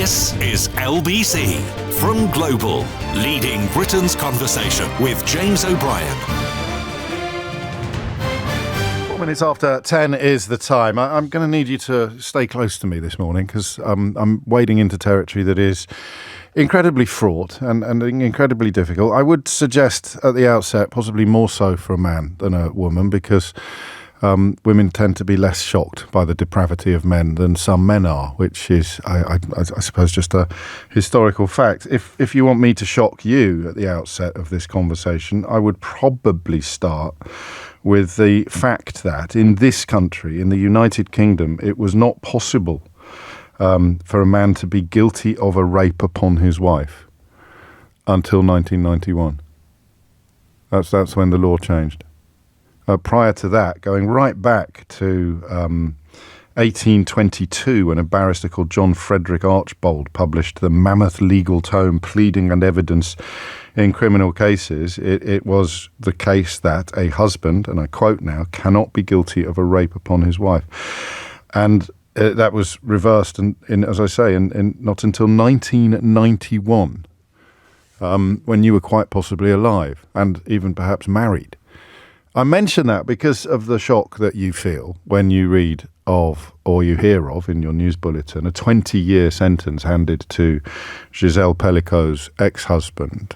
This is LBC from Global, leading Britain's conversation with James O'Brien. 4 minutes after 10 is the time. I'm going to need you to stay close to me this morning because I'm wading into territory that is incredibly fraught and incredibly difficult. I would suggest at the outset, possibly more so for a man than a woman, because women tend to be less shocked by the depravity of men than some men are, which is, I suppose, just a historical fact. If you want me to shock you at the outset of this conversation, I would probably start with the fact that in this country, in the United Kingdom, it was not possible for a man to be guilty of a rape upon his wife until 1991. That's when the law changed. Prior to that, going right back to 1822, when a barrister called John Frederick Archbold published the mammoth legal tome Pleading and Evidence in Criminal Cases, it was the case that a husband, and I quote now, cannot be guilty of a rape upon his wife. And that was reversed, as I say, not until 1991, when you were quite possibly alive and even perhaps married. I mention that because of the shock that you feel when you read of, or you hear of in your news bulletin, a 20-year sentence handed to Gisele Pelicot's ex-husband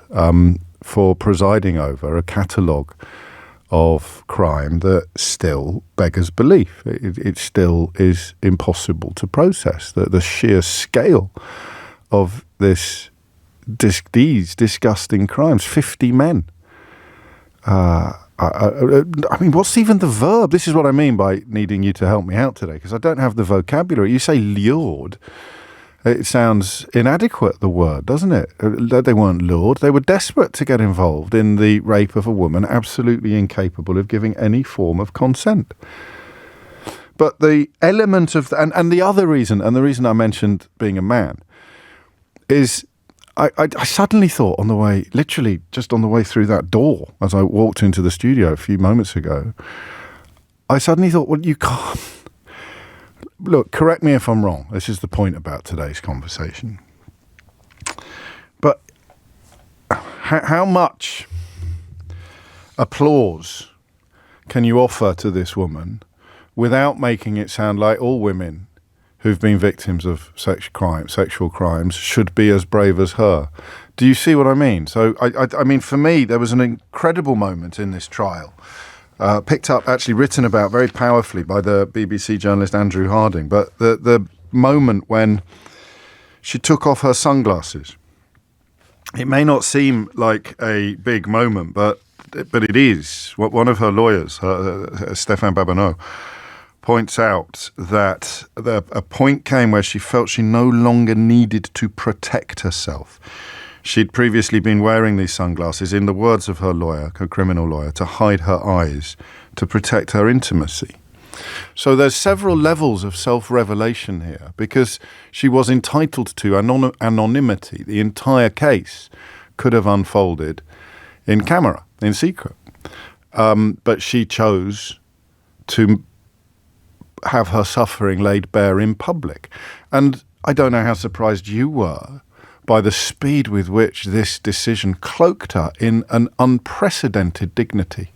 for presiding over a catalogue of crime that still beggars belief. It still is impossible to process. The sheer scale of these disgusting crimes. 50 men. I mean, what's even the verb? This is what I mean by needing you to help me out today, because I don't have the vocabulary. You say lured. It sounds inadequate, the word, doesn't it? They weren't lured. They were desperate to get involved in the rape of a woman, absolutely incapable of giving any form of consent. But the element of, and the other reason, and the reason I mentioned being a man, is I suddenly thought on the way, literally just on the way through that door, as I walked into the studio a few moments ago, I suddenly thought, well, you can't. Look, correct me if I'm wrong. This is the point about today's conversation. But how much applause can you offer to this woman without making it sound like all women who've been victims of sexual crimes should be as brave as her? Do you see what I mean? So, I mean, for me, there was an incredible moment in this trial, picked up, actually written about very powerfully by the BBC journalist Andrew Harding, but the moment when she took off her sunglasses. It may not seem like a big moment, but it is. What one of her lawyers, Stéphane Babineau, points out that a point came where she felt she no longer needed to protect herself. She'd previously been wearing these sunglasses, in the words of her lawyer, her criminal lawyer, to hide her eyes, to protect her intimacy. So there's several levels of self-revelation here, because she was entitled to anonymity. The entire case could have unfolded in camera, in secret. But she chose to have her suffering laid bare in public. And I don't know how surprised you were by the speed with which this decision cloaked her in an unprecedented dignity.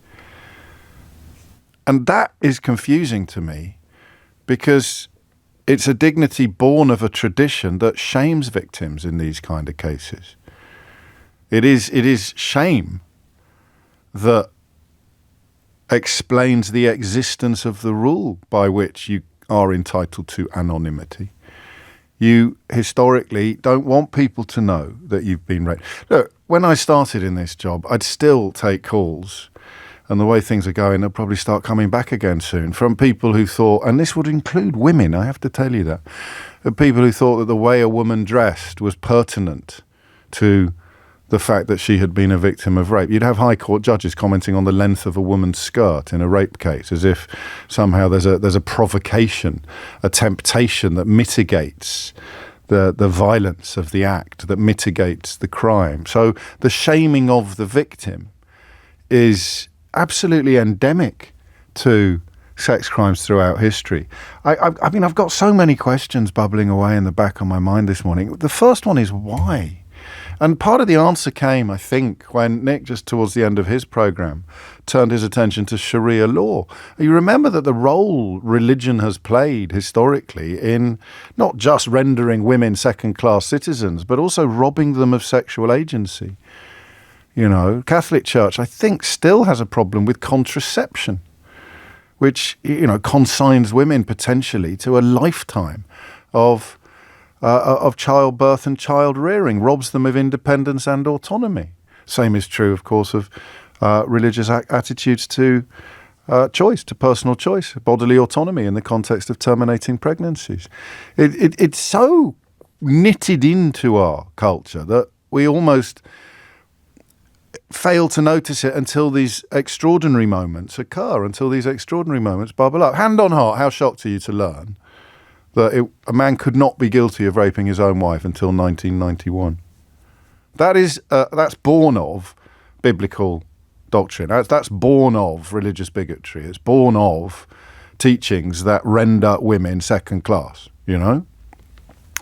And that is confusing to me, because it's a dignity born of a tradition that shames victims in these kind of cases. It is shame that explains the existence of the rule by which you are entitled to anonymity. You historically don't want people to know that you've been raped. Look, when I started in this job, I'd still take calls, and the way things are going, they'll probably start coming back again soon, from people who thought, and this would include women, I have to tell you that, people who thought that the way a woman dressed was pertinent to the fact that she had been a victim of rape. You'd have high court judges commenting on the length of a woman's skirt in a rape case, as if somehow there's a provocation, a temptation that mitigates the violence of the act, that mitigates the crime. So the shaming of the victim is absolutely endemic to sex crimes throughout history. I mean, I've got so many questions bubbling away in the back of my mind this morning. The first one is why? And part of the answer came, I think, when Nick, just towards the end of his programme, turned his attention to Sharia law. You remember that the role religion has played historically in not just rendering women second-class citizens, but also robbing them of sexual agency. You know, Catholic Church, I think, still has a problem with contraception, which, you know, consigns women potentially to a lifetime of childbirth and child rearing, robs them of independence and autonomy. Same is true, of course, of religious attitudes to choice, to personal choice, bodily autonomy in the context of terminating pregnancies. It's so knitted into our culture that we almost fail to notice it until these extraordinary moments occur, until these extraordinary moments bubble up. Hand on heart, how shocked are you to learn that a man could not be guilty of raping his own wife until 1991? That's born of biblical doctrine. That's born of religious bigotry. It's born of teachings that render women second class, you know?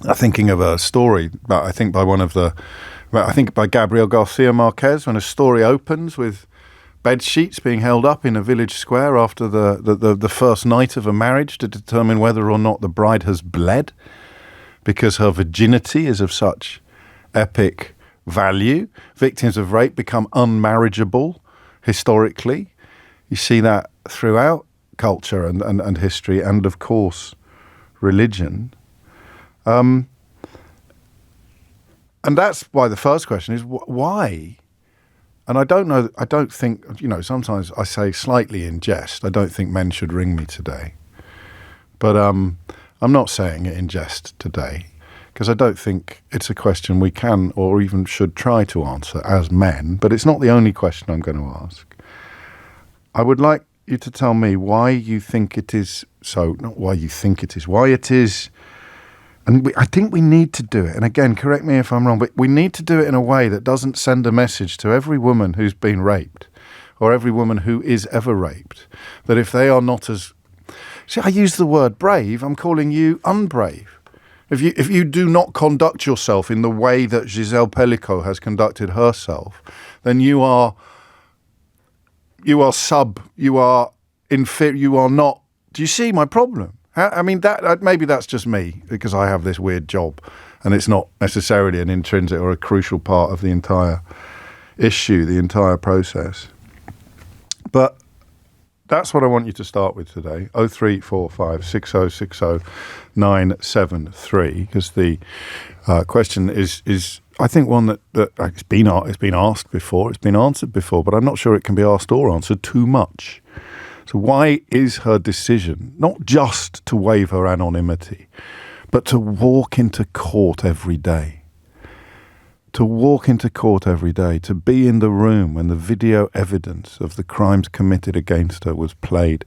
I'm thinking of a story, I think by Gabriel Garcia Marquez, when a story opens with bed sheets being held up in a village square after the first night of a marriage to determine whether or not the bride has bled because her virginity is of such epic value. Victims of rape become unmarriageable historically. You see that throughout culture and history and, of course, religion. And that's why the first question is why? And I don't think, you know, sometimes I say slightly in jest, I don't think men should ring me today. But I'm not saying it in jest today, because I don't think it's a question we can or even should try to answer as men, but it's not the only question I'm going to ask. I would like you to tell me why you think it is so, not why you think it is, why it is. And I think we need to do it. And again, correct me if I'm wrong, but we need to do it in a way that doesn't send a message to every woman who's been raped or every woman who is ever raped, that if they are not as... See, I use the word brave, I'm calling you unbrave. If you do not conduct yourself in the way that Gisele Pelicot has conducted herself, then you are inferior, you are not... Do you see my problem? I mean, that maybe that's just me, because I have this weird job and it's not necessarily an intrinsic or a crucial part of the entire issue, the entire process. But that's what I want you to start with today, 0345 6060 973, because the question is I think one that it's been asked before, it's been answered before, but I'm not sure it can be asked or answered too much. So why is her decision not just to waive her anonymity, but to walk into court every day? To walk into court every day, to be in the room when the video evidence of the crimes committed against her was played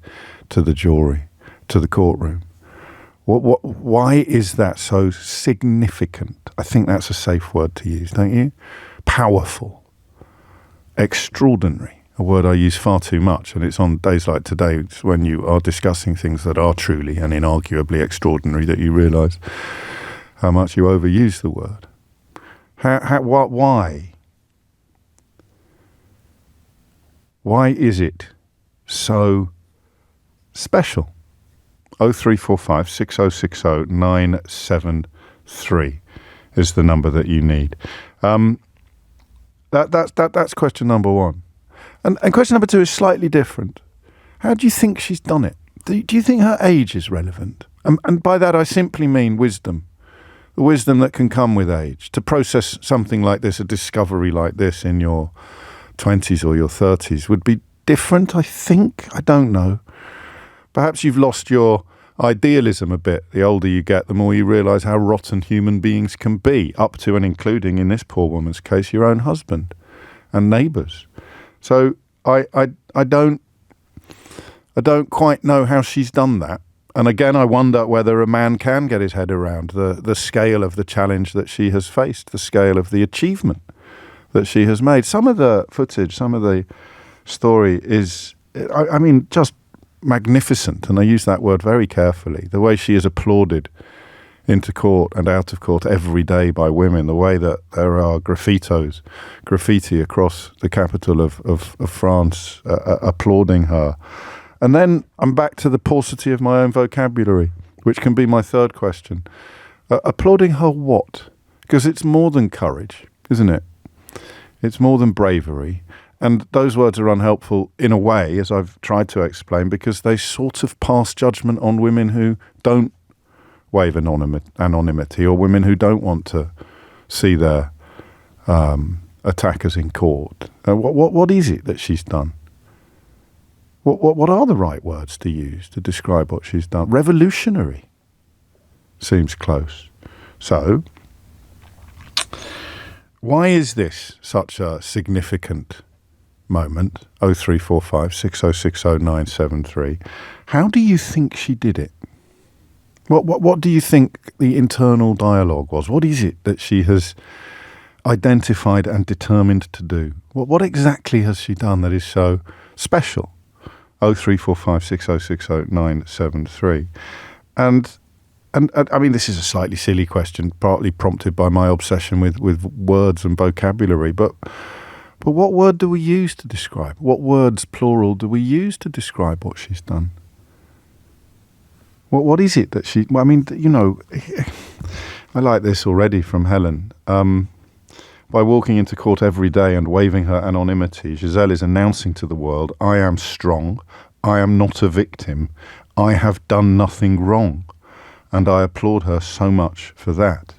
to the jury, to the courtroom. Why is that so significant? I think that's a safe word to use, don't you? Powerful. Extraordinary. A word I use far too much, and it's on days like today when you are discussing things that are truly and inarguably extraordinary that you realise how much you overuse the word. Why? Why is it so special? 0345 6060 973 is the number that you need. That's question number one. And question number two is slightly different. How do you think she's done it? Do you think her age is relevant? And by that I simply mean wisdom. The wisdom that can come with age. To process something like this, a discovery like this in your 20s or your 30s would be different, I think. I don't know. Perhaps you've lost your idealism a bit. The older you get, the more you realise how rotten human beings can be, up to and including, in this poor woman's case, your own husband and neighbours. So I don't quite know how she's done that. And again, I wonder whether a man can get his head around the scale of the challenge that she has faced, the scale of the achievement that she has made. Some of the footage, some of the story is, I mean, just magnificent, and I use that word very carefully, the way she is applauded into court and out of court every day by women, the way that there are graffiti across the capital of France applauding her. And then I'm back to the paucity of my own vocabulary, which can be my third question. Applauding her what? Because it's more than courage, isn't it? It's more than bravery. And those words are unhelpful in a way, as I've tried to explain, because they sort of pass judgment on women who don't waive anonymity, or women who don't want to see their attackers in court. What is it that she's done? What are the right words to use to describe what she's done? Revolutionary seems close. So, why is this such a significant moment? 0345 6060 973. How do you think she did it? What do you think the internal dialogue was? What is it that she has identified and determined to do? What exactly has she done that is so special? 0345 6060 973. And I mean, this is a slightly silly question, partly prompted by my obsession with words and vocabulary, but what word do we use to describe? What words, plural, do we use to describe what she's done? What is it that she... I mean, you know, I like this already from Helen. By walking into court every day and waiving her anonymity, Gisele is announcing to the world, I am strong, I am not a victim, I have done nothing wrong, and I applaud her so much for that.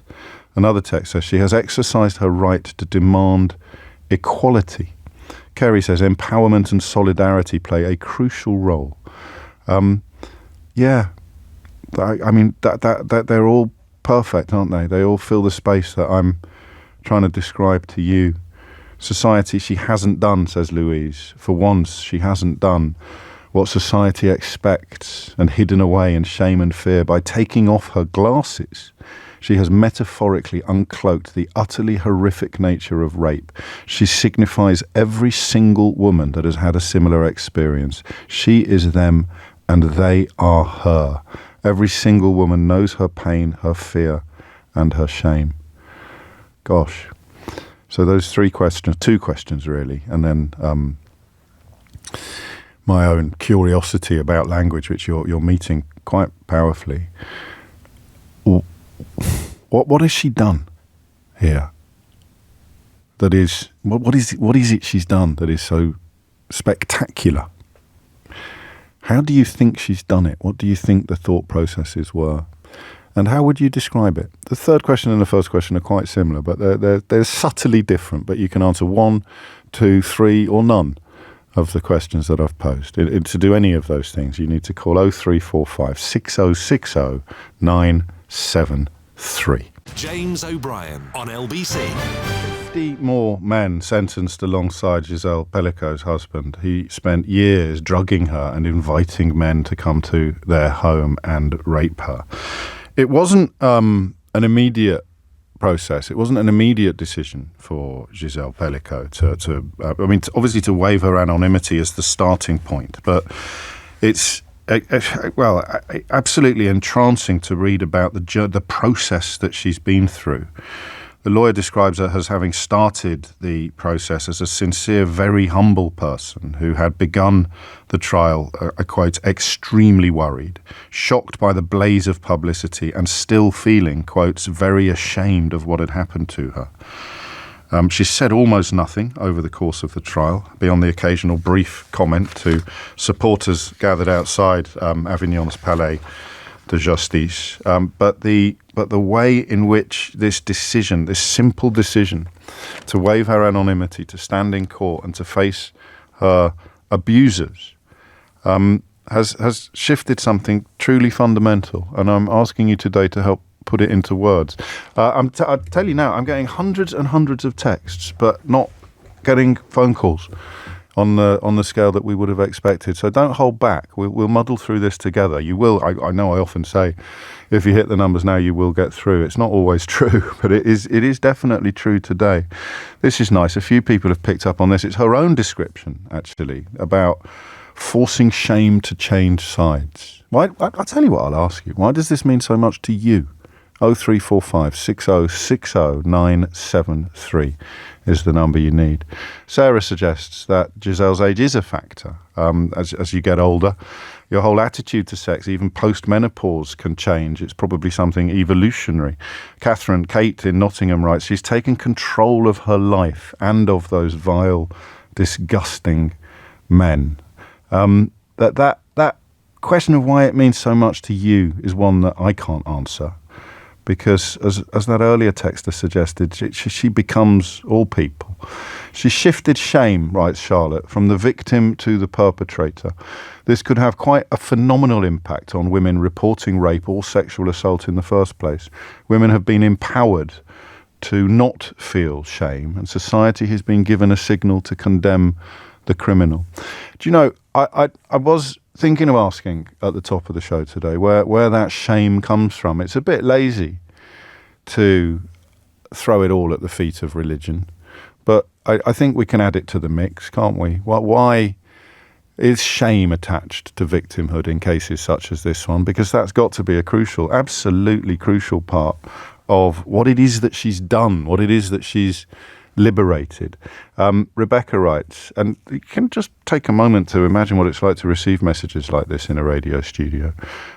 Another text says she has exercised her right to demand equality. Kerry says empowerment and solidarity play a crucial role. Yeah, I mean, that they're all perfect, aren't they? They all fill the space that I'm trying to describe to you. Society she hasn't done, says Louise. For once, she hasn't done what society expects and hidden away in shame and fear. By taking off her glasses, she has metaphorically uncloaked the utterly horrific nature of rape. She signifies every single woman that has had a similar experience. She is them and they are her. Every single woman knows her pain, her fear, and her shame. Gosh. So those two questions really, and then my own curiosity about language, which you're meeting quite powerfully. What has she done here? That is, what is it she's done that is so spectacular? How do you think she's done it? What do you think the thought processes were? And how would you describe it? The third question and the first question are quite similar, but they're subtly different. But you can answer 1, 2, 3, or none of the questions that I've posed. To do any of those things, you need to call 0345 6060 973. James O'Brien on LBC. 50 more men sentenced alongside Gisele Pelicot's husband. He spent years drugging her and inviting men to come to their home and rape her. It wasn't an immediate process. It wasn't an immediate decision for Gisele Pelicot to obviously to waive her anonymity as the starting point, but it's absolutely entrancing to read about the process that she's been through. The lawyer describes her as having started the process as a sincere, very humble person who had begun the trial, I quote, extremely worried, shocked by the blaze of publicity and still feeling, quotes, very ashamed of what had happened to her. She said almost nothing over the course of the trial, beyond the occasional brief comment to supporters gathered outside Avignon's Palais de Justice. But the way in which this simple decision to waive her anonymity, to stand in court and to face her abusers, has shifted something truly fundamental. And I'm asking you today to help put it into words. I'll tell you now, I'm getting hundreds and hundreds of texts, but not getting phone calls on the scale that we would have expected. So don't hold back. We'll muddle through this together. You will. I know I often say, if you hit the numbers now, you will get through. It's not always true, but it is definitely true today. This is nice. A few people have picked up on this. It's her own description, actually, about forcing shame to change sides. Why? I'll tell you what I'll ask you. Why does this mean so much to you? 0345 6060 973 is the number you need. Sarah suggests that Gisele's age is a factor. As you get older, your whole attitude to sex, even post-menopause, can change. It's probably something evolutionary. Kate in Nottingham writes, she's taken control of her life and of those vile, disgusting men. That question of why it means so much to you is one that I can't answer. Because, as that earlier texter suggested, she becomes all people. She shifted shame, writes Charlotte, from the victim to the perpetrator. This could have quite a phenomenal impact on women reporting rape or sexual assault in the first place. Women have been empowered to not feel shame, and society has been given a signal to condemn the criminal. Do you know, I was thinking of asking at the top of the show today where that shame comes from. It's a bit lazy to throw it all at the feet of religion, but I think we can add it to the mix, can't we? Why is shame attached to victimhood in cases such as this one? Because that's got to be a crucial, absolutely crucial part of what it is that she's done, what it is that she's liberated. Rebecca writes, and you can just take a moment to imagine what it's like to receive messages like this in a radio studio.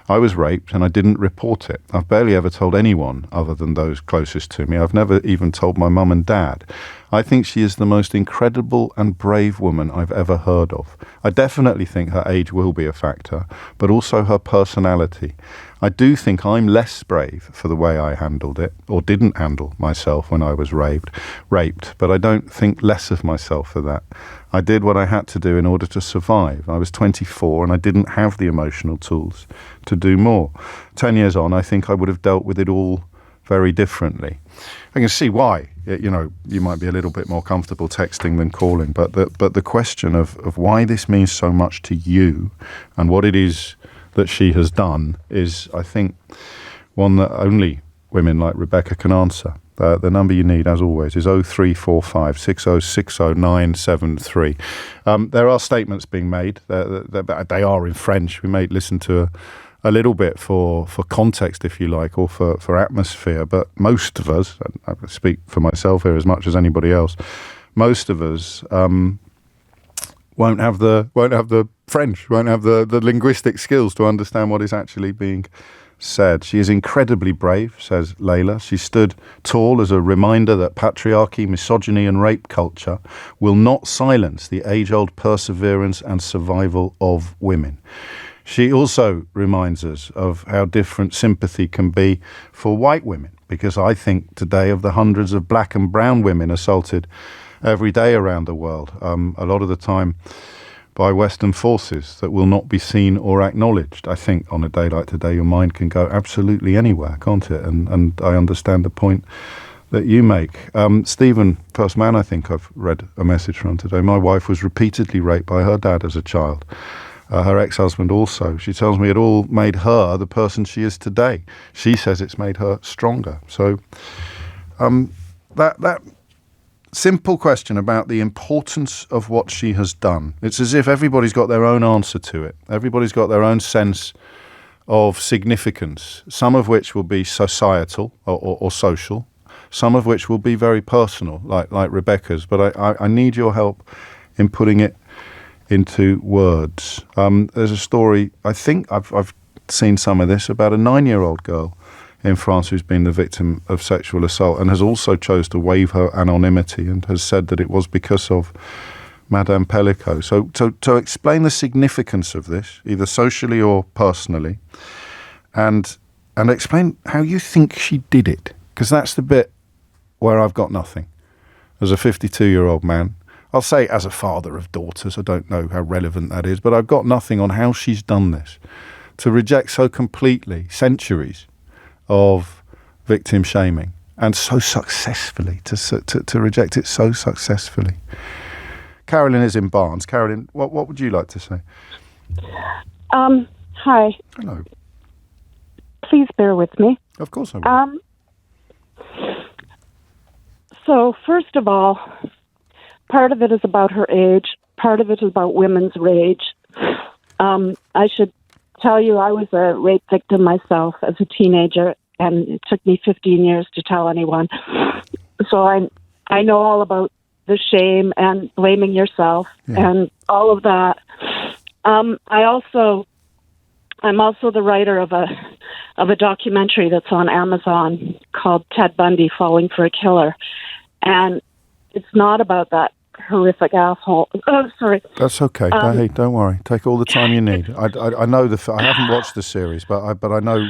I was raped and I didn't report it. I've barely ever told anyone other than those closest to me. I've never even told my mum and dad. I think she is the most incredible and brave woman I've ever heard of. I definitely think her age will be a factor, but also her personality. I do think I'm less brave for the way I handled it, or didn't handle myself when I was raped, but I don't think less of myself for that. I did what I had to do in order to survive. I was 24 and I didn't have the emotional tools to do more. 10 years on, I think I would have dealt with it all very differently. I can see why. You know, you might be a little bit more comfortable texting than calling, but the question of why this means so much to you and what it is that she has done is, I think, one that only women like Rebecca can answer. The number you need, as always, is 0345 6060 973. There are statements being made. They are in French. We may listen to a little bit for context, if you like, or for atmosphere. But most of us, and I speak for myself here as much as anybody else, most of us won't have the French, won't have the linguistic skills to understand what is actually being said. She is incredibly brave, says Layla. She stood tall as a reminder that patriarchy, misogyny and rape culture will not silence the age-old perseverance and survival of women. She also reminds us of how different sympathy can be for white women, because I think today of the hundreds of black and brown women assaulted every day around the world, a lot of the time by Western forces that will not be seen or acknowledged. I think on a day like today, your mind can go absolutely anywhere, can't it? And I understand the point that you make. Stephen, first man I think I've read a message from today. My wife was repeatedly raped by her dad as a child. Her ex-husband also. She tells me it all made her the person she is today. She says it's made her stronger. So that simple question about the importance of what she has done. It's as if everybody's got their own answer to it. Everybody's got their own sense of significance, some of which will be societal or social, some of which will be very personal, like Rebecca's. But I need your help in putting it into words. There's a story, I think I've seen some of this, about a 9-year-old girl in France who's been the victim of sexual assault and has also chose to waive her anonymity and has said that it was because of Madame Pelicot. So to explain the significance of this, either socially or personally, and explain how you think she did it, because that's the bit where I've got nothing. As a 52-year-old man, I'll say as a father of daughters, I don't know how relevant that is, but I've got nothing on how she's done this. To reject so completely centuries of victim shaming, and so successfully, to reject it so successfully. Carolyn is in Barnes. Carolyn, what would you like to say? Hi. Hello. Please bear with me. Of course I will. So, first of all, part of it is about her age. Part of it is about women's rage. I should tell you, I was a rape victim myself as a teenager, and it took me 15 years to tell anyone. So I know all about the shame and blaming yourself and all of that. I'm also the writer of a documentary that's on Amazon called Ted Bundy Falling for a Killer, and it's not about that horrific asshole. Oh, sorry. That's okay. Hey, don't worry. Take all the time you need. I know I haven't watched the series, but I know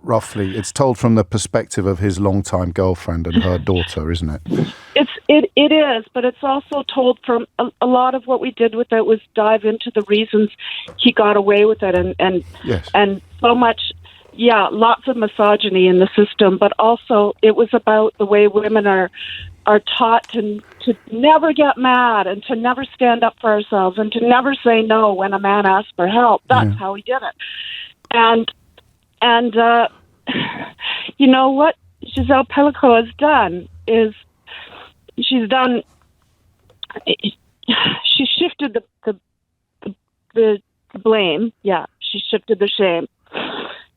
roughly. It's told from the perspective of his longtime girlfriend and her daughter, isn't it? It is, but it's also told from a lot of what we did with it was dive into the reasons he got away with it, and so much. Yeah, lots of misogyny in the system, but also it was about the way women are taught to never get mad and to never stand up for ourselves and to never say no when a man asks for help. That's how he did it. And you know what Gisele Pelicot has done is she shifted the blame. Yeah, she shifted the shame.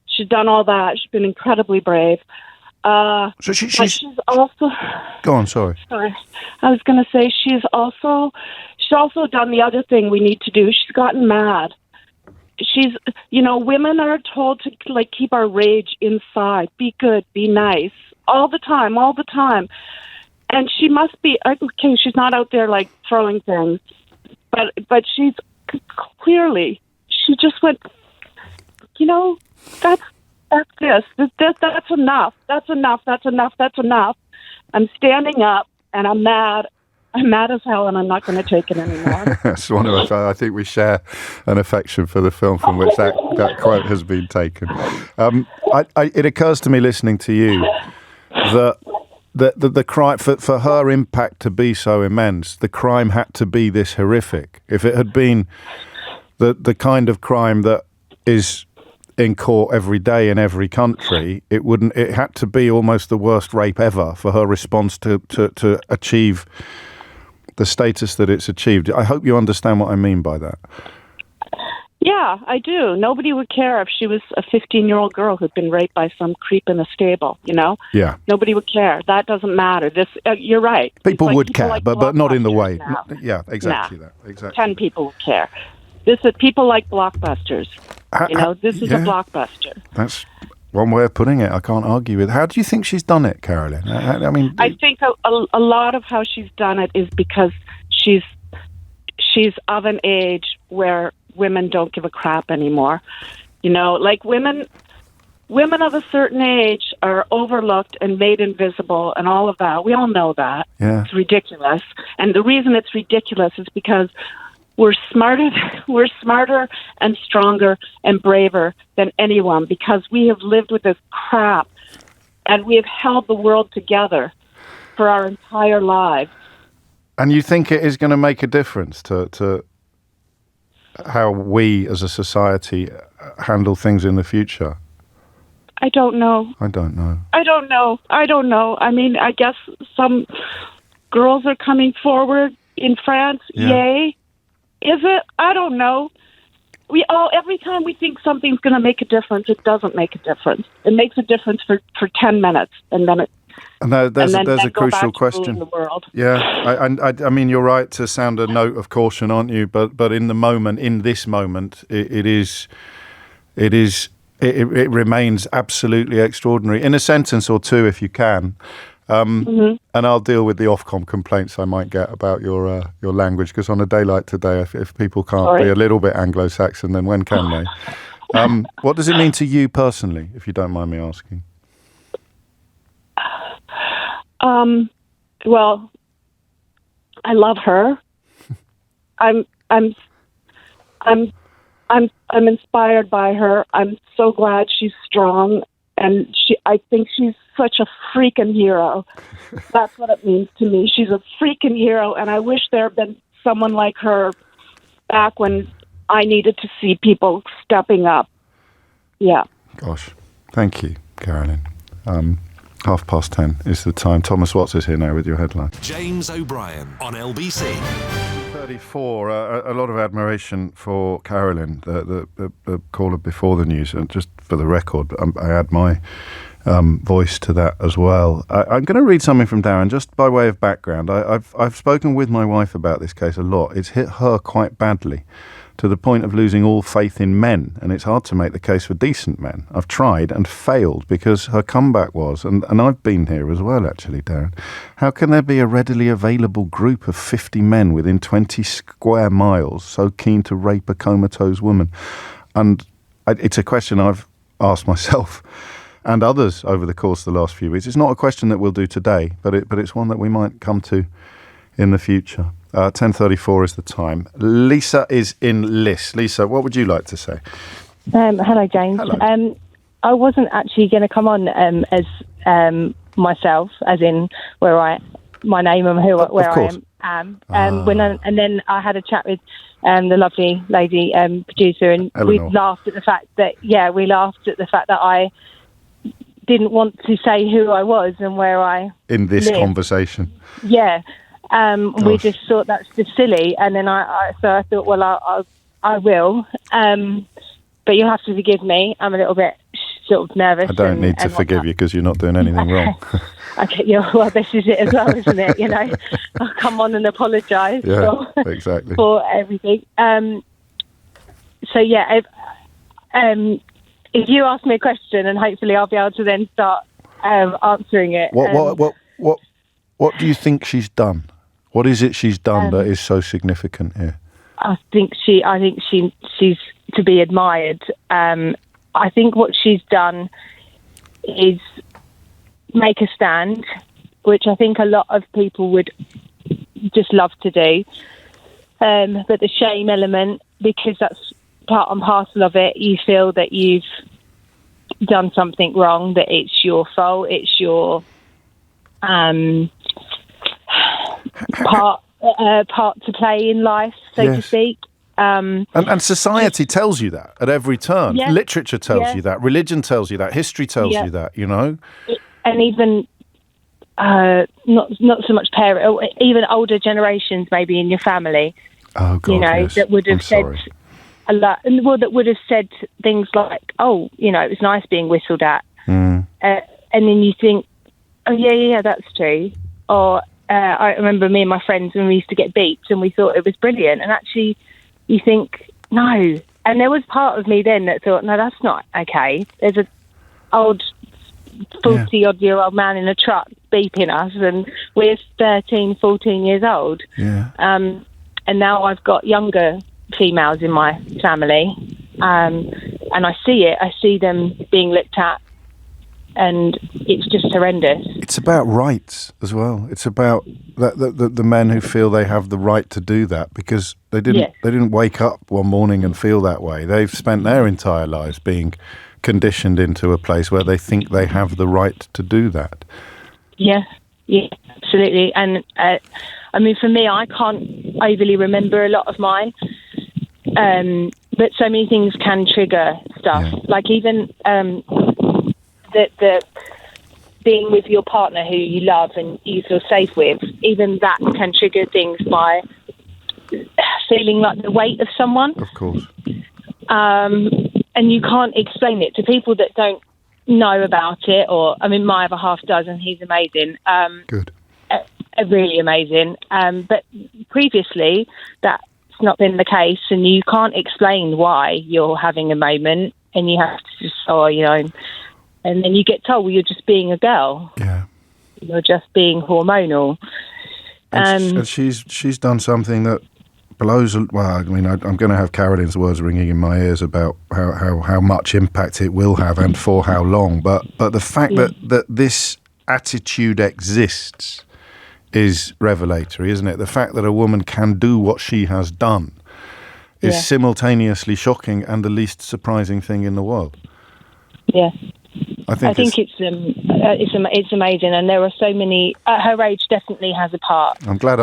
She's done all that. She's been incredibly brave. So she's also... Go on, sorry. I was going to say she's also done the other thing we need to do. She's gotten mad. Women are told to keep our rage inside. Be good, be nice. All the time. And she must be, okay, she's not out there throwing things. But she's clearly, she just went, that's enough. That's enough. I'm standing up, and I'm mad. I'm mad as hell, and I'm not going to take it anymore. That's one of us. I think we share an affection for the film from which that quote has been taken. It occurs to me listening to you that the crime, for her impact to be so immense, the crime had to be this horrific. If it had been the kind of crime that is in court every day in every country, it had to be almost the worst rape ever for her response to achieve the status that it's achieved. I hope you understand what I mean by that. Yeah, I do. Nobody would care if she was a 15-year-old girl who'd been raped by some creep in a stable, Yeah. Nobody would care. That doesn't matter. You're right. People would care, but not in the way. Now. Yeah, exactly that. Exactly. 10 people would care. This is people like blockbusters. This is a blockbuster. That's one way of putting it. I can't argue with. How do you think she's done it, Carolyn? I think a lot of how she's done it is because she's of an age where women don't give a crap anymore. Women of a certain age are overlooked and made invisible and all of that. We all know that. Yeah. It's ridiculous. And the reason it's ridiculous is because we're smarter and stronger and braver than anyone because we have lived with this crap and we have held the world together for our entire lives. And you think it is going to make a difference to how we as a society handle things in the future? I don't know. I don't know. I mean, I guess some girls are coming forward in France. Yeah. Yay. Is it? I don't know. Every time we think something's going to make a difference, it doesn't make a difference. It makes a difference for 10 minutes, and then there's a crucial question. The world. Yeah, I mean, you're right to sound a note of caution, aren't you? But in this moment, it remains absolutely extraordinary. In a sentence or two, if you can. And I'll deal with the Ofcom complaints I might get about your language, because on a day like today, if people can't be a little bit Anglo-Saxon, then when can they? What does it mean to you personally, if you don't mind me asking? Well, I love her. I'm inspired by her. I'm so glad she's strong, and I think she's such a freaking hero. That's what it means to me. She's a freaking hero, and I wish there had been someone like her back when I needed to see people stepping up. Yeah. Gosh, thank you, Carolyn. 10:30 is the time. Thomas Watts is here now with your headline. James O'Brien on LBC. 10:34. A lot of admiration for Carolyn, the caller before the news, and just for the record, I add my voice to that as well. I'm going to read something from Darren, just by way of background. I've spoken with my wife about this case a lot. It's hit her quite badly, to the point of losing all faith in men, and it's hard to make the case for decent men. I've tried and failed, because her comeback was, and I've been here as well, actually, Darren, how can there be a readily available group of 50 men within 20 square miles so keen to rape a comatose woman? And it's a question I've asked myself and others over the course of the last few weeks. It's not a question that we'll do today, but it's one that we might come to in the future. 10:34 is the time. Lisa is in Liss. Lisa, what would you like to say? Hello, James. Hello. I wasn't actually going to come on as myself, as in my name and where I am. And then I had a chat with the lovely lady producer, and Eleanor. we laughed at the fact that I didn't want to say who I was and where I In this lived. conversation. Yeah. We Gosh. just thought that's just silly, and then I thought, well, I will, but you'll have to forgive me. I'm a little bit sort of nervous. I don't need to forgive you, because you're not doing anything wrong. Okay, yeah, well, this is it as well, isn't it? You know, I'll come on and apologise Exactly. for everything. So yeah, if you ask me a question, and hopefully I'll be able to then start answering it. What do you think she's done? What is it she's done that is so significant here? I think she's to be admired. I think what she's done is make a stand, which I think a lot of people would just love to do. But the shame element, because that's part and parcel of it, you feel that you've done something wrong, that it's your fault, it's your part to play in life, so to speak. And society tells you that at every turn. Yeah. Literature tells you that. Religion tells you that. History tells you that, you know? And even not so much even older generations maybe in your family, that would have said a lot, that would have said things like, oh, it was nice being whistled at. And then you think, oh, yeah, that's true. Or I remember me and my friends when we used to get beeped, and we thought it was brilliant. And actually, you think, no. And there was part of me then that thought, no, that's not okay. There's an old 40-odd-year-old man in a truck beeping us, and we're 13, 14 years old. Yeah. And now I've got younger females in my family, and I see it. I see them being looked at, and it's just horrendous. It's about rights as well. It's about the men who feel they have the right to do that, because they didn't wake up one morning and feel that way. They've spent their entire lives being conditioned into a place where they think they have the right to do that. Yeah, absolutely. And I mean, for me, I can't overly remember a lot of mine, but so many things can trigger stuff. Yeah. Like even the being with your partner who you love and you feel safe with, even that can trigger things by feeling like the weight of someone. Of course. And you can't explain it to people that don't know about it. Or, I mean, my other half does, and he's amazing. Good. Really amazing. But previously, that's not been the case, and you can't explain why you're having a moment, and you have to just, and then you get told, well, you're just being a girl. Yeah. You're just being hormonal. And she's done something that blows. Well, I mean, I'm going to have Carolyn's words ringing in my ears about how much impact it will have and for how long. But the fact that this attitude exists is revelatory, isn't it? The fact that a woman can do what she has done is simultaneously shocking and the least surprising thing in the world. Yeah. I think it's amazing, and there are so many. Her age definitely has a part. I'm glad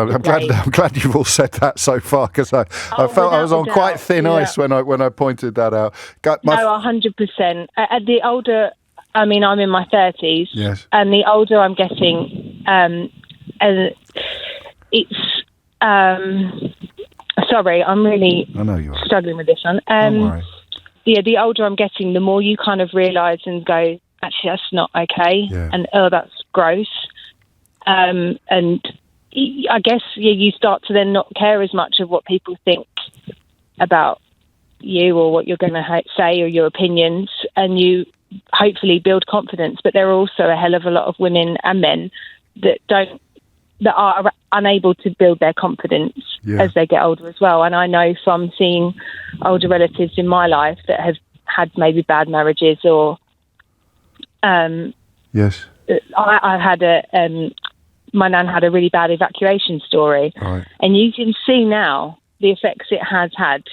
you've all said that so far, because I felt I was on quite thin ice when I pointed that out. 100%. The older, I mean, I'm in my 30s, yes, and the older I'm getting, Sorry, I'm really I know you are. struggling with this one. Don't worry. Yeah, the older I'm getting, the more you kind of realise and go, actually, that's not okay. Yeah. And, that's gross. And I guess you start to then not care as much of what people think about you or what you're going to say or your opinions, and you hopefully build confidence. But there are also a hell of a lot of women and men that are unable to build their confidence as they get older as well. And I know from seeing older relatives in my life that have had maybe bad marriages or yes, I had my nan had a really bad evacuation story, right. And you can see now the effects it has had,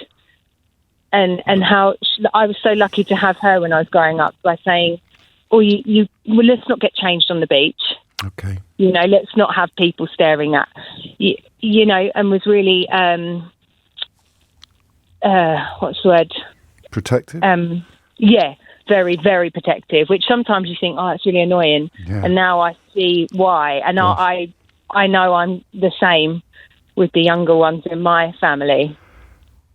and how I was so lucky to have her when I was growing up by saying, well, let's not get changed on the beach. Okay. Let's not have people staring at you, and was really what's the word? Protective? Yeah, very, very protective, which sometimes you think, oh, it's really annoying. Yeah. And now I see why. And I know I'm the same with the younger ones in my family.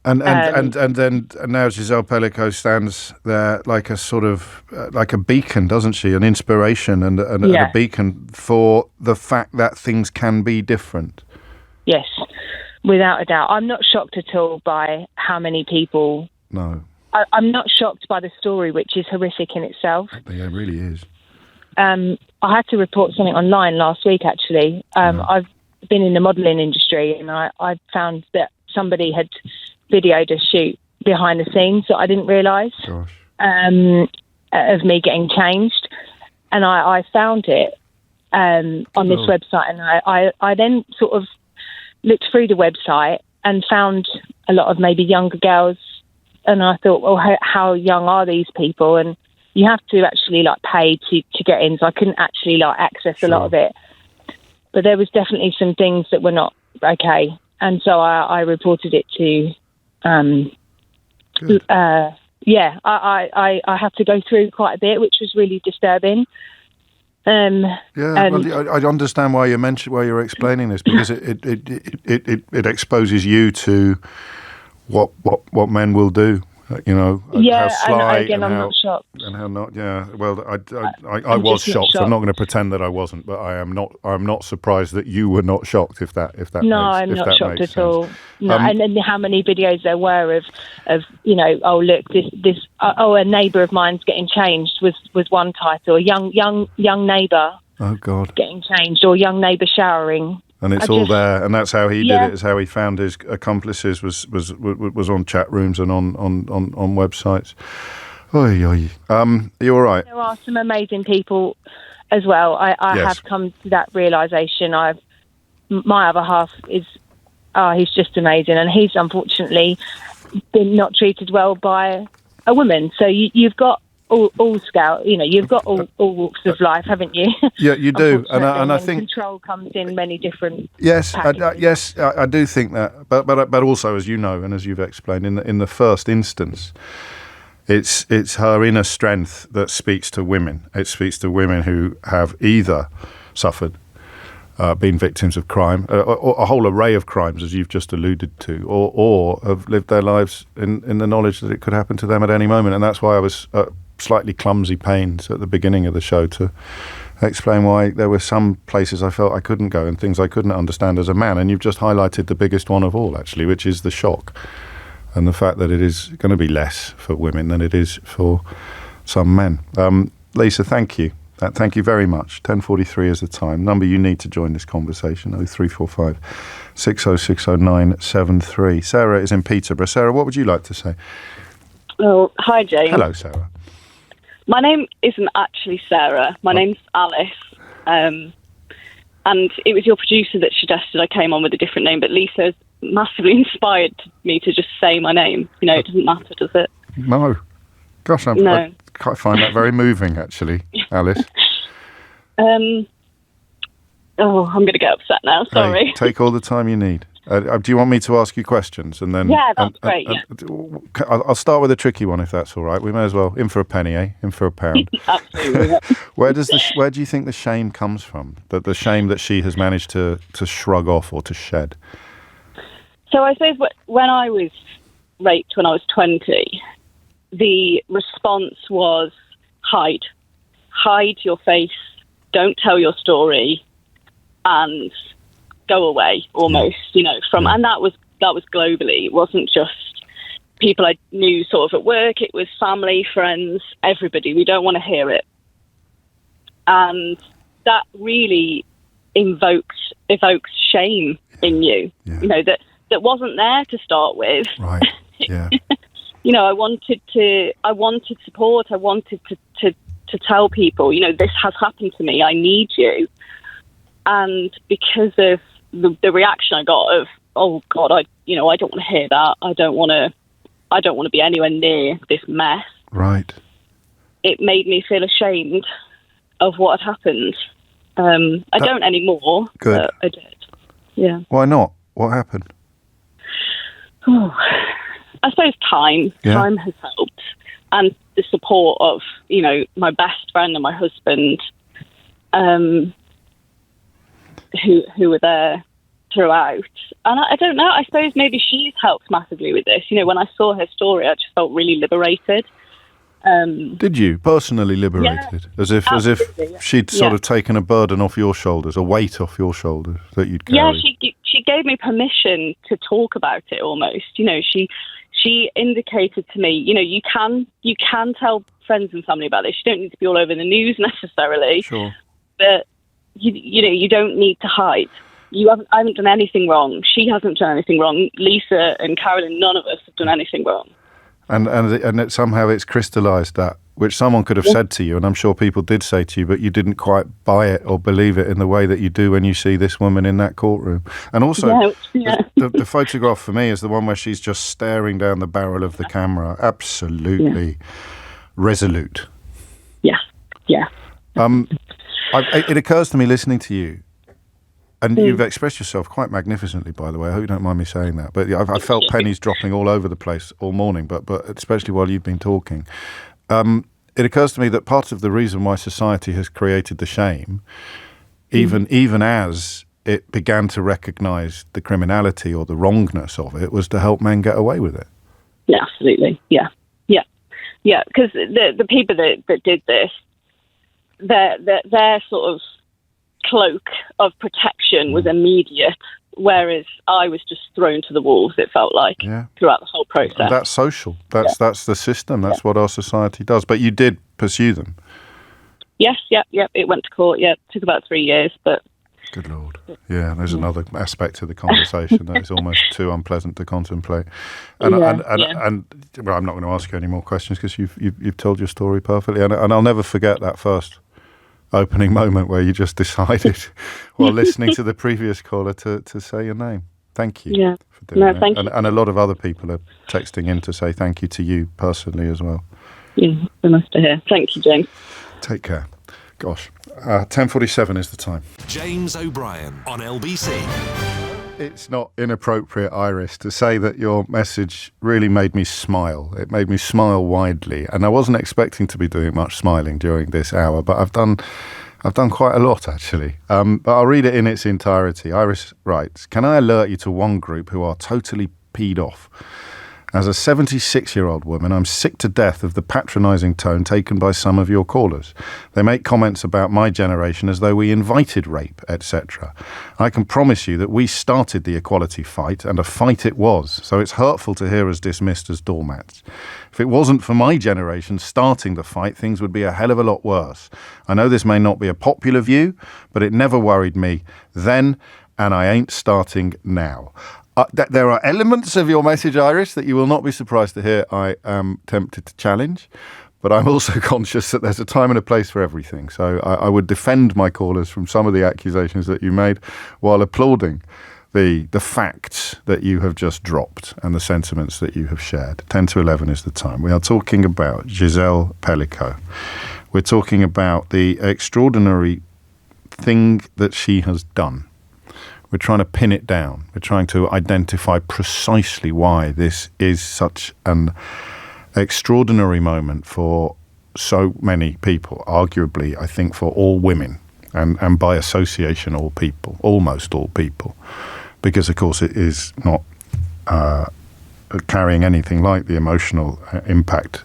And then now Gisele Pelicot stands there like a sort of like a beacon, doesn't she? An inspiration and a beacon for the fact that things can be different. Yes, without a doubt. I'm not shocked at all by how many people. No, I'm not shocked by the story, which is horrific in itself. Yeah, it really is. I had to report something online last week. Actually, I've been in the modelling industry, and I found that somebody had videoed a shoot behind the scenes that I didn't realise of me getting changed, and I found it on this website, and I then sort of looked through the website and found a lot of maybe younger girls, and I thought, well, how young are these people? And you have to actually pay to get in, so I couldn't actually access a lot of it. But there was definitely some things that were not okay, and so I reported it to. I had to go through quite a bit, which was really disturbing. I understand why you're explaining this, because it exposes you to what men will do. How sly and I'm not shocked. And how not. Yeah, well, I was shocked. I'm not going to pretend that I wasn't, but I'm not surprised that you were not shocked. If that no, I'm not shocked at all. No, and then how many videos there were of oh look, this a neighbour of mine's getting changed was one title. Young neighbour. Oh God. Getting changed, or young neighbour showering. And it's all there, and that's how he did it. It's how he found his accomplices was on chat rooms and on websites. Oy, oy. Are you all right? There are some amazing people as well. I have come to that realisation. My other half is, he's just amazing, and he's unfortunately been not treated well by a woman. So you've got all scale, you've got all walks of life, haven't you? Yeah, you do, and I think control comes in many different. Yes, I do think that, but also, as you know, and as you've explained, in the first instance, it's her inner strength that speaks to women. It speaks to women who have either suffered, been victims of crime, or a whole array of crimes, as you've just alluded to, or have lived their lives in the knowledge that it could happen to them at any moment, and that's why I was. Slightly clumsy pains at the beginning of the show to explain why there were some places I felt I couldn't go and things I couldn't understand as a man. And you've just highlighted the biggest one of all, actually, which is the shock and the fact that it is going to be less for women than it is for some men. Lisa, thank you. Thank you very much. 10:43 is the time. Number you need to join this conversation, 0345 6060 Sarah is in Peterborough. Sarah, what would you like to say? Oh, hi, James. Hello, Sarah. My name isn't actually Sarah. My name's Alice. And it was your producer that suggested I came on with a different name, but Lisa has massively inspired me to just say my name. It doesn't matter, does it? No. Gosh, I find that very moving, actually, Alice. I'm going to get upset now, sorry. Hey, take all the time you need. Do you want me to ask you questions? And then that's great, I'll start with a tricky one, if that's all right. We may as well. In for a penny, eh? In for a pound. Absolutely. Yeah. Where do you think the shame comes from? The shame that she has managed to shrug off or to shed? So I suppose when I was raped when I was 20, the response was hide your face, don't tell your story, and go away almost, and that was globally. It wasn't just people I knew sort of at work, it was family, friends, everybody. We don't want to hear it. And that really evokes shame in you, that wasn't there to start with. Right. Yeah. I wanted support. I wanted to tell people, this has happened to me. I need you. And because of the reaction I got of, oh God, I don't want to hear that. I don't want to be anywhere near this mess. Right. It made me feel ashamed of what had happened. I don't anymore. Good. But I did. Yeah. Why not? What happened? Oh, I suppose time. Yeah. Time has helped, and the support of my best friend and my husband, who were there throughout. And I don't know. I suppose maybe she's helped massively with this. When I saw her story, I just felt really liberated. Did you personally liberated? Yeah, as if she'd sort of taken a burden off your shoulders, a weight off your shoulders that you'd carry? Yeah, she gave me permission to talk about it almost. She indicated to me, you can tell friends and family about this. You don't need to be all over the news necessarily. Sure. But you don't need to hide. I haven't done anything wrong. She hasn't done anything wrong. Lisa and Carolyn, none of us have done anything wrong. And somehow it's crystallised that, which someone could have said to you, and I'm sure people did say to you, but you didn't quite buy it or believe it in the way that you do when you see this woman in that courtroom. And also, the photograph for me is the one where she's just staring down the barrel of the camera, absolutely resolute. Yeah, yeah. It occurs to me listening to you, and you've expressed yourself quite magnificently, by the way. I hope you don't mind me saying that. But I've felt pennies dropping all over the place all morning, but especially while you've been talking. It occurs to me that part of the reason why society has created the shame, even as it began to recognise the criminality or the wrongness of it, was to help men get away with it. Yeah, absolutely. Yeah. Because the people that did this, their sort of cloak of protection was immediate, whereas I was just thrown to the wolves, it felt like, throughout the whole process. And that's social. That's the system. That's what our society does. But you did pursue them. Yes, it went to court. It took about 3 years, but... Good Lord. Yeah, there's another aspect to the conversation that is almost too unpleasant to contemplate. And well, I'm not going to ask you any more questions because you've told your story perfectly. And I'll never forget that first opening moment where you just decided while listening to the previous caller to say your name. Thank you for doing that. Thank you. And a lot of other people are texting in to say thank you to you personally as well. Yeah, so nice to hear. Thank you, James. Take care. Gosh, 10:47 is the time. James O'Brien on LBC. It's not inappropriate, Iris, to say that your message really made me smile. It made me smile widely, and I wasn't expecting to be doing much smiling during this hour, but I've done quite a lot, actually. But I'll read it in its entirety. Iris writes, "Can I alert you to one group who are totally peed off? As a 76-year-old woman, I'm sick to death of the patronising tone taken by some of your callers. They make comments about my generation as though we invited rape, etc. I can promise you that we started the equality fight, and a fight it was, so it's hurtful to hear us dismissed as doormats. If it wasn't for my generation starting the fight, things would be a hell of a lot worse. I know this may not be a popular view, but it never worried me then, and I ain't starting now." There are elements of your message, Iris, that you will not be surprised to hear I am tempted to challenge, but I'm also conscious that there's a time and a place for everything. So I would defend my callers from some of the accusations that you made while applauding the facts that you have just dropped and the sentiments that you have shared. 10 to 11 is the time. We are talking about Gisele Pelicot. We're talking about the extraordinary thing that she has done. We're trying to pin it down. We're trying to identify precisely why this is such an extraordinary moment for so many people, arguably, I think, for all women, and by association, all people, almost all people, because, of course, it is not carrying anything like the emotional impact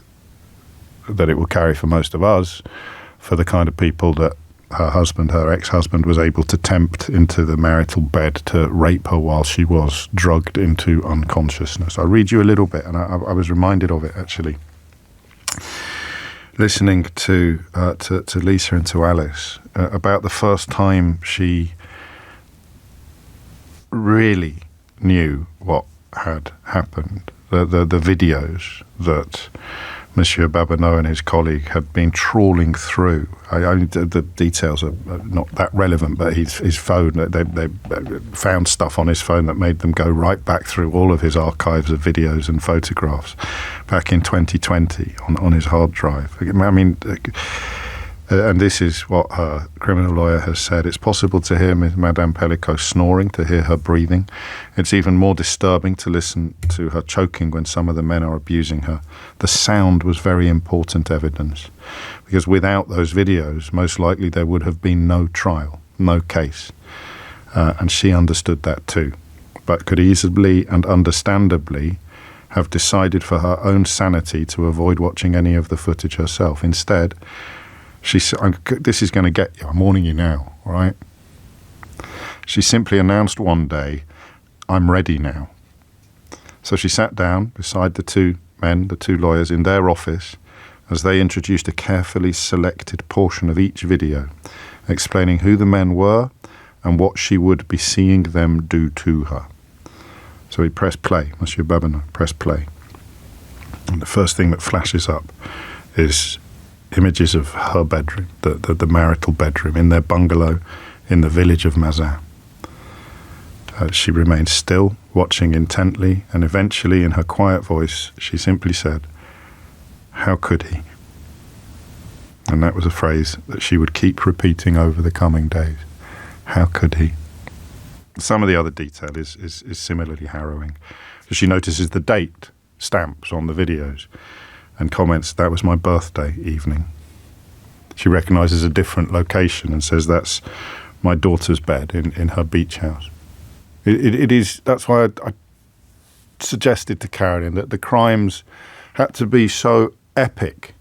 that it will carry for most of us, for the kind of people that her ex-husband, was able to tempt into the marital bed to rape her while she was drugged into unconsciousness. I'll read you a little bit, and I was reminded of it, actually. Listening to Lisa and to Alice about the first time she really knew what had happened. The videos that Monsieur Babineau and his colleague had been trawling through. The details are not that relevant, but his phone, they found stuff on his phone that made them go right back through all of his archives of videos and photographs back in 2020 on his hard drive. I mean, and this is what her criminal lawyer has said. It's possible to hear Madame Pelicot snoring, to hear her breathing. It's even more disturbing to listen to her choking when some of the men are abusing her. The sound was very important evidence, because without those videos, most likely there would have been no trial, no case. And she understood that too, but could easily and understandably have decided for her own sanity to avoid watching any of the footage herself. Instead, she said, this is going to get you, I'm warning you now, all right? She simply announced one day, I'm ready now. So she sat down beside the two men, the two lawyers, in their office as they introduced a carefully selected portion of each video, explaining who the men were and what she would be seeing them do to her. So he pressed play, Monsieur Babineau, press play. And the first thing that flashes up is images of her bedroom, the marital bedroom, in their bungalow in the village of Mazin. She remained still, watching intently, and eventually, in her quiet voice, she simply said, "How could he?" And that was a phrase that she would keep repeating over the coming days. How could he? Some of the other detail is similarly harrowing. She notices the date stamps on the videos and comments, "That was my birthday evening." She recognises a different location and says, "That's my daughter's bed in her beach house." It is. That's why I suggested to Carolyn that the crimes had to be so epic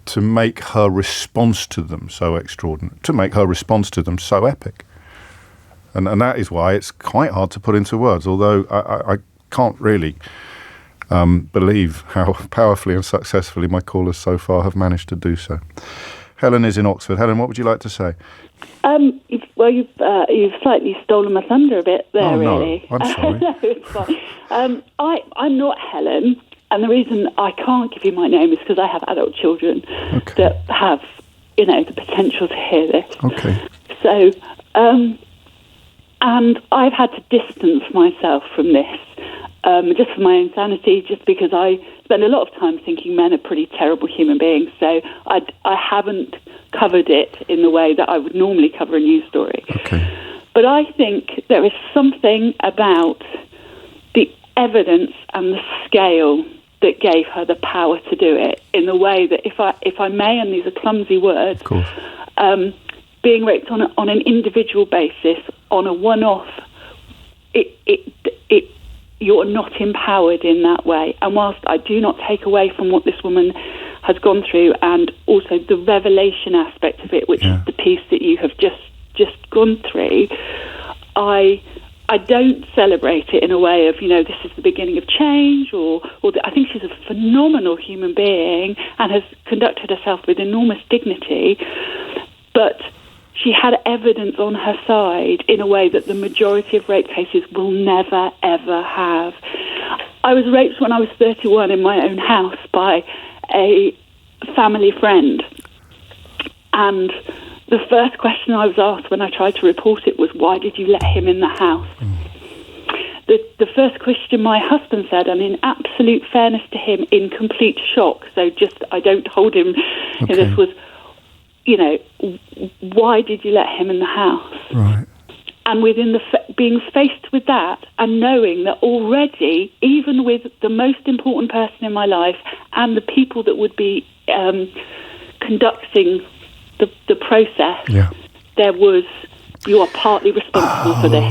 to make her response to them so extraordinary, to make her response to them so epic. And that is why it's quite hard to put into words, although I can't really believe how powerfully and successfully my callers so far have managed to do so. Helen is in Oxford. Helen, what would you like to say? You've slightly stolen my thunder a bit there, really. I'm sorry. No, it's fine. I'm not Helen, and the reason I can't give you my name is because I have adult children that have, the potential to hear this. Okay. So, and I've had to distance myself from this, just for my own sanity, just because I spend a lot of time thinking men are pretty terrible human beings. So I haven't covered it in the way that I would normally cover a news story. Okay. But I think there is something about the evidence and the scale that gave her the power to do it, in the way that, if I may, and these are clumsy words, of course, being raped on an individual basis, on a one-off, you're not empowered in that way. And whilst I do not take away from what this woman has gone through, and also the revelation aspect of it, which is the piece that you have just gone through, I don't celebrate it in a way of, this is the beginning of change, or I think she's a phenomenal human being and has conducted herself with enormous dignity, but she had evidence on her side in a way that the majority of rape cases will never, ever have. I was raped when I was 31 in my own house by a family friend. And the first question I was asked when I tried to report it was, why did you let him in the house? The first question my husband said, and in absolute fairness to him, in complete shock, so just I don't hold him in this, was, why did you let him in the house? Right. And within being faced with that and knowing that already, even with the most important person in my life and the people that would be conducting the process, there was You are partly responsible for this.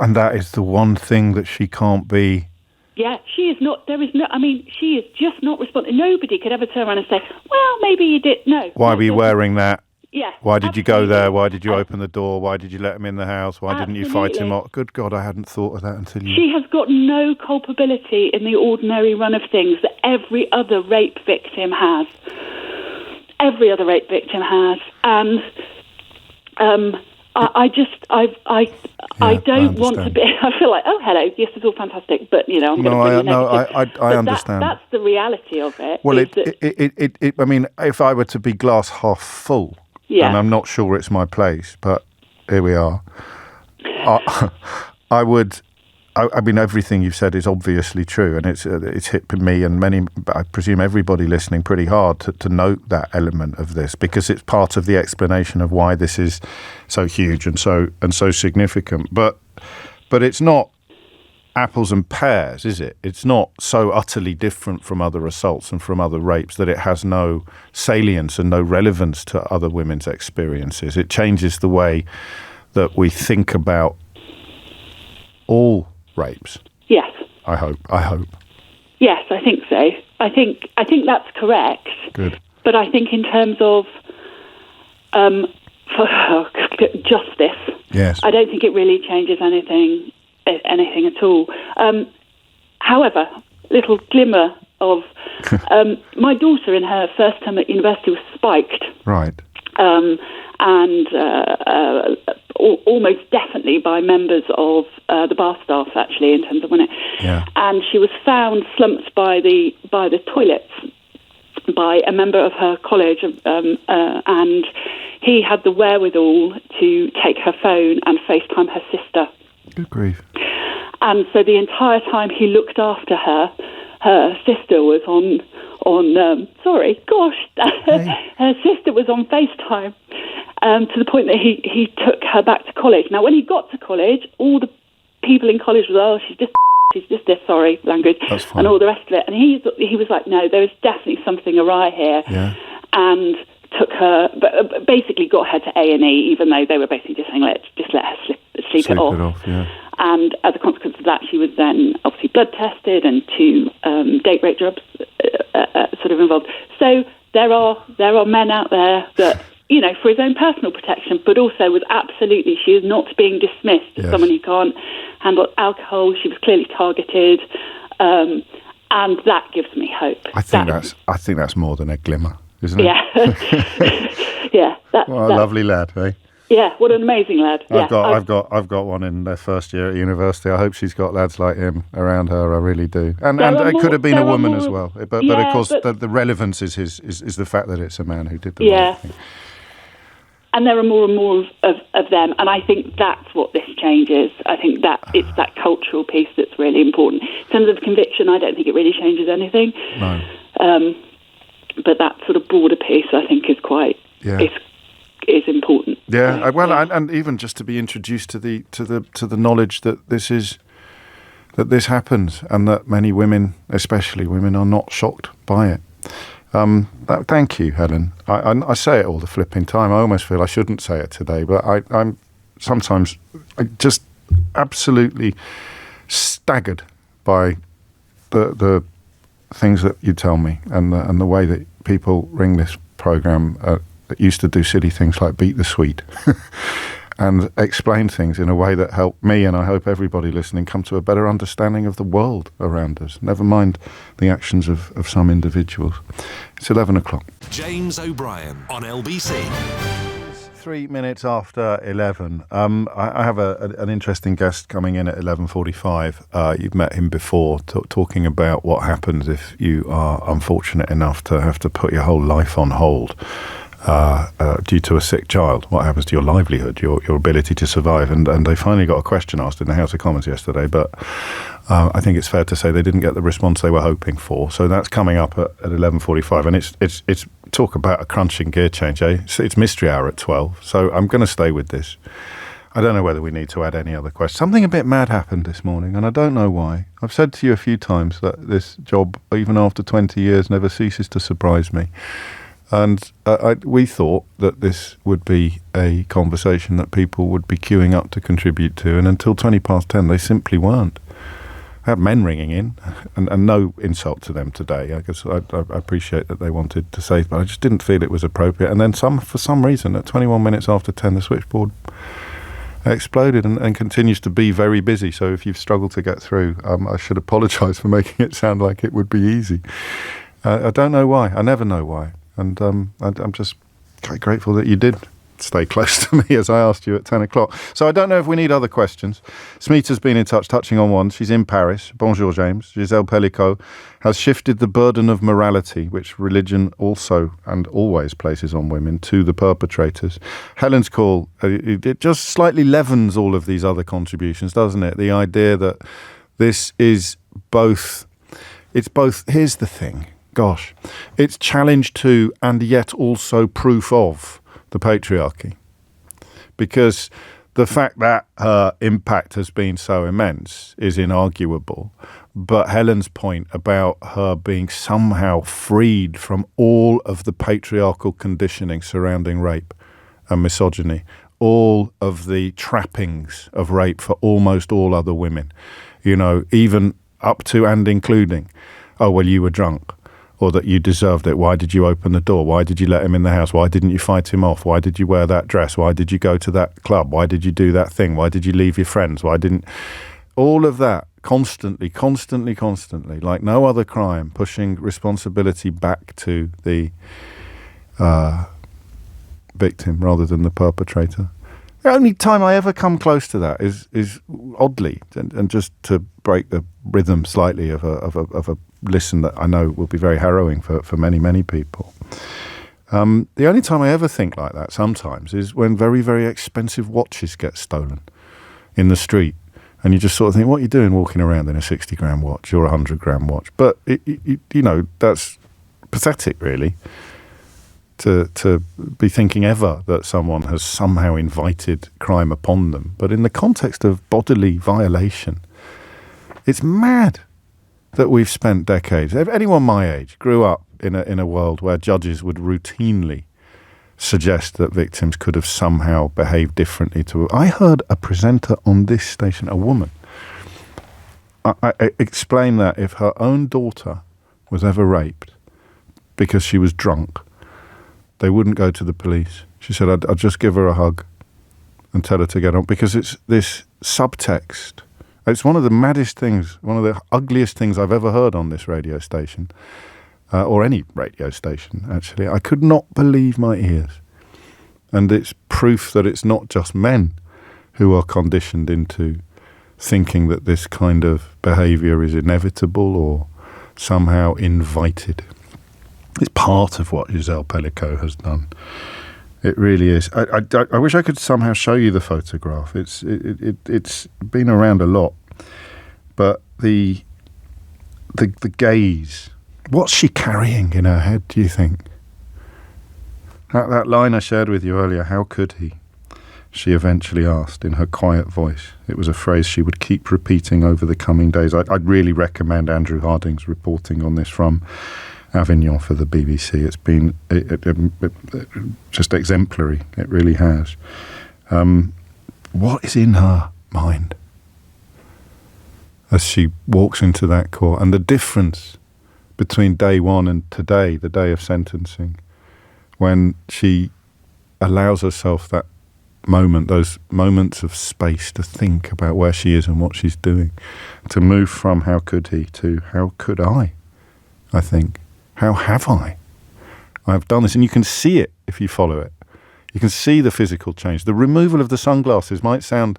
And that is the one thing that she can't be. Yeah, she is not. She is just not responsible. Nobody could ever turn around and say, well, maybe you did. No. Why were you wearing that? Yeah. Why did you go there? Why did you open the door? Why did you let him in the house? Why didn't you fight him off? Good God, I hadn't thought of that until you... She has got no culpability in the ordinary run of things that every other rape victim has. Every other rape victim has. And I don't want to be... I feel like, oh, hello, yes, it's all fantastic, but, I'm going to bring the negative. I understand. That's the reality of it. Well, I mean, if I were to be glass half full... Yeah. And I'm not sure it's my place, but here we are. I would. I mean, everything you've said is obviously true, and it's hit me and many. I presume everybody listening pretty hard to note that element of this, because it's part of the explanation of why this is so huge and so significant. But it's not apples and pears, is it? It's not so utterly different from other assaults and from other rapes that it has no salience and no relevance to other women's experiences. It changes the way that we think about all rapes. Yes. I hope. Yes, I think so. I think that's correct. Good. But I think in terms of justice, yes, I don't think it really changes anything at all. However, little glimmer of my daughter in her first term at university was spiked. Right. And almost definitely by members of the bar staff, actually, in terms of when it. Yeah. And she was found slumped by the toilets by a member of her college, and he had the wherewithal to take her phone and FaceTime her sister. Good grief. And so the entire time he looked after her, her sister was on her sister was on FaceTime, to the point that he took her back to college. Now, when he got to college, all the people in college was, she's just this, sorry, language, and all the rest of it. And he was like, no, there is definitely something awry here. Yeah. And took her, but basically got her to A&E, even though they were basically just saying, let's just let her sleep it off. Yeah. And as a consequence of that, she was then obviously blood tested, and 2 date rape jobs sort of involved. So there are men out there that, for his own personal protection, but also was absolutely, she is not being dismissed as someone who can't handle alcohol. She was clearly targeted, and that gives me hope. I think that's more than a glimmer, isn't it? Yeah. Yeah. What a lovely lad, eh? Yeah, what an amazing lad. I've got one in their first year at university. I hope she's got lads like him around her. I really do. And it could have been a woman as well. But of course, the relevance is the fact that it's a man who did the right thing. And there are more and more of them, and I think that's what this changes. I think that it's that cultural piece that's really important. In terms of conviction, I don't think it really changes anything. No. But that sort of broader piece, I think, is quite is important. Yeah. Well, and even just to be introduced to the knowledge that this happens, and that many women, especially women, are not shocked by it. Thank you, Helen. I say it all the flipping time. I almost feel I shouldn't say it today, but I'm sometimes just absolutely staggered by the things that you tell me, and the way that people ring this programme that used to do silly things like beat the sweet and explain things in a way that helped me, and I hope everybody listening, come to a better understanding of the world around us, never mind the actions of some individuals. It's 11 o'clock. James O'Brien on LBC. 3 minutes after 11. I have an interesting guest coming in at 11:45. You've met him before, talking about what happens if you are unfortunate enough to have to put your whole life on hold due to a sick child. What happens to your livelihood, your ability to survive? And they finally got a question asked in the House of Commons yesterday, but I think it's fair to say they didn't get the response they were hoping for. So that's coming up at 11:45, and it's talk about a crunching gear change, eh? It's mystery hour at 12, so I'm going to stay with this. I don't know whether we need to add any other questions. Something a bit mad happened this morning, and I don't know why. I've said to you a few times that this job, even after 20 years, never ceases to surprise me. And we thought that this would be a conversation that people would be queuing up to contribute to, and until 10:20, they simply weren't. I had men ringing in, and no insult to them today. I guess I appreciate that they wanted to say, but I just didn't feel it was appropriate. And then for some reason, at 21 minutes after 10, the switchboard exploded and continues to be very busy. So if you've struggled to get through, I should apologise for making it sound like it would be easy. I don't know why. I never know why. And I'm just quite grateful that you did stay close to me as I asked you at 10 o'clock. So I don't know if we need other questions. Smita's been in touch, touching on one. She's in Paris. Bonjour, James. Gisele Pelicot has shifted the burden of morality, which religion also and always places on women, to the perpetrators. Helen's call, it just slightly leavens all of these other contributions, doesn't it? The idea that this is both, here's the thing, gosh, it's challenge to and yet also proof of the patriarchy, because the fact that her impact has been so immense is inarguable. But Helen's point about her being somehow freed from all of the patriarchal conditioning surrounding rape and misogyny, all of the trappings of rape for almost all other women, even up to and including, oh, well, you were drunk, or that you deserved it. Why did you open the door? Why did you let him in the house? Why didn't you fight him off? Why did you wear that dress? Why did you go to that club? Why did you do that thing? Why did you leave your friends? Why didn't... All of that, constantly, like no other crime, pushing responsibility back to the victim rather than the perpetrator. The only time I ever come close to that is oddly, and just to break the rhythm slightly of a listen that I know will be very harrowing for many, many people. The only time I ever think like that sometimes is when very, very expensive watches get stolen in the street. And you just sort of think, what are you doing walking around in a 60-gram watch or a 100-gram watch? But, that's pathetic, really, to be thinking ever that someone has somehow invited crime upon them. But in the context of bodily violation, it's mad that we've spent decades. If anyone my age grew up in a world where judges would routinely suggest that victims could have somehow behaved differently to... I heard a presenter on this station, a woman, I explain that if her own daughter was ever raped because she was drunk, they wouldn't go to the police. She said, I'd just give her a hug and tell her to get on, because it's this subtext. It's one of the maddest things, one of the ugliest things I've ever heard on this radio station, or any radio station, actually. I could not believe my ears. And it's proof that it's not just men who are conditioned into thinking that this kind of behaviour is inevitable or somehow invited. It's part of what Gisele Pelicot has done. It really is. I wish I could somehow show you the photograph. It's been around a lot, but the gaze. What's she carrying in her head, do you think? That line I shared with you earlier, how could he? She eventually asked in her quiet voice. It was a phrase she would keep repeating over the coming days. I'd really recommend Andrew Harding's reporting on this from Avignon for the BBC. It's been just exemplary. It really has. What is in her mind as she walks into that court? And the difference between day one and today, the day of sentencing, when she allows herself that moment, those moments of space to think about where she is and what she's doing, to move from how could he to how could I think. How have I? I've done this, and you can see it if you follow it. You can see the physical change. The removal of the sunglasses might sound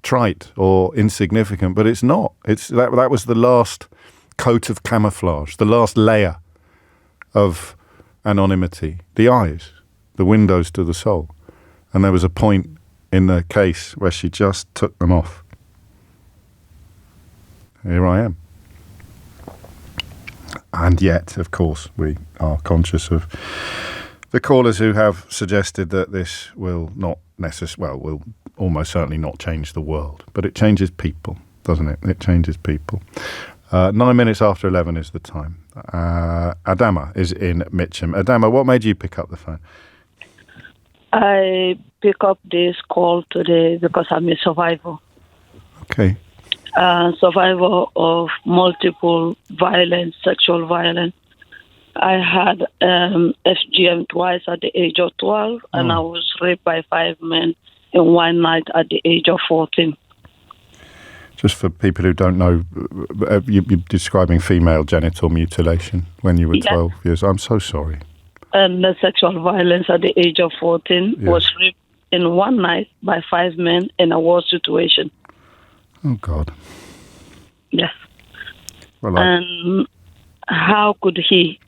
trite or insignificant, but it's not. That was the last coat of camouflage, the last layer of anonymity. The eyes, the windows to the soul. And there was a point in the case where she just took them off. Here I am. And yet, of course, we are conscious of the callers who have suggested that this will not will almost certainly not change the world. But it changes people, doesn't it? It changes people. 9 minutes after 11 is the time. Adama is in Mitcham. Adama, what made you pick up the phone? I pick up this call today because I'm a survivor. Okay. Survivor of multiple violence, sexual violence. I had FGM twice at the age of 12, and I was raped by 5 men in one night at the age of 14. Just for people who don't know, you're describing female genital mutilation when you were 12 years. I'm so sorry. And the sexual violence at the age of 14 was raped in one night by 5 men in a war situation. Oh, God. Yes. Well, and how could he?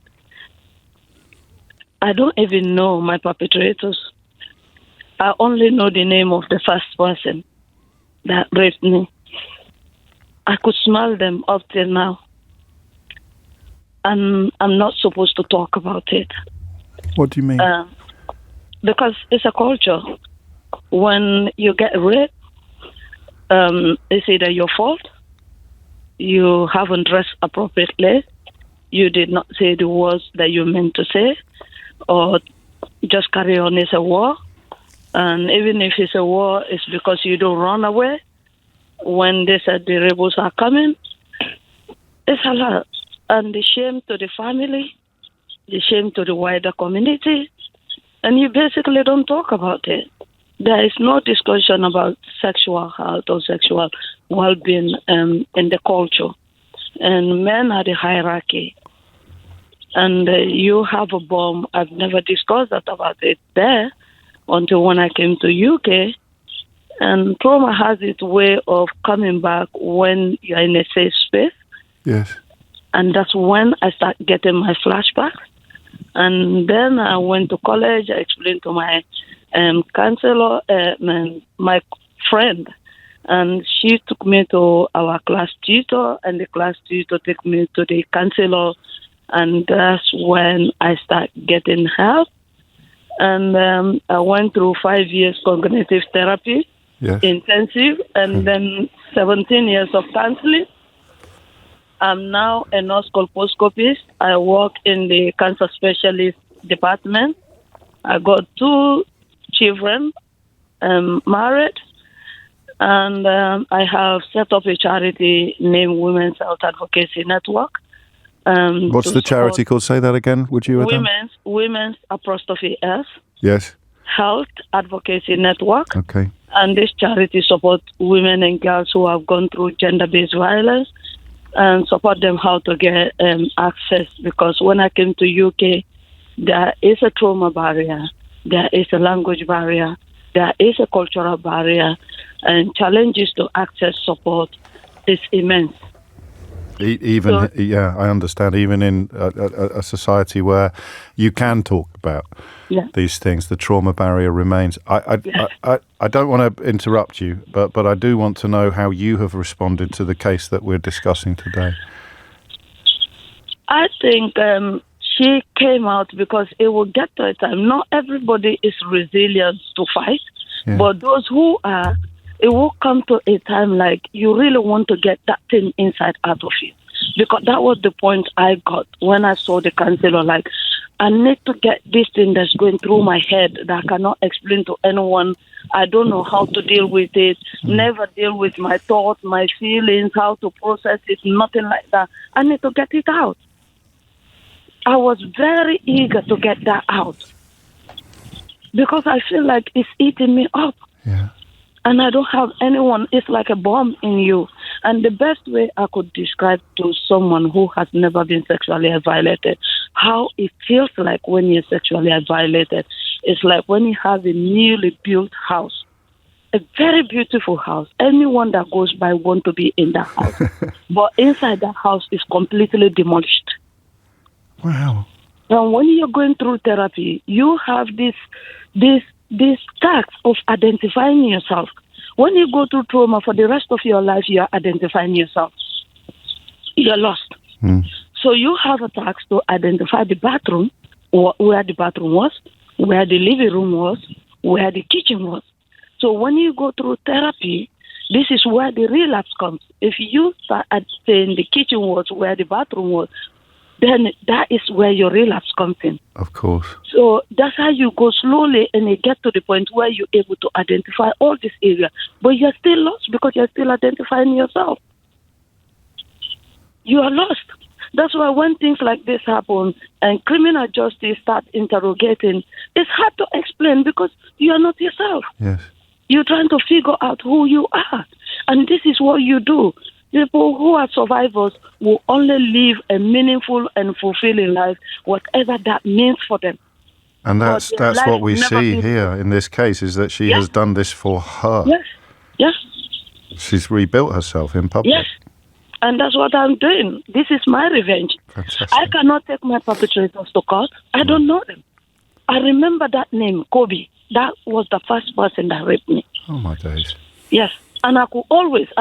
I don't even know my perpetrators. I only know the name of the first person that raped me. I could smell them up till now. And I'm not supposed to talk about it. What do you mean? Because it's a culture. When you get raped, it's either your fault, you haven't dressed appropriately, you did not say the words that you meant to say, or just carry on. It's a war. And even if it's a war, it's because you don't run away. When they said the rebels are coming, it's a lot. And the shame to the family, the shame to the wider community, and you basically don't talk about it. There is no discussion about sexual health or sexual well-being in the culture. And men are the hierarchy. And you have a bomb. I've never discussed that about it there until when I came to UK. And trauma has its way of coming back when you're in a safe space. Yes. And that's when I start getting my flashbacks. And then I went to college. I explained to my counselor, my friend, and she took me to our class tutor, and the class tutor took me to the counselor, and that's when I start getting help. And I went through 5 years cognitive therapy, intensive, and then 17 years of counseling. I'm now a nurse colposcopist. I work in the cancer specialist department. I got 2 children, married, and I have set up a charity named Women's Health Advocacy Network. What's the charity called? Say that again, would you? Women's apostrophe S. Yes. Health Advocacy Network. Okay. And this charity supports women and girls who have gone through gender-based violence and support them how to get access. Because when I came to UK, there is a trauma barrier, there is a language barrier, there is a cultural barrier, and challenges to access support is immense. I understand. Even in a society where you can talk about these things, the trauma barrier remains. I don't want to interrupt you, but I do want to know how you have responded to the case that we're discussing today. I think she came out because it will get to a time. Not everybody is resilient to fight, but those who are, it will come to a time like you really want to get that thing inside out of you. Because that was the point I got when I saw the counselor. Like, I need to get this thing that's going through my head that I cannot explain to anyone. I don't know how to deal with it. Never deal with my thoughts, my feelings, how to process it, nothing like that. I need to get it out. I was very eager to get that out because I feel like it's eating me up. Yeah. And I don't have anyone. It's like a bomb in you. And the best way I could describe to someone who has never been sexually violated how it feels like when you're sexually violated, it's like when you have a newly built house, a very beautiful house. Anyone that goes by wants to be in that house. But inside that house is completely demolished. Wow. And when you're going through therapy, you have this task of identifying yourself. When you go through trauma for the rest of your life, you are identifying yourself. You're lost. So you have a task to identify the bathroom, or where the bathroom was, where the living room was, where the kitchen was. So when you go through therapy, this is where the relapse comes. If you start at saying the kitchen was where the bathroom was, then that is where your relapse comes in. Of course. So that's how you go slowly and you get to the point where you're able to identify all this area. But you're still lost because you're still identifying yourself. You are lost. That's why when things like this happen and criminal justice start interrogating, it's hard to explain because you are not yourself. Yes. You're trying to figure out who you are. And this is what you do. People who are survivors will only live a meaningful and fulfilling life, whatever that means for them. And that's what we see here in this case, is that she has done this for her. Yes, yes. She's rebuilt herself in public. Yes, and that's what I'm doing. This is my revenge. Fantastic. I cannot take my perpetrators to court. I don't know them. I remember that name, Kobe. That was the first person that raped me. Oh, my days. Yes. And I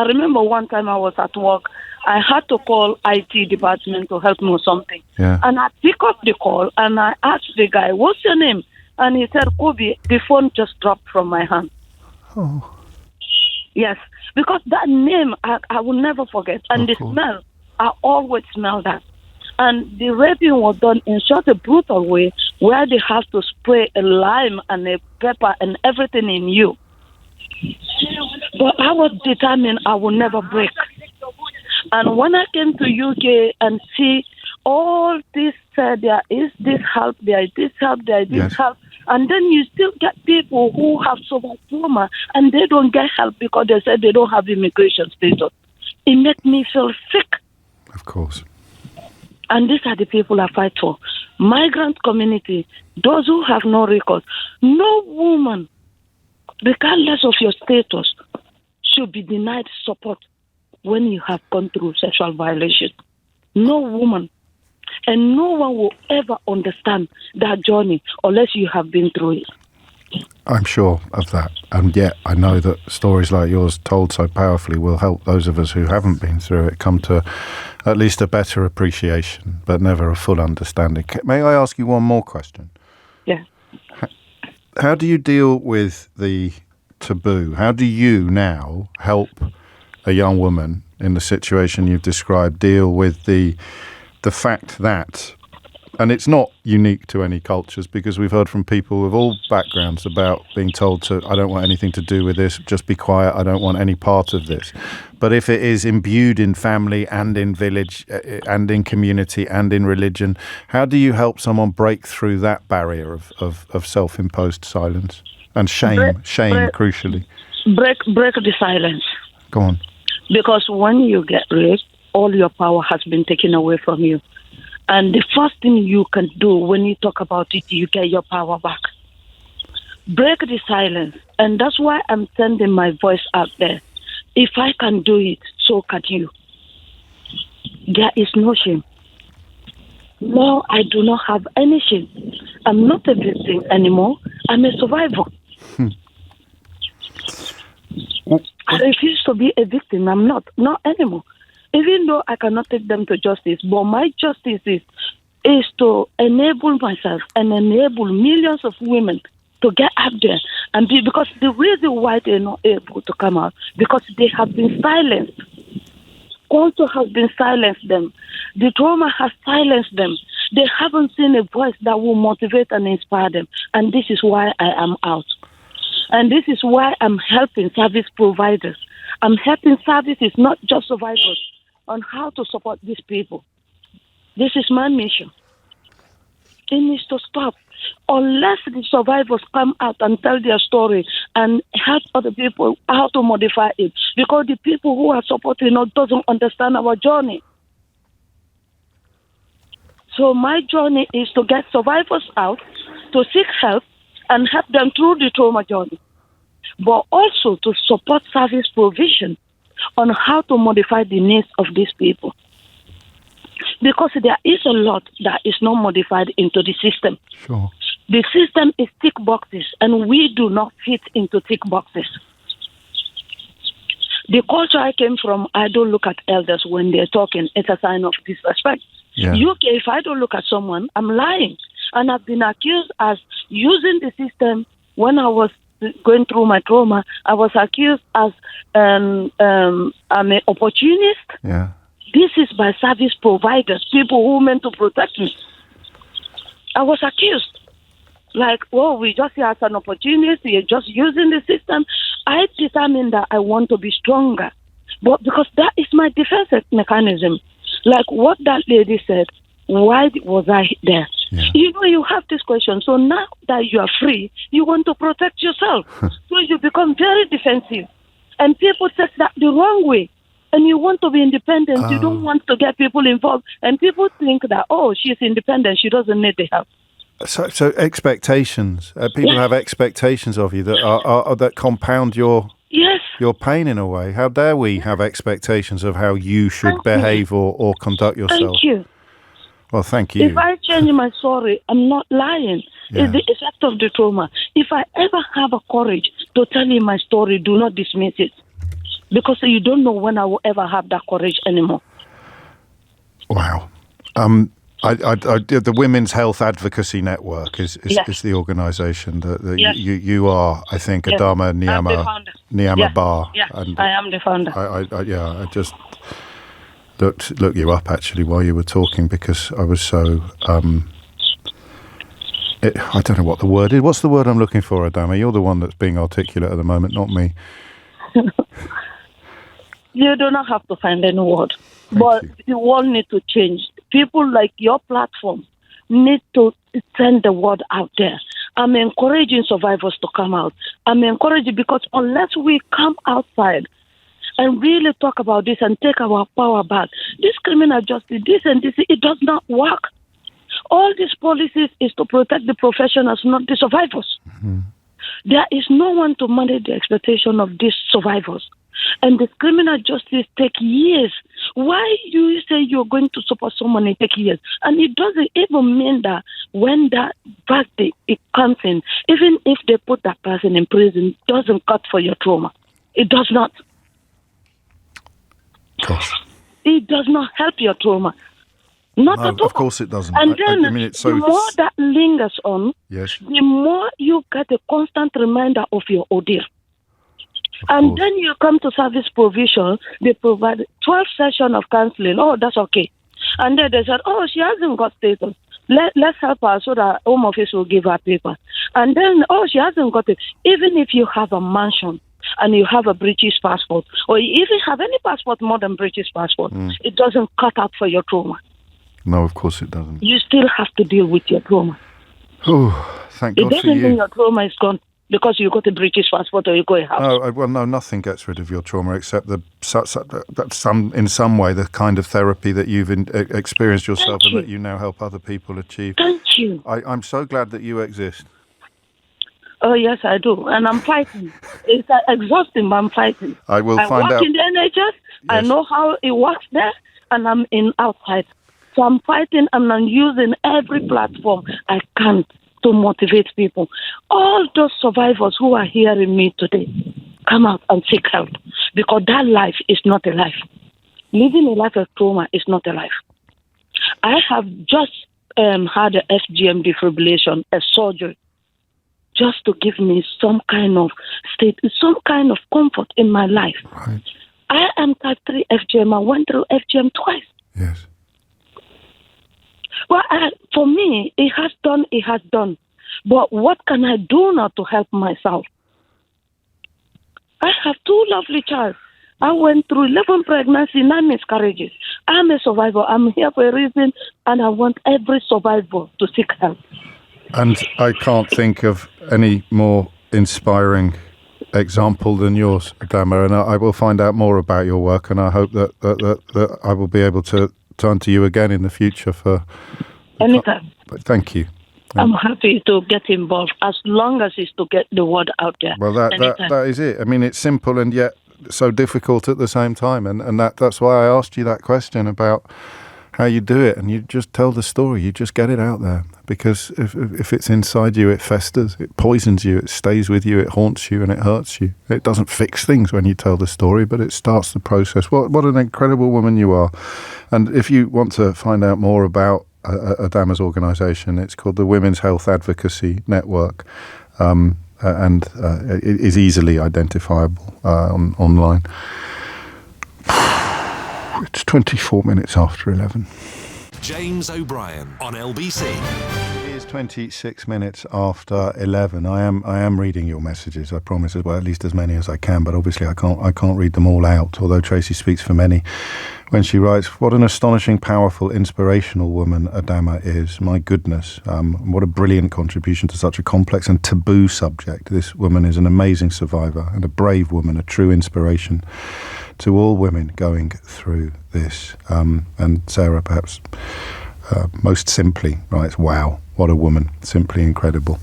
remember one time I was at work, I had to call IT department to help me with something. Yeah. And I pick up the call and I asked the guy, what's your name? And he said, Kobe. The phone just dropped from my hand. Oh. Yes, because that name I will never forget. And the smell, I always smell that. And the raping was done in such a brutal way where they have to spray a lime and a pepper and everything in you. But I was determined I will never break. And when I came to UK and see all this, there is this help, there is this help, there is this help, and then you still get people who have survived trauma and they don't get help because they said they don't have immigration status. It makes me feel sick. Of course. And these are the people I fight for. Migrant community, those who have no record. No woman, regardless of your status, should be denied support when you have gone through sexual violation. No woman. And no one will ever understand that journey unless you have been through it. I'm sure of that. And yet I know that stories like yours told so powerfully will help those of us who haven't been through it come to at least a better appreciation, but never a full understanding. May I ask you one more question? Yeah. How do you deal with the taboo? How do you now help a young woman in the situation you've described deal with the fact that, and it's not unique to any cultures because we've heard from people with all backgrounds about being told to, I don't want anything to do with this, just be quiet, I don't want any part of this. But if it is imbued in family and in village and in community and in religion, how do you help someone break through that barrier of self-imposed silence and shame, crucially? Break the silence. Go on. Because when you get raped, all your power has been taken away from you. And the first thing you can do when you talk about it, you get your power back. Break the silence. And that's why I'm sending my voice out there. If I can do it, so can you. There is no shame. No, I do not have any shame. I'm not a victim anymore. I'm a survivor. I refuse to be a victim. I'm not anymore. Even though I cannot take them to justice, but my justice is to enable myself and enable millions of women to get up there and be, because the reason why they're not able to come out, because they have been silenced. Culture has been silenced them. The trauma has silenced them. They haven't seen a voice that will motivate and inspire them. And this is why I am out. And this is why I'm helping service providers. I'm helping services, not just survivors, on how to support these people. This is my mission. It needs to stop. Unless the survivors come out and tell their story and help other people how to modify it. Because the people who are supporting us doesn't understand our journey. So my journey is to get survivors out, to seek help, and help them through the trauma journey. But also to support service provision on how to modify the needs of these people. Because there is a lot that is not modified into the system. Sure. The system is tick boxes, and we do not fit into tick boxes. The culture I came from, I don't look at elders when they're talking. It's a sign of disrespect. Yeah. UK, if I don't look at someone, I'm lying. And I've been accused as using the system. When I was going through my trauma, I was accused as I'm an opportunist. Yeah. This is by service providers, people who meant to protect me. I was accused. Like, we just see it as an opportunity, you're just using the system. I determined that I want to be stronger. But because that is my defense mechanism. Like what that lady said, why was I there? Yeah. You have this question. So now that you are free, you want to protect yourself. So you become very defensive. And people take that the wrong way. And you want to be independent. You don't want to get people involved. And people think that, she's independent. She doesn't need the help. So expectations. People have expectations of you that are that compound your pain in a way. How dare we have expectations of how you should behave or conduct yourself? Thank you. Well, thank you. If I change my story, I'm not lying. Yeah. It's the effect of the trauma. If I ever have a courage to tell you my story, do not dismiss it. Because you don't know when I will ever have that courage anymore. Wow. The Women's Health Advocacy Network is the organisation that you are, I think, Adama Nyama Bar. Yeah, I am the founder. I just looked you up actually while you were talking because I was so. I don't know what the word is. What's the word I'm looking for, Adama? You're the one that's being articulate at the moment, not me. You do not have to find any word. But the world needs to change. People like your platform need to send the word out there. I'm encouraging survivors to come out. I'm encouraging because unless we come outside and really talk about this and take our power back, this criminal justice, this and this, it does not work. All these policies is to protect the professionals, not the survivors. Mm-hmm. There is no one to manage the expectation of these survivors. And the criminal justice take years. Why do you say you're going to support someone and take years? And it doesn't even mean that when that verdict it comes in, even if they put that person in prison, it doesn't cut for your trauma. It does not. Gosh. It does not help your trauma. Not at all. Of course it doesn't. And then the more that lingers on, the more you get a constant reminder of your ordeal. And then you come to service provision, they provide 12 sessions of counseling. Oh, that's okay. And then they said, she hasn't got status. Let's help her so that Home Office will give her paper. And then, she hasn't got it. Even if you have a mansion and you have a British passport, or you even have any passport more than British passport, it doesn't cut out for your trauma. No, of course it doesn't. You still have to deal with your trauma. Oh, thank God for you. It doesn't mean your trauma is gone. Because you got a British passport or you go a house. No, nothing gets rid of your trauma except in some way the kind of therapy that you've experienced yourself and that you now help other people achieve. Thank you. I'm so glad that you exist. Oh, yes, I do. And I'm fighting. It's exhausting, but I'm fighting. I work in the NHS. Yes. I know how it works there, and I'm outside. So I'm fighting and I'm using every platform I can to motivate people. All those survivors who are hearing me today, come out and seek help. Because that life is not a life. Living a life of trauma is not a life. I have just had a FGM defibrillation, a surgery, just to give me some kind of comfort in my life. Right. I am type 3 FGM. I went through FGM twice. Yes. Well, for me, it has done. But what can I do now to help myself? I have 2 lovely children. I went through 11 pregnancies, 9 miscarriages. I'm a survivor. I'm here for a reason, and I want every survivor to seek help. And I can't think of any more inspiring example than yours, Adama, and I will find out more about your work, and I hope that I will be able to turn to you again in the future for anytime. Thank you. I'm happy to get involved as long as it's to get the word out there. Well, that is it. I mean, it's simple and yet so difficult at the same time, and that's why I asked you that question about how you do it, and you just tell the story. You just get it out there, because if it's inside you, it festers, it poisons you, it stays with you, it haunts you, and it hurts you. It doesn't fix things when you tell the story, but it starts the process. What an incredible woman you are. And if you want to find out more about Adama's organisation, it's called the Women's Health Advocacy Network, and it is easily identifiable online. It's 24 minutes after 11. James O'Brien on LBC. It is 26 minutes after 11. I am reading your messages, I promise, as well, at least as many as I can, but obviously I can't read them all out, although Tracy speaks for many when she writes, what an astonishing, powerful, inspirational woman Adama is. My goodness, what a brilliant contribution to such a complex and taboo subject. This woman is an amazing survivor and a brave woman, a true inspiration to all women going through this. And Sarah, perhaps most simply, writes, wow, what a woman, simply incredible.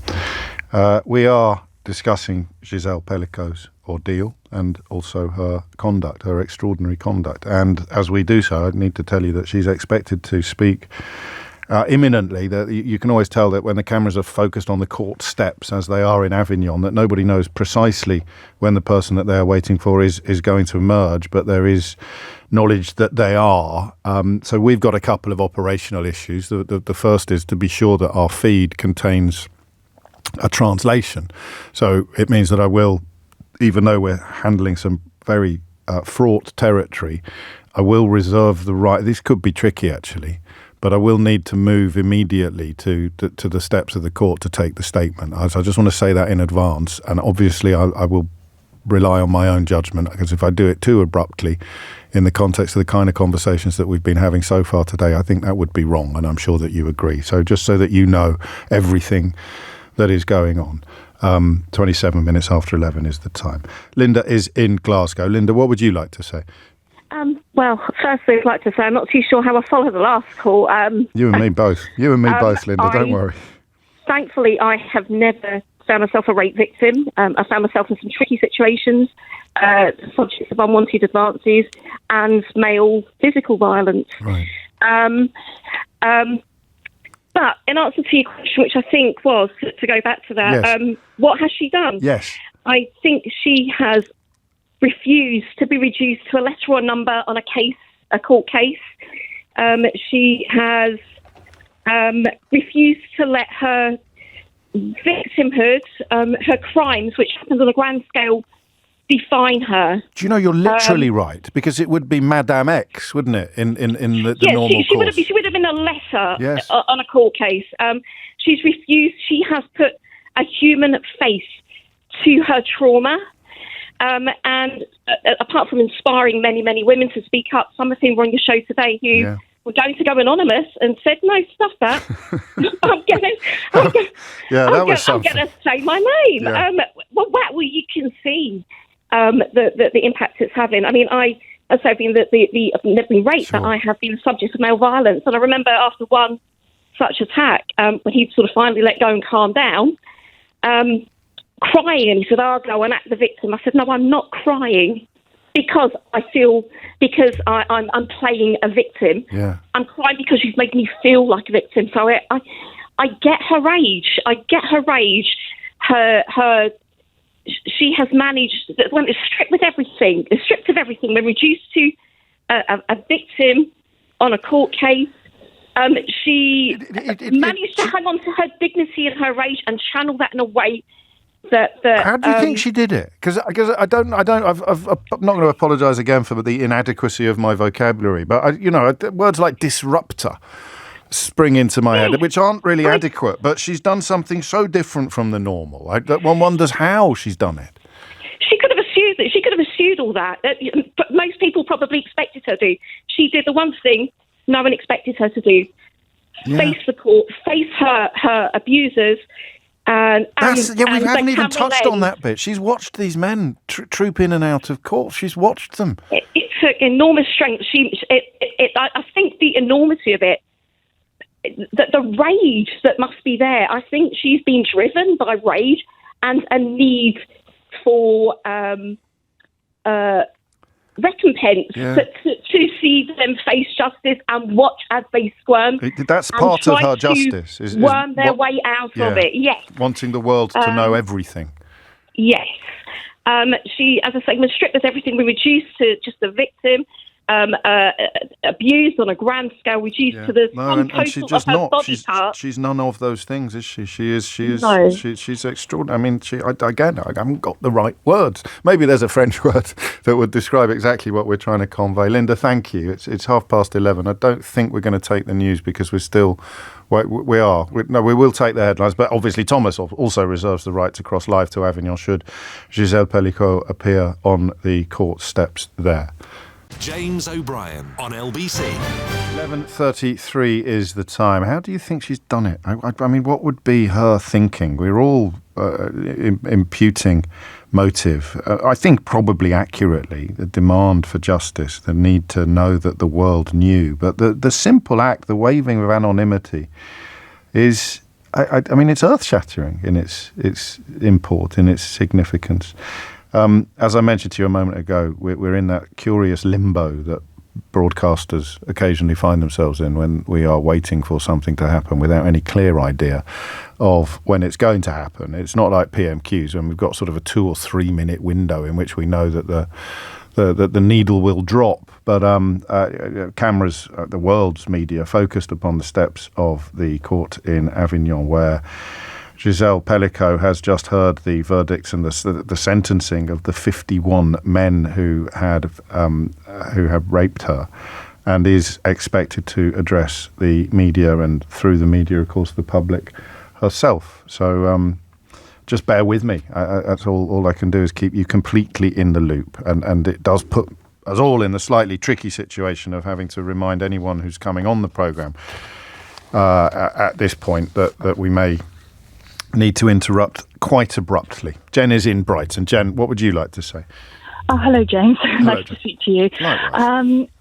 We are discussing Gisele Pelicot's ordeal and also her conduct, her extraordinary conduct. And as we do so, I need to tell you that she's expected to speak imminently. That you can always tell that when the cameras are focused on the court steps, as they are in Avignon, that nobody knows precisely when the person that they are waiting for is going to emerge, but there is knowledge that they are. So we've got a couple of operational issues. The first is to be sure that our feed contains a translation. So it means that I will, even though we're handling some very fraught territory, I will reserve the right. This could be tricky, actually, but I will need to move immediately to the steps of the court to take the statement. So I just want to say that in advance. And obviously, I will rely on my own judgment, because if I do it too abruptly in the context of the kind of conversations that we've been having so far today, I think that would be wrong, and I'm sure that you agree. So just so that you know everything that is going on. 27 minutes after 11 is the time. Linda is in Glasgow. Linda, what would you like to say? Well, firstly, I'd like to say I'm not too sure how I followed the last call. You and me both. You and me both, Linda, don't worry. Thankfully, I have never found myself a rape victim. I found myself in some tricky situations, subjects of unwanted advances and male physical violence. Right. But in answer to your question, which I think was, to go back to that, yes. What has she done? Yes. I think she has refused to be reduced to a letter or number on a court case. She has refused to let her victimhood, her crimes, which happens on a grand scale, define her. Do you know, you're literally right, because it would be Madame X, wouldn't it, in the normal course? She would have been a letter yes. on a court case. She's refused. She has put a human face to her trauma. And apart from inspiring many, many women to speak up, some of whom were on your show today who were going to go anonymous and said, no, stuff that. I'm going to say my name. Yeah. Well, you can see the impact it's having. I mean, I've never been raped, sure. but I have been the subject of male violence. And I remember after one such attack, when he'd sort of finally let go and calm down, crying, and he said, I'll go and act the victim. I said, no, I'm not crying because I'm playing a victim. Yeah. I'm crying because you've made me feel like a victim. So I get her rage. She has managed, when it's stripped of everything, we're reduced to a victim on a court case. She managed to hang on to her dignity and her rage and channel that in a way that how do you think she did it? Because I'm not going to apologise again for the inadequacy of my vocabulary, but words like disruptor spring into my head, which aren't really adequate. But she's done something so different from the normal. One wonders how she's done it. She could have assumed that. She could have assumed all that. But most people probably expected her to. She did the one thing no one expected her to do: face the court, face her abusers. We haven't even touched on that bit. She's watched these men troop in and out of court. She's watched them. It took enormous strength. I think the enormity of it, the rage that must be there. I think she's been driven by rage and a need for recompense to see them face justice and watch as they squirm. That's part of her justice. Is worm their way out of it. Yes, wanting the world to know everything. Yes, she, as I say, was stripped of everything. We reduced to just a victim. abused on a grand scale, reduced to the sum total of her body parts. She's none of those things, is she? She's extraordinary. I mean, I haven't got the right words. Maybe there's a French word that would describe exactly what we're trying to convey. Linda, thank you. It's 11:30. I don't think we're going to take the news because we're still... We will take the headlines, but obviously Thomas also reserves the right to cross live to Avignon should Gisele Pelicot appear on the court steps there. James O'Brien on LBC. 11:33 is the time. How do you think she's done it? I mean, what would be her thinking? We're all imputing motive. I think probably accurately, the demand for justice, the need to know that the world knew. But the simple act, the waiving of anonymity, is, I mean, it's earth-shattering in its import, in its significance. As I mentioned to you a moment ago, we're in that curious limbo that broadcasters occasionally find themselves in when we are waiting for something to happen without any clear idea of when it's going to happen. It's not like PMQs when we've got sort of a 2 or 3 minute window in which we know that the needle will drop. But cameras, the world's media, focused upon the steps of the court in Avignon, where Gisele Pelicot has just heard the verdicts and the sentencing of the 51 men who have raped her, and is expected to address the media, and through the media, of course, the public herself. So just bear with me. That's all I can do is keep you completely in the loop, and it does put us all in the slightly tricky situation of having to remind anyone who's coming on the programme at this point that we may need to interrupt quite abruptly. Jen is in Brighton. Jen, what would you like to say? Oh, hello, James. Hello, nice to speak to you.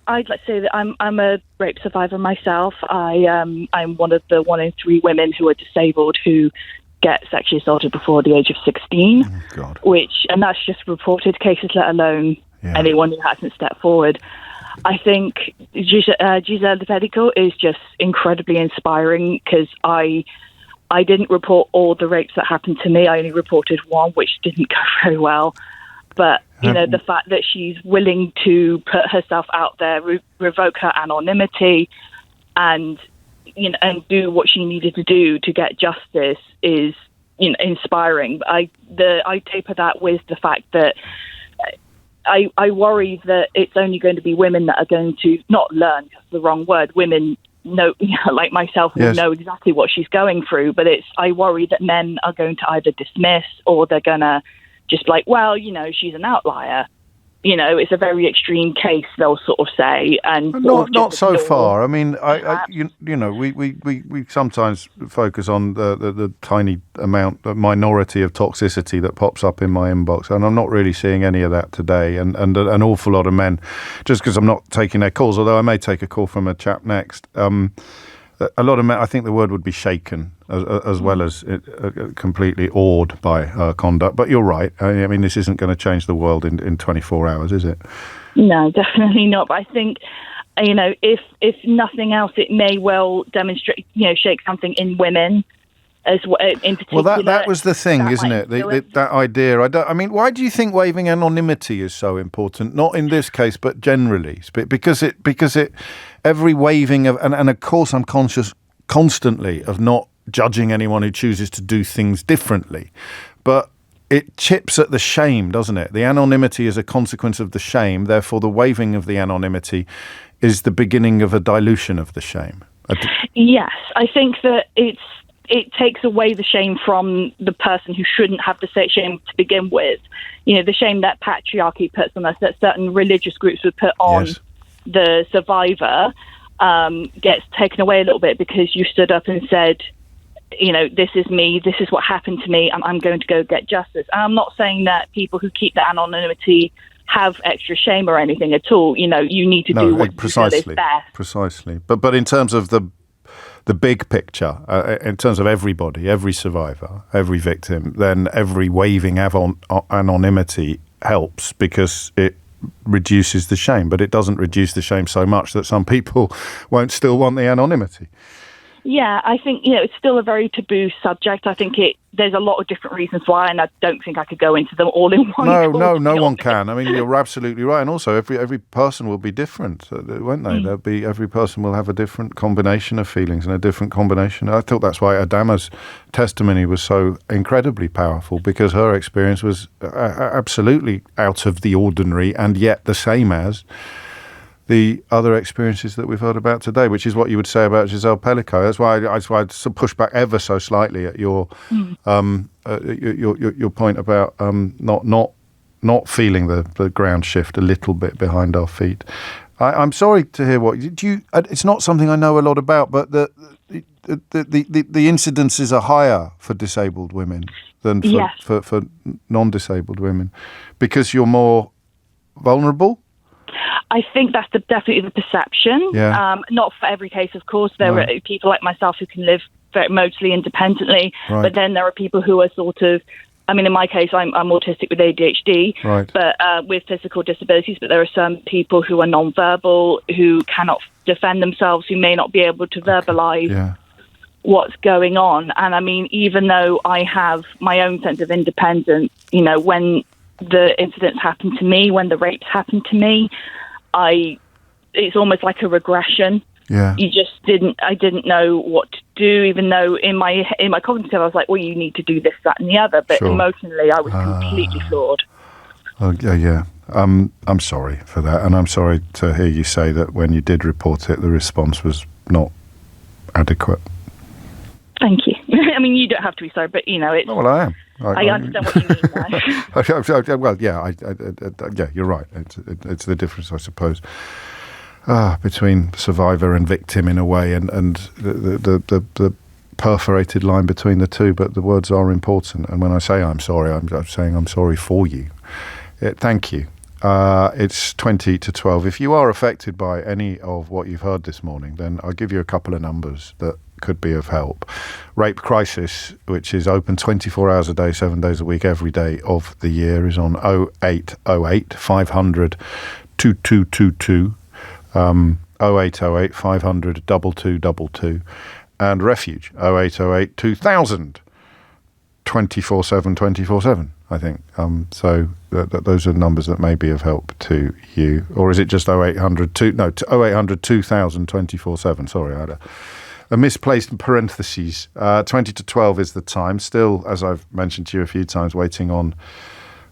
I'd like to say that I'm a rape survivor myself. I'm one of the 1 in 3 women who are disabled who get sexually assaulted before the age of 16. Oh, God. And that's just reported cases, let alone anyone who hasn't stepped forward. I think Gisele Pelicot is just incredibly inspiring, because I didn't report all the rapes that happened to me. I only reported one, which didn't go very well. But, the fact that she's willing to put herself out there, revoke her anonymity, and do what she needed to do to get justice is, inspiring. I taper that with the fact that I worry that it's only going to be women that are going to not learn, that's the wrong word, women know, like myself, will know exactly what she's going through, but I worry that men are going to either dismiss, or they're going to just like, well, she's an outlier. It's a very extreme case, they'll sort of say, and not so far. I mean, we sometimes focus on the tiny minority of toxicity that pops up in my inbox, and I'm not really seeing any of that today. And an awful lot of men, just because I'm not taking their calls, although I may take a call from a chap next. A lot of men, I think the word would be shaken, as well as completely awed by her conduct. But you're right. I mean, this isn't going to change the world in 24 hours, is it? No, definitely not. But I think, if nothing else, it may well demonstrate, shake something in women as well, in particular. Well, that was the thing, isn't it? That idea. I mean, why do you think waiving anonymity is so important? Not in this case, but generally, because it every waiving of, and of course, I'm conscious constantly of not judging anyone who chooses to do things differently, but it chips at the shame, doesn't it? The anonymity is a consequence of the shame. Therefore, the waiving of the anonymity is the beginning of a dilution of the shame. Yes, I think that it takes away the shame from the person who shouldn't have the shame to begin with. The shame that patriarchy puts on us, that certain religious groups would put on the survivor, gets taken away a little bit because you stood up and said, this is me, this is what happened to me, and I'm going to go get justice. And I'm not saying that people who keep their anonymity have extra shame or anything at all. You need to do what you feel is best. Precisely. But in terms of the big picture, in terms of everybody, every survivor, every victim, then every waiving anonymity helps, because it reduces the shame, but it doesn't reduce the shame so much that some people won't still want the anonymity. Yeah, I think, it's still a very taboo subject. I think there's a lot of different reasons why, and I don't think I could go into them all in one. No one can. I mean, you're absolutely right. And also, every person will be different, won't they? Every person will have a different combination of feelings and a different combination. I thought that's why Adama's testimony was so incredibly powerful, because her experience was absolutely out of the ordinary, and yet the same as the other experiences that we've heard about today, which is what you would say about Gisele Pelicot. That's why I'd push back ever so slightly at your point about not feeling the ground shift a little bit behind our feet. I'm sorry to hear what you. It's not something I know a lot about, but the incidences are higher for disabled women than for non-disabled women, because you're more vulnerable. I think that's definitely the perception. Yeah. Not for every case, of course. There are people like myself who can live very mostly independently, but then there are people who are sort of, I mean, in my case, I'm autistic with ADHD, but with physical disabilities, but there are some people who are non-verbal, who cannot defend themselves, who may not be able to verbalise what's going on. And I mean, even though I have my own sense of independence, when the incidents happen to me, when the rapes happen to me, it's almost like a regression. Yeah. I didn't know what to do, even though in my cognitive I was like, well, you need to do this, that and the other, but emotionally I was completely flawed. Yeah. I'm sorry for that, and I'm sorry to hear you say that when you did report it, the response was not adequate. Thank you. I mean, you don't have to be sorry, but it's... Well, I am. I understand what you mean now. Well, yeah, you're right. It's the difference, I suppose, between survivor and victim in a way, and the perforated line between the two. But the words are important, and when I say I'm sorry, I'm saying I'm sorry for you. Thank you. It's 20 to 12. If you are affected by any of what you've heard this morning, then I'll give you a couple of numbers that could be of help. Rape Crisis, which is open 24 hours a day, 7 days a week, every day of the year, is on 0808 500 2222, 0808 500 2222, and Refuge 0808 2000 24/7, I think. So those are numbers that may be of help to you. Or is it just 0800 2000 24/7? Sorry, I had a misplaced parentheses. 20 to 12 is the time. Still, as I've mentioned to you a few times, waiting on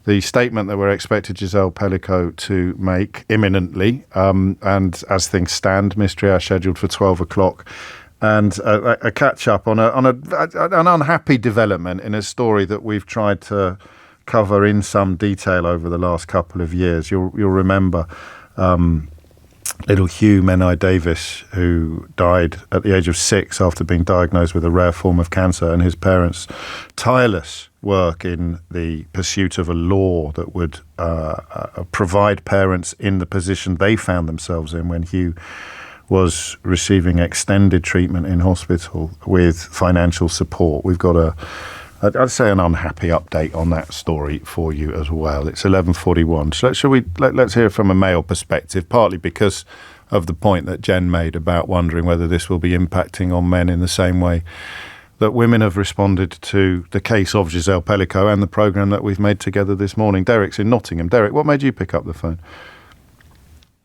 the statement that we're expected Gisele Pelicot to make imminently. And as things stand, Mystery Hour scheduled for 12 o'clock. And a catch-up on an unhappy development in a story that we've tried to cover in some detail over the last couple of years. You'll remember little Hugh Menai-Davis, who died at the age of 6 after being diagnosed with a rare form of cancer, and his parents' tireless work in the pursuit of a law that would provide parents in the position they found themselves in when Hugh was receiving extended treatment in hospital with financial support. We've got I'd say an unhappy update on that story for you as well. It's 11:41. So let's hear from a male perspective, partly because of the point that Jen made about wondering whether this will be impacting on men in the same way that women have responded to the case of Gisele Pelicot and the programme that we've made together this morning. Derek's in Nottingham. Derek, what made you pick up the phone?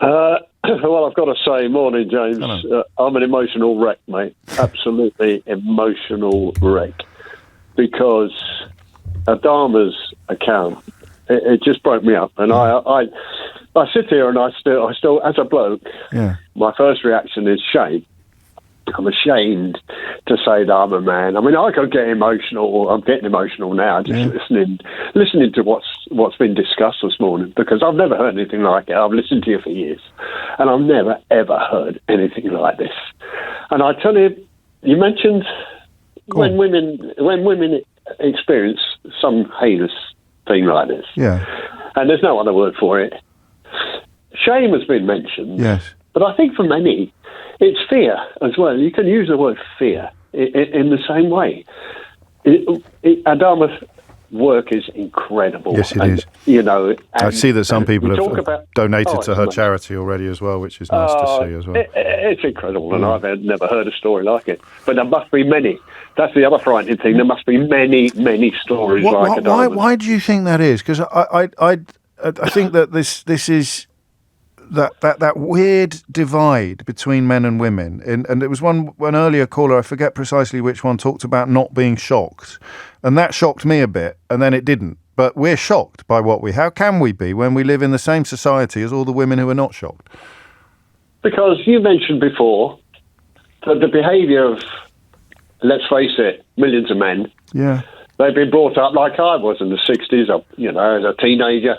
Well, I've got to say, morning, James. I'm an emotional wreck, mate. Absolutely emotional wreck. Because Adama's account, it just broke me up. And I sit here and I still, as a bloke, my first reaction is shame. I'm ashamed to say that I'm a man. I mean, I could get emotional. I'm getting emotional now just listening to what's been discussed this morning, because I've never heard anything like it. I've listened to you for years, and I've never ever heard anything like this. And I tell you, you mentioned when women experience some heinous thing like this, and there's no other word for it. Shame has been mentioned, but I think for many, it's fear as well. You can use the word fear in the same way. Adama work is incredible. Yes, it is. You know, I see that some people have donated to her charity already as well, which is nice to see as well. It's incredible, and I've never heard a story like it. But there must be many. That's the other frightening thing. There must be many, many stories like Adama's. Why do you think that is? Because I think that this is that weird divide between men and women. And there was one earlier caller, I forget precisely which one, talked about not being shocked. And that shocked me a bit, and then it didn't. But we're shocked by how can we be when we live in the same society as all the women who are not shocked? Because you mentioned before that the behaviour of, let's face it, millions of men, they've been brought up like I was in the 60s, you know, as a teenager.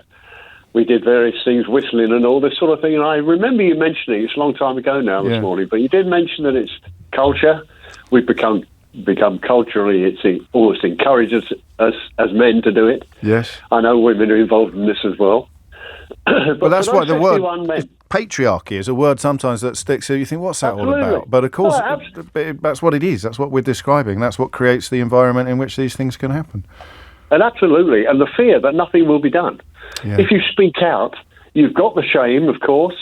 We did various things, whistling and all this sort of thing. And I remember you mentioning, it's a long time ago now this morning, but you did mention that it's culture. We've become culturally, it almost encourages us as men to do it. Yes. I know women are involved in this as well. But that's why the word patriarchy is a word sometimes that sticks. So you think, what's that all about? But of course, that's what it is. That's what we're describing. That's what creates the environment in which these things can happen. And absolutely. And the fear that nothing will be done. Yeah. If you speak out, you've got the shame, of course.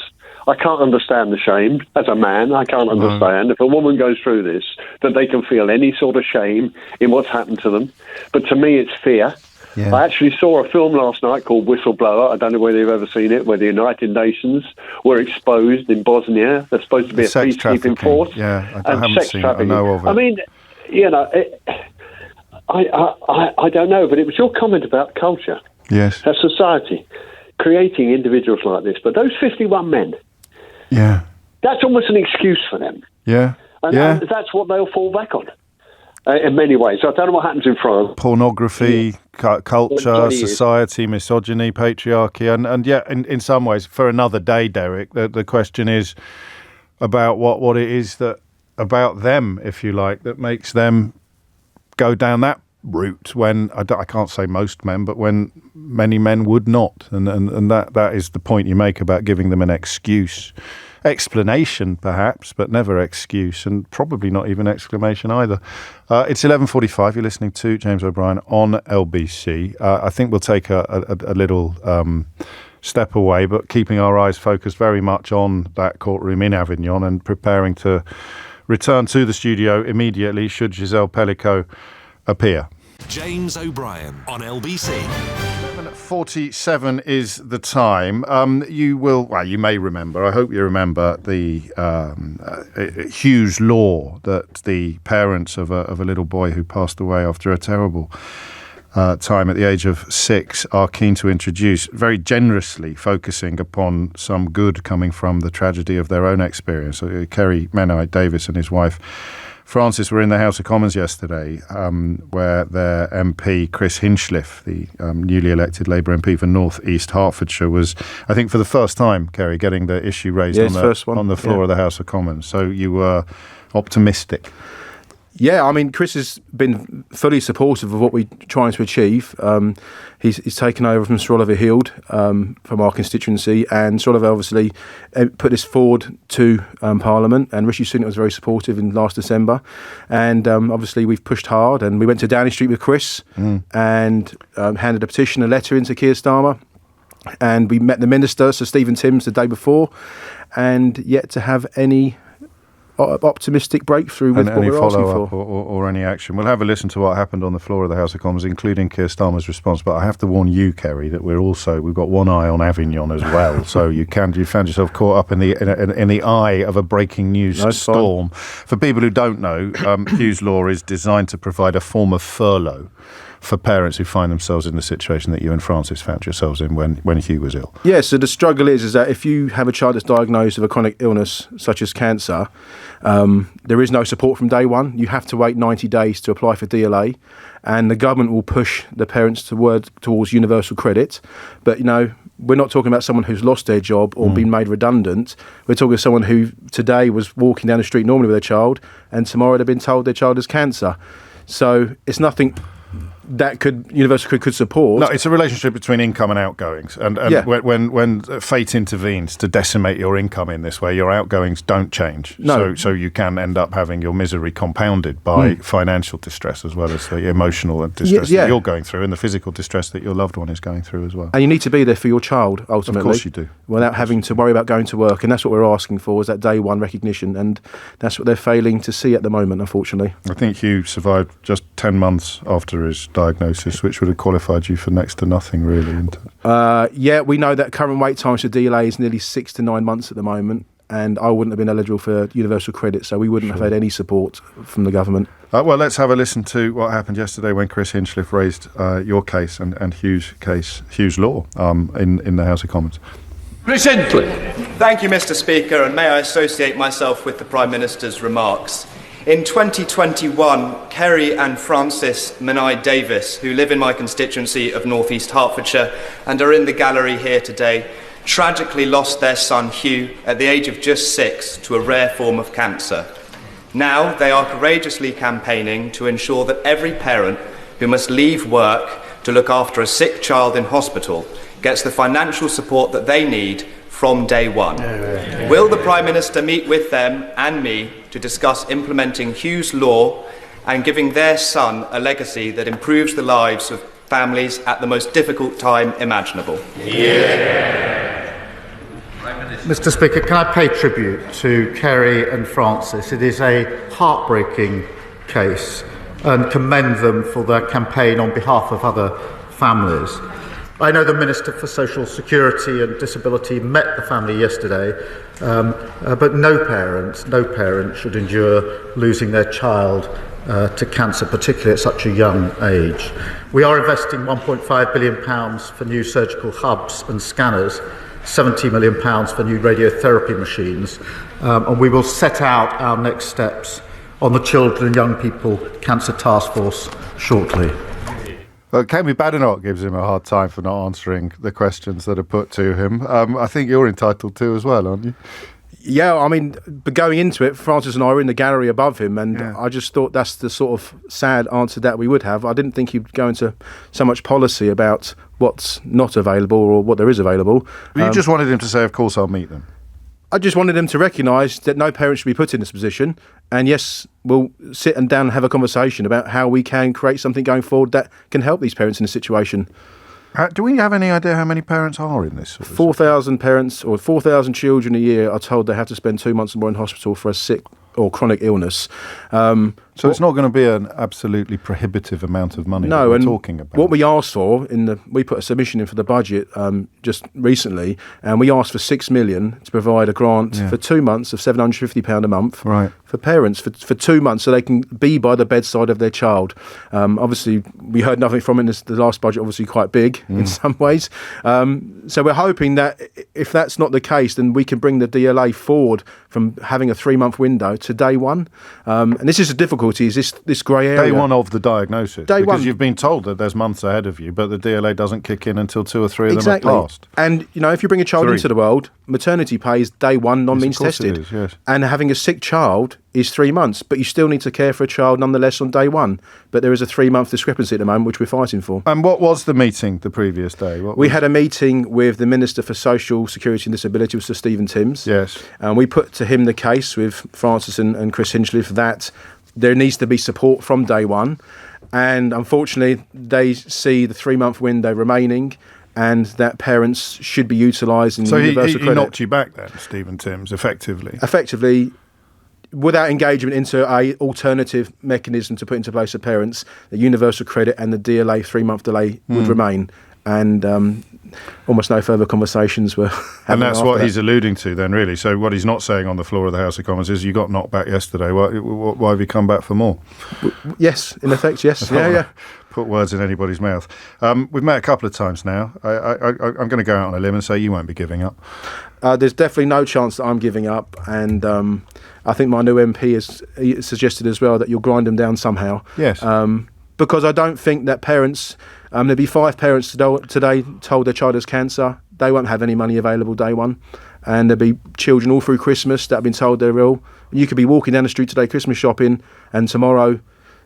I can't understand the shame. As a man, I can't understand if a woman goes through this, that they can feel any sort of shame in what's happened to them. But to me, it's fear. Yeah. I actually saw a film last night called Whistleblower. I don't know whether you've ever seen it, where the United Nations were exposed in Bosnia. They're supposed to be a peacekeeping force. Yeah, I haven't seen it. I know of it. I mean, you know, I don't know, but it was your comment about culture. Yes. As society, creating individuals like this. But those 51 men, that's almost an excuse for them. Yeah. And that's what they'll fall back on in many ways. I don't know what happens in France. Pornography, culture, society, misogyny, patriarchy. And in some ways, for another day, Derek, the question is about what it is that about them, if you like, that makes them go down that route when I can't say most men, but when many men would not, and that is the point you make about giving them an explanation perhaps, but never excuse, and probably not even exclamation either. It's 11:45. You're listening to James O'Brien on LBC. I think we'll take a little step away, but keeping our eyes focused very much on that courtroom in Avignon and preparing to return to the studio immediately should Gisele Pelicot appear. James O'Brien on LBC. 11:47 is the time. You may remember, I hope you remember, the Hugh's law that the parents of a little boy who passed away after a terrible time at the age of 6 are keen to introduce, very generously focusing upon some good coming from the tragedy of their own experience. Ceri Menai-Davis and his wife Francis were in the House of Commons yesterday, where their MP, Chris Hinchliffe, the newly elected Labour MP for North East Hertfordshire, was, I think for the first time, Ceri, getting the issue raised on the floor of the House of Commons. So you were optimistic. Yeah, I mean, Chris has been fully supportive of what we're trying to achieve. He's taken over from Sir Oliver Hield from our constituency, and Sir Oliver obviously put this forward to Parliament, and Rishi Sunak was very supportive in last December. And obviously we've pushed hard, and we went to Downing Street with Chris and handed a letter in to Keir Starmer. And we met the Minister, Sir Stephen Timms, the day before, and yet to have any optimistic breakthrough with what we're asking for. Or any action. We'll have a listen to what happened on the floor of the House of Commons, including Keir Starmer's response. But I have to warn you, Ceri, that we've got one eye on Avignon as well. So you found yourself caught up in the eye of a breaking news storm. For people who don't know, Hugh's law is designed to provide a form of furlough for parents who find themselves in the situation that you and Francis found yourselves in when Hugh was ill. Yeah, so the struggle is that if you have a child that's diagnosed with a chronic illness such as cancer, there is no support from day one. You have to wait 90 days to apply for DLA, and the government will push the parents towards universal credit. But, we're not talking about someone who's lost their job or been made redundant. We're talking about someone who today was walking down the street normally with their child, and tomorrow they've been told their child has cancer. So it's nothing that Universal Credit could support. No, it's a relationship between income and outgoings. And when fate intervenes to decimate your income in this way, your outgoings don't change. No. So you can end up having your misery compounded by financial distress as well as the emotional distress that you're going through and the physical distress that your loved one is going through as well. And you need to be there for your child, ultimately. Of course you do. Without having to worry about going to work. And that's what we're asking for, is that day one recognition. And that's what they're failing to see at the moment, unfortunately. I think Hugh survived just 10 months after his diagnosis, which would have qualified you for next to nothing, really. We know that current wait times for DLA is nearly 6 to 9 months at the moment, and I wouldn't have been eligible for universal credit, so we wouldn't have had any support from the government. Well, let's have a listen to what happened yesterday when Chris Hinchliffe raised your case and Hugh's law in the House of Commons. Chris Hinchliffe. Thank you, Mr. Speaker, and may I associate myself with the Prime Minister's remarks. In 2021, Ceri and Francis Menai-Davis, who live in my constituency of North East Hertfordshire and are in the gallery here today, tragically lost their son Hugh at the age of just 6 to a rare form of cancer. Now they are courageously campaigning to ensure that every parent who must leave work to look after a sick child in hospital gets the financial support that they need from day one. Will the Prime Minister meet with them and me to discuss implementing Hugh's law and giving their son a legacy that improves the lives of families at the most difficult time imaginable? Mr. Speaker, can I pay tribute to Ceri and Francis? It is a heartbreaking case and commend them for their campaign on behalf of other families. I know the Minister for Social Security and Disability met the family yesterday, but no parent should endure losing their child to cancer, particularly at such a young age. We are investing £1.5 billion for new surgical hubs and scanners, £70 million for new radiotherapy machines, and we will set out our next steps on the Children and Young People Cancer Task Force shortly. Well, Kemi Badenoch gives him a hard time for not answering the questions that are put to him. I think you're entitled to as well, aren't you? Yeah, I mean, but going into it, Francis and I were in the gallery above him, and I just thought that's the sort of sad answer that we would have. I didn't think he'd go into so much policy about what's not available or what there is available. You just wanted him to say, of course, I'll meet them. I just wanted him to recognise that no parent should be put in this position. And yes, we'll sit and down and have a conversation about how we can create something going forward that can help these parents in this situation. Do we have any idea how many parents are in this? 4,000 parents or 4,000 children a year are told they have to spend 2 months or more in hospital for a sick or chronic illness. So it's not going to be an absolutely prohibitive amount of money that we're talking about. What we asked for, we put a submission in for the budget just recently, and we asked for $6 million to provide a grant for 2 months of £750 a month for parents for 2 months so they can be by the bedside of their child. Obviously, we heard nothing from it. The last budget obviously quite big in some ways. So we're hoping that if that's not the case, then we can bring the DLA forward from having a 3-month window to day one. And this is a difficulty, is this grey area. Day one of the diagnosis. Because you've been told that there's months ahead of you, but the DLA doesn't kick in until 2 or 3 of them have passed. And, if you bring a child into the world, maternity pay is day one, non-means tested. And having a sick child is 3 months, but you still need to care for a child nonetheless on day one. But there is a 3-month discrepancy at the moment, which we're fighting for. And what was the meeting the previous day? We had a meeting with the Minister for Social Security and Disability, Sir Stephen Timms. Yes. And we put to him the case with Francis and Chris Hinchliffe that there needs to be support from day one. And unfortunately, they see the 3-month window remaining and that parents should be utilising universal credit. So he knocked you back then, Stephen Timms, effectively? Effectively, without engagement into a alternative mechanism to put into place for parents, the universal credit and the DLA 3-month delay would remain. And almost no further conversations were happening. And that's what he's alluding to then, really. So what he's not saying on the floor of the House of Commons is you got knocked back yesterday. Why have you come back for more? Yes, in effect, yes. Yeah. Put words in anybody's mouth. We've met a couple of times now. I'm going to go out on a limb and say you won't be giving up. There's definitely no chance that I'm giving up. And I think my new MP has suggested as well that you'll grind them down somehow. Yes. Because I don't think that parents... there'll be 5 parents today told their child has cancer. They won't have any money available day one. And there'll be children all through Christmas that have been told they're ill. You could be walking down the street today Christmas shopping, and tomorrow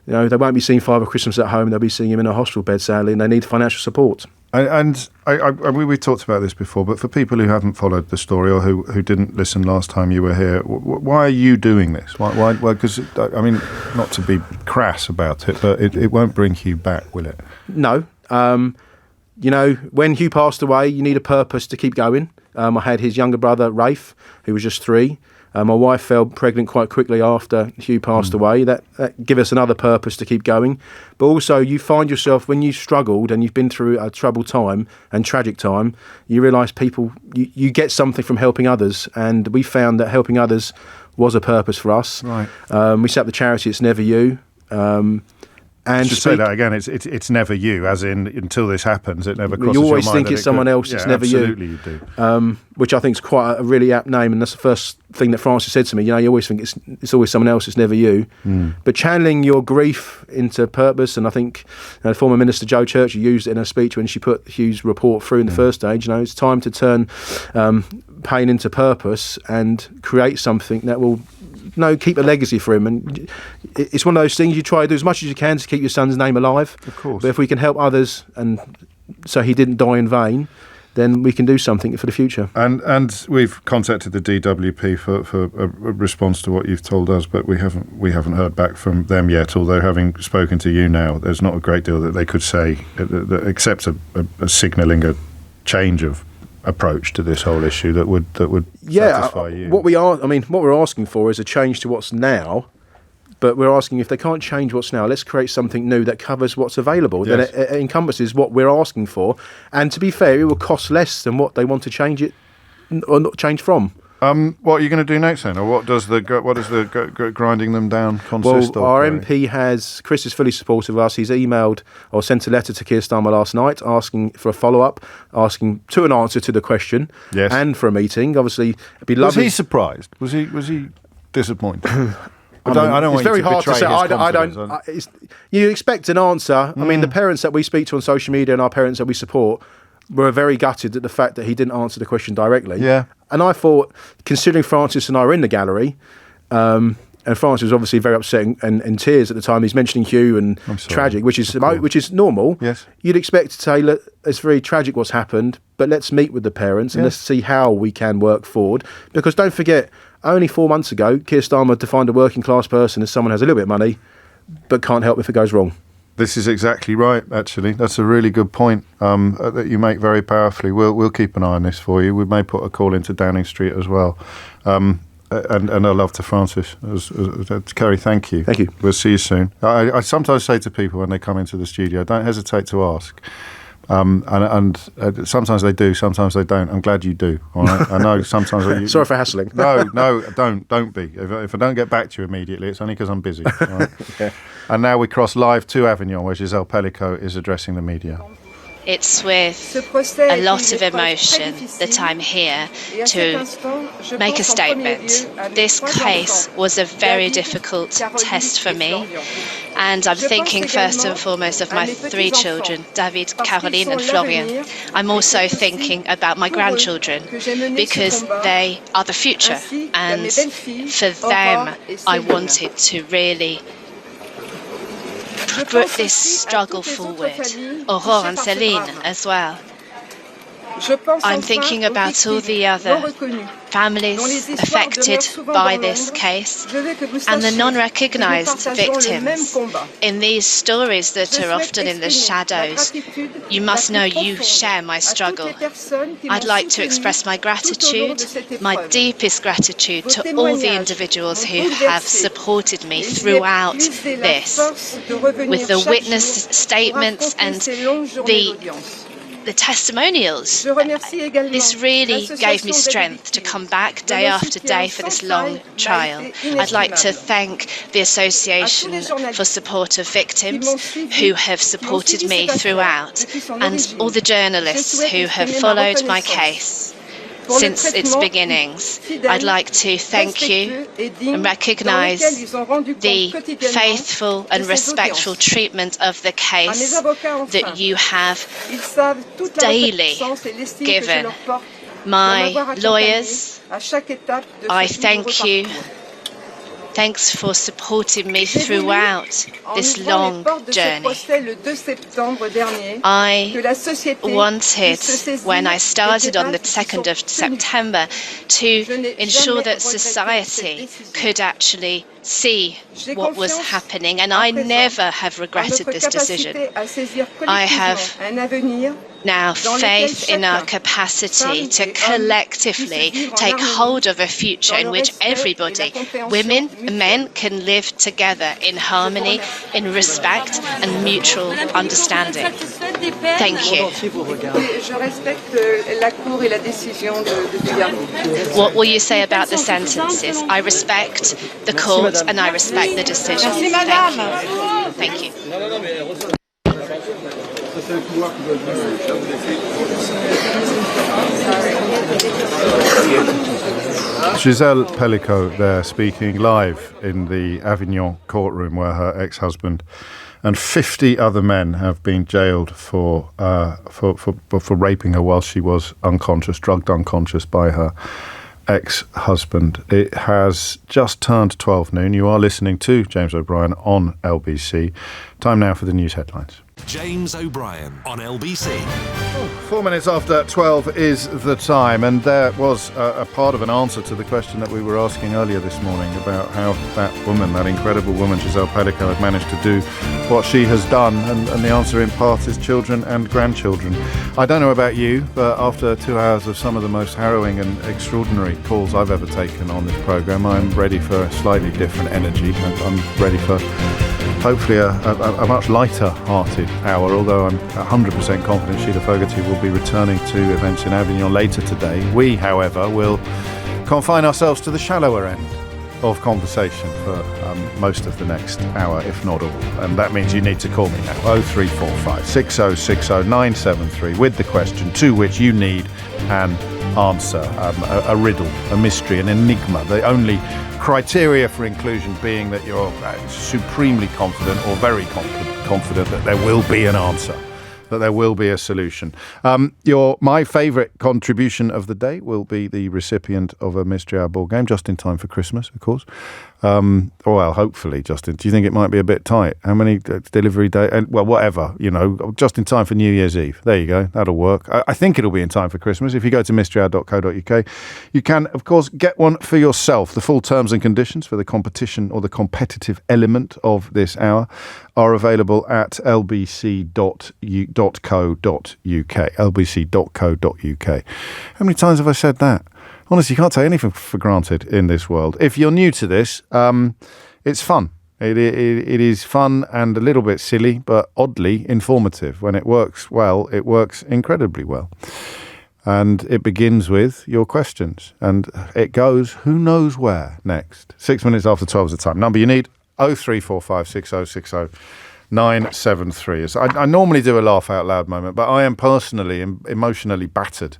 You know, they won't be seeing Father Christmas at home. They'll be seeing him in a hospital bed, sadly, and they need financial support. And we talked about this before, but for people who haven't followed the story or who didn't listen last time you were here, why are you doing this? Why? Because, I mean, not to be crass about it, but it won't bring Hugh back, will it? No. You know, when Hugh passed away, you need a purpose to keep going. I had his younger brother, Rafe, who was just 3. My wife fell pregnant quite quickly after Hugh passed away. That gave us another purpose to keep going. But also, you find yourself, when you've struggled and you've been through a troubled time and tragic time, you realise you get something from helping others. And we found that helping others was a purpose for us. Right. We set up the charity It's Never You. And just say that again. It's never you, as in until this happens, it never crosses your mind. You always think it's someone else. It's never you. Absolutely, you do. Which I think is quite a really apt name, and that's the first thing that Francis said to me. You know, you always think it's always someone else. It's never you. But channeling your grief into purpose, and I think former Minister Jo Churchill used it in her speech when she put Hugh's report through in the first stage. You know, it's time to turn pain into purpose and create something that will. Keep a legacy for him, and it's one of those things you try to do as much as you can to keep your son's name alive. Of course. But if we can help others, and so he didn't die in vain, then we can do something for the future. And we've contacted the DWP for a response to what you've told us, but we haven't heard back from them yet. Although having spoken to you now, there's not a great deal that they could say except a signalling a change of approach to this whole issue that would satisfy you. What we're asking for is a change to what's now, but we're asking if they can't change what's now, let's create something new that covers what's available. Yes. Then it encompasses what we're asking for, and to be fair, it will cost less than what they want to change it or not change from. What are you going to do next then, or what does the grinding them down consist of? Well, our MP Chris is fully supportive of us. He's emailed or sent a letter to Keir Starmer last night asking for a follow-up, asking to an answer to the question, and for a meeting. Obviously, it'd be lovely. Was he surprised? Was he disappointed? I don't it's very hard to say. You expect an answer. I mean, the parents that we speak to on social media and our parents that we support were very gutted at the fact that he didn't answer the question directly. Yeah. And I thought, considering Francis and I were in the gallery, and Francis was obviously very upset and in tears at the time. He's mentioning Hugh and tragic, which is normal. Yes. You'd expect to say, look, it's very tragic what's happened, but let's meet with the parents and let's see how we can work forward. Because don't forget, only 4 months ago, Keir Starmer defined a working class person as someone who has a little bit of money, but can't help if it goes wrong. This is exactly right, actually. That's a really good point that you make very powerfully. We'll keep an eye on this for you. We may put a call into Downing Street as well. And a love to Francis. Ceri, thank you. Thank you. We'll see you soon. I sometimes say to people when they come into the studio, don't hesitate to ask. And sometimes they do, sometimes they don't. I'm glad you do. All right? I know sometimes. Sorry for hassling. No, don't be. If I don't get back to you immediately, it's only because I'm busy. All right? Okay. And now we cross live to Avignon, where Gisele Pelicot is addressing the media. It's with a lot of emotion that I'm here to make a statement. This case was a very difficult test for me, and I'm thinking first and foremost of my 3 children, David, Caroline and Florian. I'm also thinking about my grandchildren, because they are the future, and for them I wanted to really put this struggle forward. Aurore and Céline as well. I'm thinking about all the other families affected by this case and the non-recognised victims in these stories that are often in the shadows. You must know you share my struggle. I'd like to express my gratitude, my deepest gratitude to all the individuals who have supported me throughout this, with the witness statements and the testimonials. This really gave me strength to come back day after day for this long trial. I'd like to thank the Association for Support of Victims, who have supported me throughout, and all the journalists who have followed my case since its beginnings. I'd like to thank you and recognise the faithful and respectful treatment of the case that you have daily given. My lawyers, I thank you Thanks for supporting me throughout this long journey. I wanted, when I started on the 2nd of September, to ensure that society could actually see what was happening, and I never have regretted this decision. I have now faith in our capacity to collectively take hold of a future in which everybody, women and men, can live together in harmony, in respect and mutual understanding. Thank you. What will you say about the sentences? I respect the court and I respect the decision. Thank you. Thank you. Gisele Pelicot there, speaking live in the Avignon courtroom where her ex-husband and 50 other men have been jailed for raping her while she was unconscious, drugged unconscious by her ex-husband. It has just turned 12 noon. You are listening to James O'Brien on LBC. Time now for the news headlines. James O'Brien on LBC. 4 minutes after 12 is the time, and there was a part of an answer to the question that we were asking earlier this morning about how that woman, that incredible woman, Gisele Pelicot, had managed to do what she has done, and the answer in part is children and grandchildren. I don't know about you, but after 2 hours of some of the most harrowing and extraordinary calls I've ever taken on this programme, I'm ready for a slightly different energy, and I'm ready for hopefully a much lighter-hearted hour, although I'm 100% confident Sheila Fogarty will be returning to events in Avignon later today. We, however, will confine ourselves to the shallower end of conversation for most of the next hour, if not all. And that means you need to call me now, 0345 6060 973, with the question to which you need an answer, a riddle, a mystery, an enigma. The only criteria for inclusion being that you're supremely confident or very confident that there will be an answer, that there will be a solution. My favourite contribution of the day will be the recipient of a Mystery Hour board game, just in time for Christmas, of course. Well, hopefully, Justin. Do you think it might be a bit tight? How many delivery days? Well, whatever, just in time for New Year's Eve. There you go. That'll work. I think it'll be in time for Christmas. If you go to mysteryhour.co.uk, you can, of course, get one for yourself. The full terms and conditions for the competition or the competitive element of this hour are available at lbc.co.uk. lbc.co.uk. How many times have I said that? Honestly, you can't take anything for granted in this world. If you're new to this, it's fun. It is fun and a little bit silly, but oddly informative. When it works well, it works incredibly well. And it begins with your questions. And it goes who knows where next. 6 minutes after 12 is the time. Number you need, 0345 6060 973. I normally do a laugh out loud moment, but I am personally emotionally battered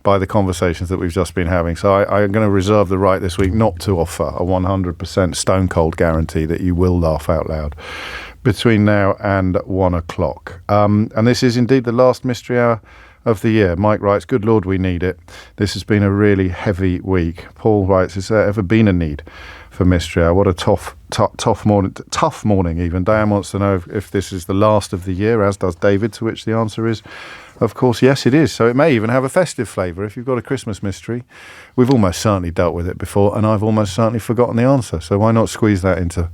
by the conversations that we've just been having. So I'm going to reserve the right this week not to offer a 100% stone cold guarantee that you will laugh out loud between now and 1 o'clock. And this is indeed the last Mystery Hour of the year. Mike writes, good Lord, we need it. This has been a really heavy week. Paul writes, has there ever been a need for Mystery Hour? What a tough morning even. Diane wants to know if this is the last of the year, as does David, to which the answer is, of course, yes, it is. So it may even have a festive flavour. If you've got a Christmas mystery, we've almost certainly dealt with it before, and I've almost certainly forgotten the answer. So why not squeeze that into...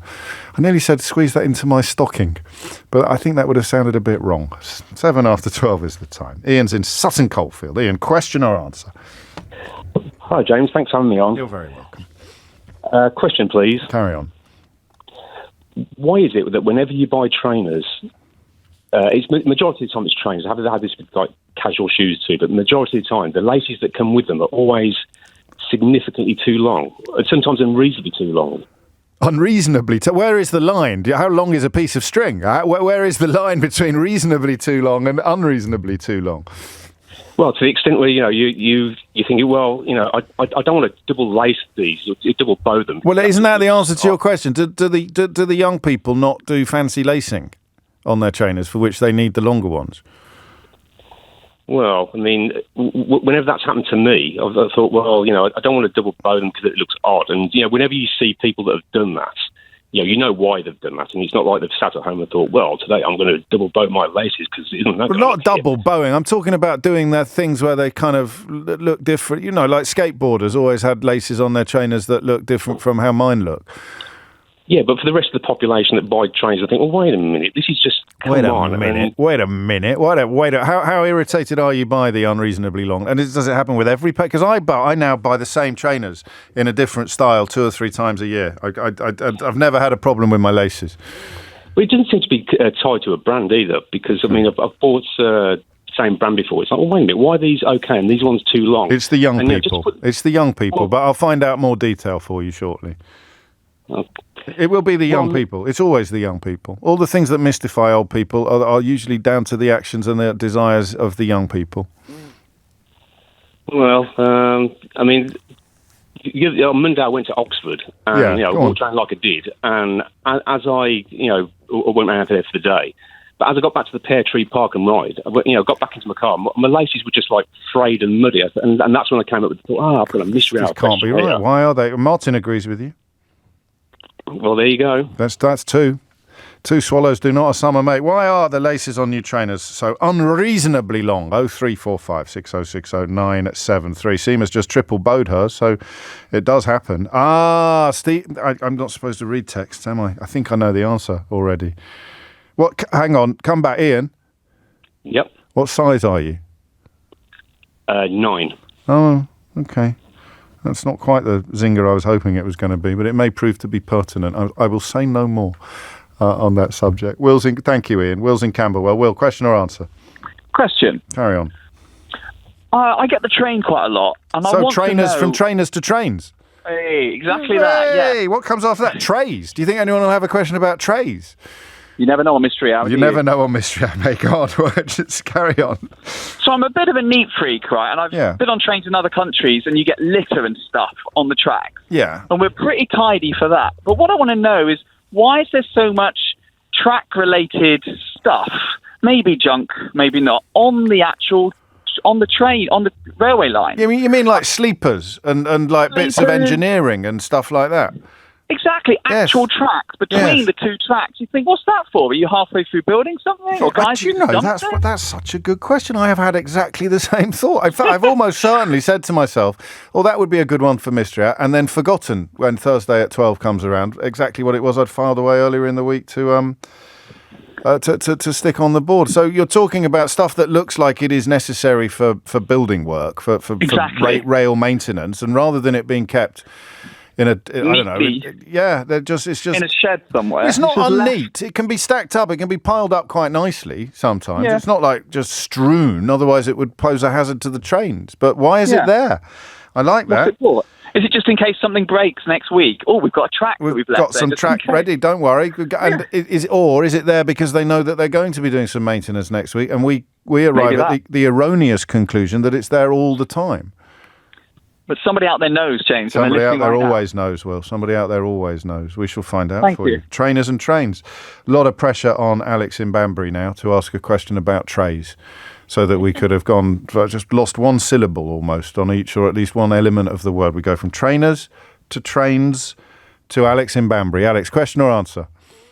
I nearly said squeeze that into my stocking, but I think that would have sounded a bit wrong. 7 after 12 is the time. Ian's in Sutton Coldfield. Ian, question or answer? Hi, James. Thanks for having me on. You're very welcome. Question, please. Carry on. Why is it that whenever you buy trainers... it's majority of the time it's trainers. I haven't had this with like casual shoes too, but majority of the time the laces that come with them are always significantly too long, and sometimes unreasonably too long. Unreasonably? Where is the line? How long is a piece of string? Where is the line between reasonably too long and unreasonably too long? Well, to the extent where you think, well, I don't want to double lace these, or double bow them. Well, isn't that the answer to your question? Do the young people not do fancy lacing on their trainers for which they need the longer ones? Well, I mean, whenever that's happened to me, I thought, well, I don't want to double bow them because it looks odd. And, whenever you see people that have done that, you know why they've done that. And it's not like they've sat at home and thought, well, today I'm going to double bow my laces because isn't that... Well, not double bowing. I'm talking about doing that things where they kind of look different. Like skateboarders always had laces on their trainers that look different from how mine look. Yeah, but for the rest of the population that buy trainers, I think, well, wait a minute, this is just... Wait a minute. How irritated are you by the unreasonably long? And does it happen with every pair? Because I now buy the same trainers in a different style 2 or 3 times a year. I've never had a problem with my laces. Well, it doesn't seem to be tied to a brand either, because, I mean, I've bought... same brand before. It's like, well, wait a minute, why are these okay and these ones too long? It's the young people. It's the young people, but I'll find out more detail for you shortly. Okay. It will be the young people. It's always the young people. All the things that mystify old people are usually down to the actions and the desires of the young people. Well, I mean, on Monday I went to Oxford and, walked around like I did. And as I, went around there for the day, but as I got back to the Pear Tree Park and ride, got back into my car, my laces were just like frayed and muddy. And that's when I came up with the thought, I've got a mystery out. This can't be right. Why are they? Martin agrees with you. Well, there you go. That's 2. 2 swallows do not a summer make. Why are the laces on new trainers so unreasonably long? 0345 6060 973. Seema's just triple bowed hers, so it does happen. Steve, I'm not supposed to read texts, am I? I think I know the answer already. What? Hang on. Come back, Ian. Yep. What size are you? 9. Oh, okay. That's not quite the zinger I was hoping it was going to be, but it may prove to be pertinent. I will say no more on that subject. Thank you, Ian. Will's in Camberwell. Will, question or answer? Question. Carry on. I get the train quite a lot. And so trainers from trainers to trains? Hey, exactly that, yeah. Hey, what comes after that? Trays. Do you think anyone will have a question about trays? You never know on Mystery Hour. You never know on Mystery Hour, mate. God, just carry on. So I'm a bit of a neat freak, right? And I've been on trains in other countries, and you get litter and stuff on the tracks. Yeah. And we're pretty tidy for that. But what I want to know is, why is there so much track-related stuff, maybe junk, maybe not, on the train, on the railway line? You mean like sleepers and like bits of engineering and stuff like that? Exactly, actual tracks between the 2 tracks. You think, what's that for? Are you halfway through building something? Or guys, that's such a good question. I have had exactly the same thought. In fact, I've almost certainly said to myself, "Oh, that would be a good one for Mystery Hour," and then forgotten when Thursday at 12 comes around exactly what it was I'd filed away earlier in the week to stick on the board. So you're talking about stuff that looks like it is necessary for building work, for rail maintenance, and rather than it being kept in I don't know. It's just in a shed somewhere. It's not unneat. It can be stacked up. It can be piled up quite nicely sometimes. Yeah. It's not like just strewn. Otherwise, it would pose a hazard to the trains. But why is it there? I like that. What's it for? Is it just in case something breaks next week? Oh, we've got a track. We've got some track ready. Don't worry. And is it there because they know that they're going to be doing some maintenance next week, and we arrive at the erroneous conclusion that it's there all the time. But somebody out there knows, James. Somebody out there always knows, Will. Somebody out there always knows. We shall find out for you. Trainers and trains. A lot of pressure on Alex in Banbury now to ask a question about trays, so that we could have just lost one syllable almost on each, or at least one element of the word. We go from trainers to trains to Alex in Banbury. Alex, question or answer?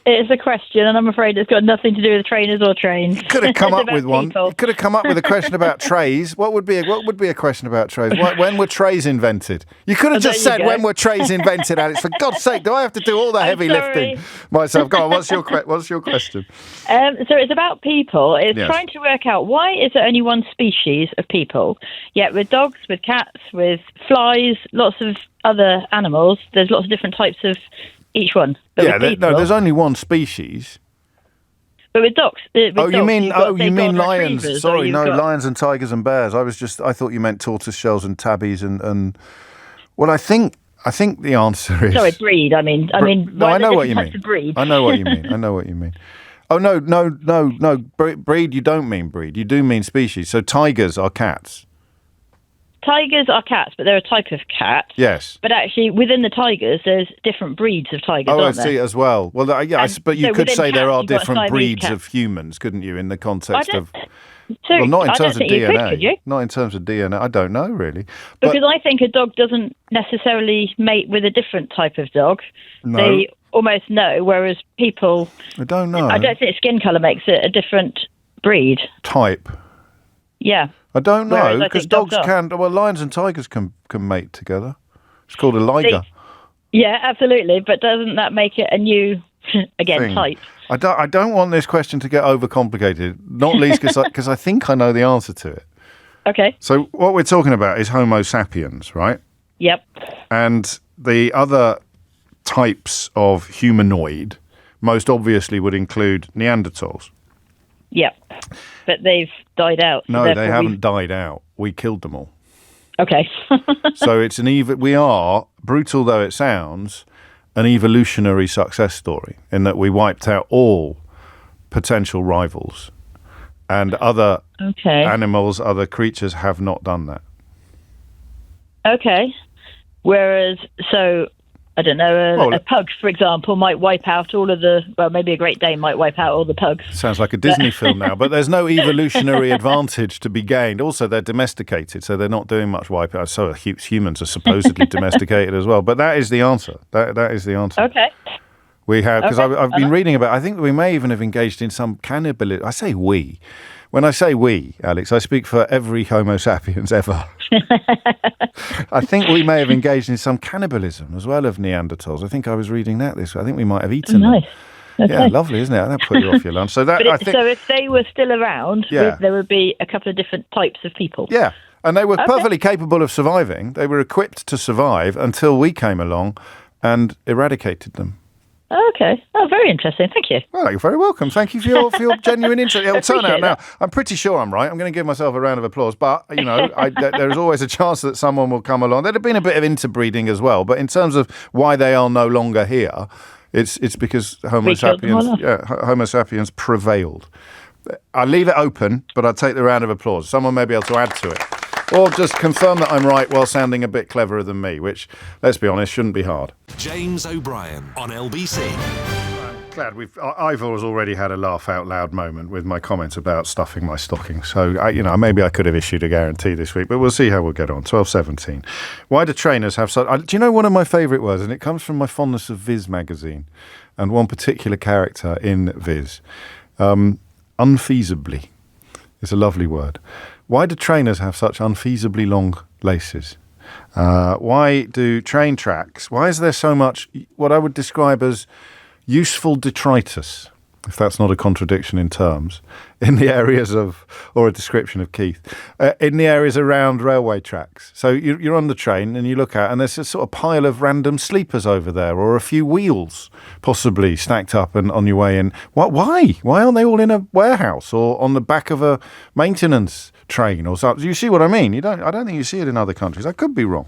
It's a question, and I'm afraid it's got nothing to do with trainers or trains. You could have come up with one. You could have come up with a question about trays. What would be a question about trays? When were trays invented? You could have just said, when were trays invented, Alex? For God's sake, do I have to do all the heavy lifting myself? Go on, what's your question? So it's about people. It's trying to work out, why is there only one species of people? Yet with dogs, with cats, with flies, lots of other animals, there's lots of different types of each one. There's only one species. But with dogs. You mean lions? Sorry, lions and tigers and bears. I thought you meant tortoise shells and tabbies and. Well, I think the answer is. Sorry, breed. I know what you mean. I know what you mean. Oh no! Breed. You don't mean breed. You do mean species. So tigers are cats. Tigers are cats, but they're a type of cat. Yes. But actually, within the tigers, there's different breeds of tigers, aren't there? I see, as well. Well, but you could say there are different breeds of humans, couldn't you, in the context of So well, not in I terms don't of think you DNA. could you? Not in terms of DNA. I don't know, really. Because I think a dog doesn't necessarily mate with a different type of dog. No. They almost know, whereas people... I don't know. I don't think skin colour makes it a different breed. Type. Yeah. I don't know, Whereas I because think dogs are. can... Well, lions and tigers can mate together. It's called a liger. Yeah, absolutely. But doesn't that make it a new, again, Thing. type? I don't want this question to get overcomplicated, not least because I think I know the answer to it. Okay. So what we're talking about is Homo sapiens, right? Yep. And the other types of humanoid most obviously would include Neanderthals. Yep. But they've died out. So No, they haven't died out. We killed them all. Okay. So it's we are, brutal though it sounds, an evolutionary success story in that we wiped out all potential rivals, and other animals, other creatures have not done that. Okay. Whereas, so, I don't know, a pug, for example, might wipe out all of maybe a Great Dane might wipe out all the pugs. Sounds like a Disney film now, but there's no evolutionary advantage to be gained. Also, they're domesticated, so they're not doing much wipeout. So humans are supposedly domesticated as well. But that is the answer. That is the answer. Okay. We have, because I've been reading about, I think we may even have engaged in some cannibalism. I say we. When I say we, Alex, I speak for every Homo sapiens ever. I think we may have engaged in some cannibalism as well of Neanderthals. I think I was reading that this week. I think we might have eaten them. Okay. Yeah, lovely, isn't it? That'll put you off your lunch. So so if they were still around, Yeah. there would be a couple of different types of people. Yeah, and they were perfectly capable of surviving. They were equipped to survive until we came along and eradicated them. Okay. Oh, very interesting. Thank you. Well, you're very welcome. Thank you for your genuine interest. It'll turn out now. I'm pretty sure I'm right. I'm going to give myself a round of applause. But, there's always a chance that someone will come along. There'd have been a bit of interbreeding as well. But in terms of why they are no longer here, it's because Homo sapiens prevailed. I'll leave it open, but I'll take the round of applause. Someone may be able to add to it. Or just confirm that I'm right while sounding a bit cleverer than me, which, let's be honest, shouldn't be hard. James O'Brien on LBC. Glad Ivor's already had a laugh out loud moment with my comments about stuffing my stocking. So, maybe I could have issued a guarantee this week, but we'll see how we'll get on. 12:17. Why do trainers have such... do you know one of my favourite words? And it comes from my fondness of Viz magazine and one particular character in Viz. Unfeasibly is a lovely word. Why do trainers have such unfeasibly long laces? Why do train tracks... Why is there so much what I would describe as useful detritus, if that's not a contradiction in terms, in the areas of... Or a description of Keith. In the areas around railway tracks. So you're on the train and you look out and there's a sort of pile of random sleepers over there or a few wheels possibly stacked up and on your way in. Why? Why aren't they all in a warehouse or on the back of a maintenance train or something? You see what I mean? I don't think you see it in other countries. I could be wrong.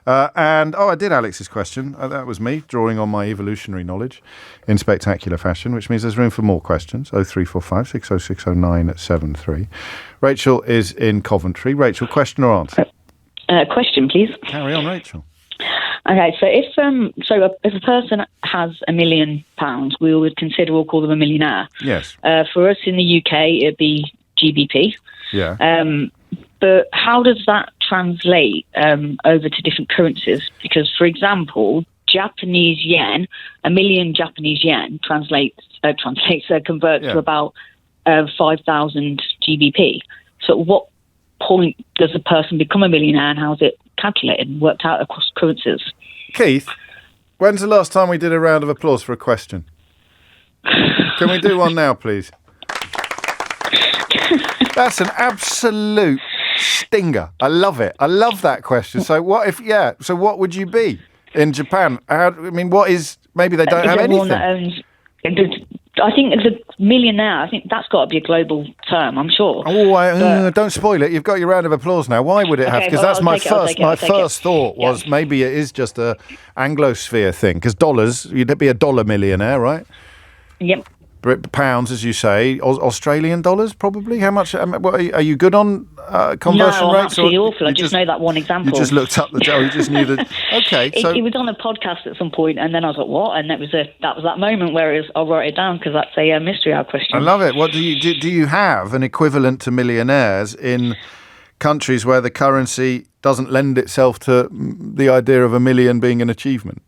I did Alex's question. That was me drawing on my evolutionary knowledge in spectacular fashion, which means there's room for more questions. 0345 606 0973. Rachel is in Coventry. Rachel, question or answer? Question, please. Carry on, Rachel. Okay, so if a person has £1 million, we'll call them a millionaire. Yes. For us in the UK, it'd be GBP. Yeah. But how does that translate over to different currencies? Because, for example, Japanese yen, 1 million Japanese yen converts to about 5,000 GBP. So at what point does a person become a millionaire and how is it calculated and worked out across currencies? Keith, when's the last time we did a round of applause for a question? Can we do one now, please? That's an absolute stinger. I love it. I love that question. So what would you be in Japan? Maybe they don't have anything. I think the millionaire, I think that's got to be a global term, I'm sure. Don't spoil it. You've got your round of applause now. Why would it have? Because that's my first thought was maybe it is just a Anglosphere thing. Because dollars, you'd be a dollar millionaire, right? Yep. pounds, as you say, Australian dollars, probably. How much? Are you good on conversion no, rates? No, I'm awful. I just know that one example. You just looked up you just knew that. Okay, so it was on a podcast at some point, and then I was like, "What?" And that was that moment where I'll write it down because that's a mystery hour question. I love it. What do you have an equivalent to millionaires in countries where the currency doesn't lend itself to the idea of $1 million being an achievement?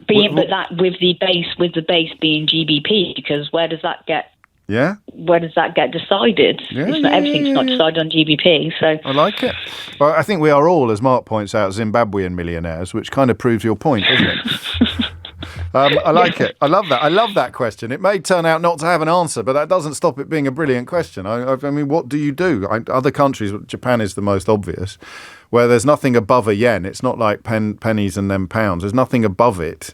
But that with the base being GBP, because where does that get? Yeah. Where does that get decided? Everything's not decided on GBP. So I like it. Well, I think we are all, as Mark points out, Zimbabwean millionaires, which kind of proves your point, doesn't it? I like it. I love that. I love that question. It may turn out not to have an answer, but that doesn't stop it being a brilliant question. I mean, what do you do? Other countries, Japan is the most obvious, where there's nothing above a yen. It's not like pennies and then pounds. There's nothing above it.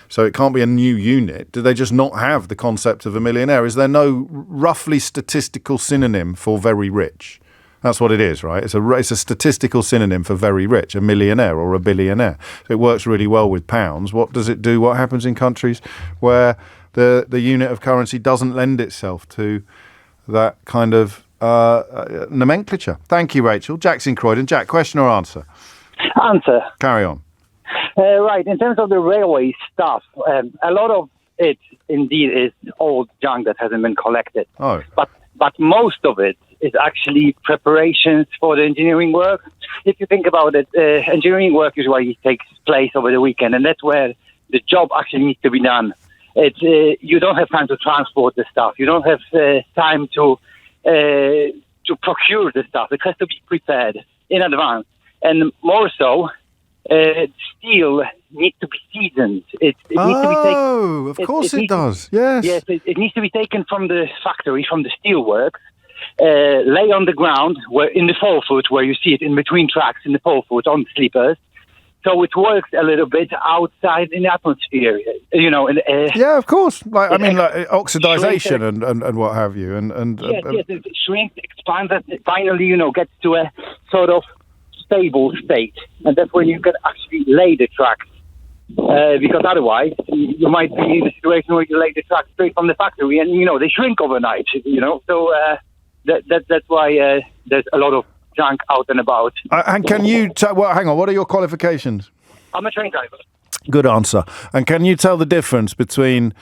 So it can't be a new unit. Do they just not have the concept of a millionaire? Is there no roughly statistical synonym for very rich? That's what it is, right? It's a statistical synonym for very rich, a millionaire or a billionaire. So it works really well with pounds. What does it do? What happens in countries where the unit of currency doesn't lend itself to that kind of nomenclature? Thank you, Rachel. Jack's in Croydon. Jack, question or answer? Answer. Carry on. Right. In terms of the railway stuff, a lot of it indeed is old junk that hasn't been collected. Oh. But most of it is actually preparations for the engineering work. If you think about it, engineering work usually takes place over the weekend, and that's where the job actually needs to be done. You don't have time to transport the stuff. You don't have time to procure the stuff. It has to be prepared in advance. And more so, steel needs to be seasoned. It needs to be taken. Oh, of course it does. Yes. Yes, it needs to be taken from the factory, from the steelworks, lay on the ground, where in the pole foot, where you see it in between tracks in the pole foot on the sleepers. So it works a little bit outside in the atmosphere, you know. Yeah, of course. Like oxidization and what have you. Yes, it shrinks, expands, and finally, gets to a sort of stable state, and that's when you can actually lay the tracks. Because otherwise, you might be in a situation where you lay the tracks straight from the factory, and they shrink overnight. So that's why there's a lot of junk out and about. And can you hang on? What are your qualifications? I'm a train driver. Good answer. And can you tell the difference between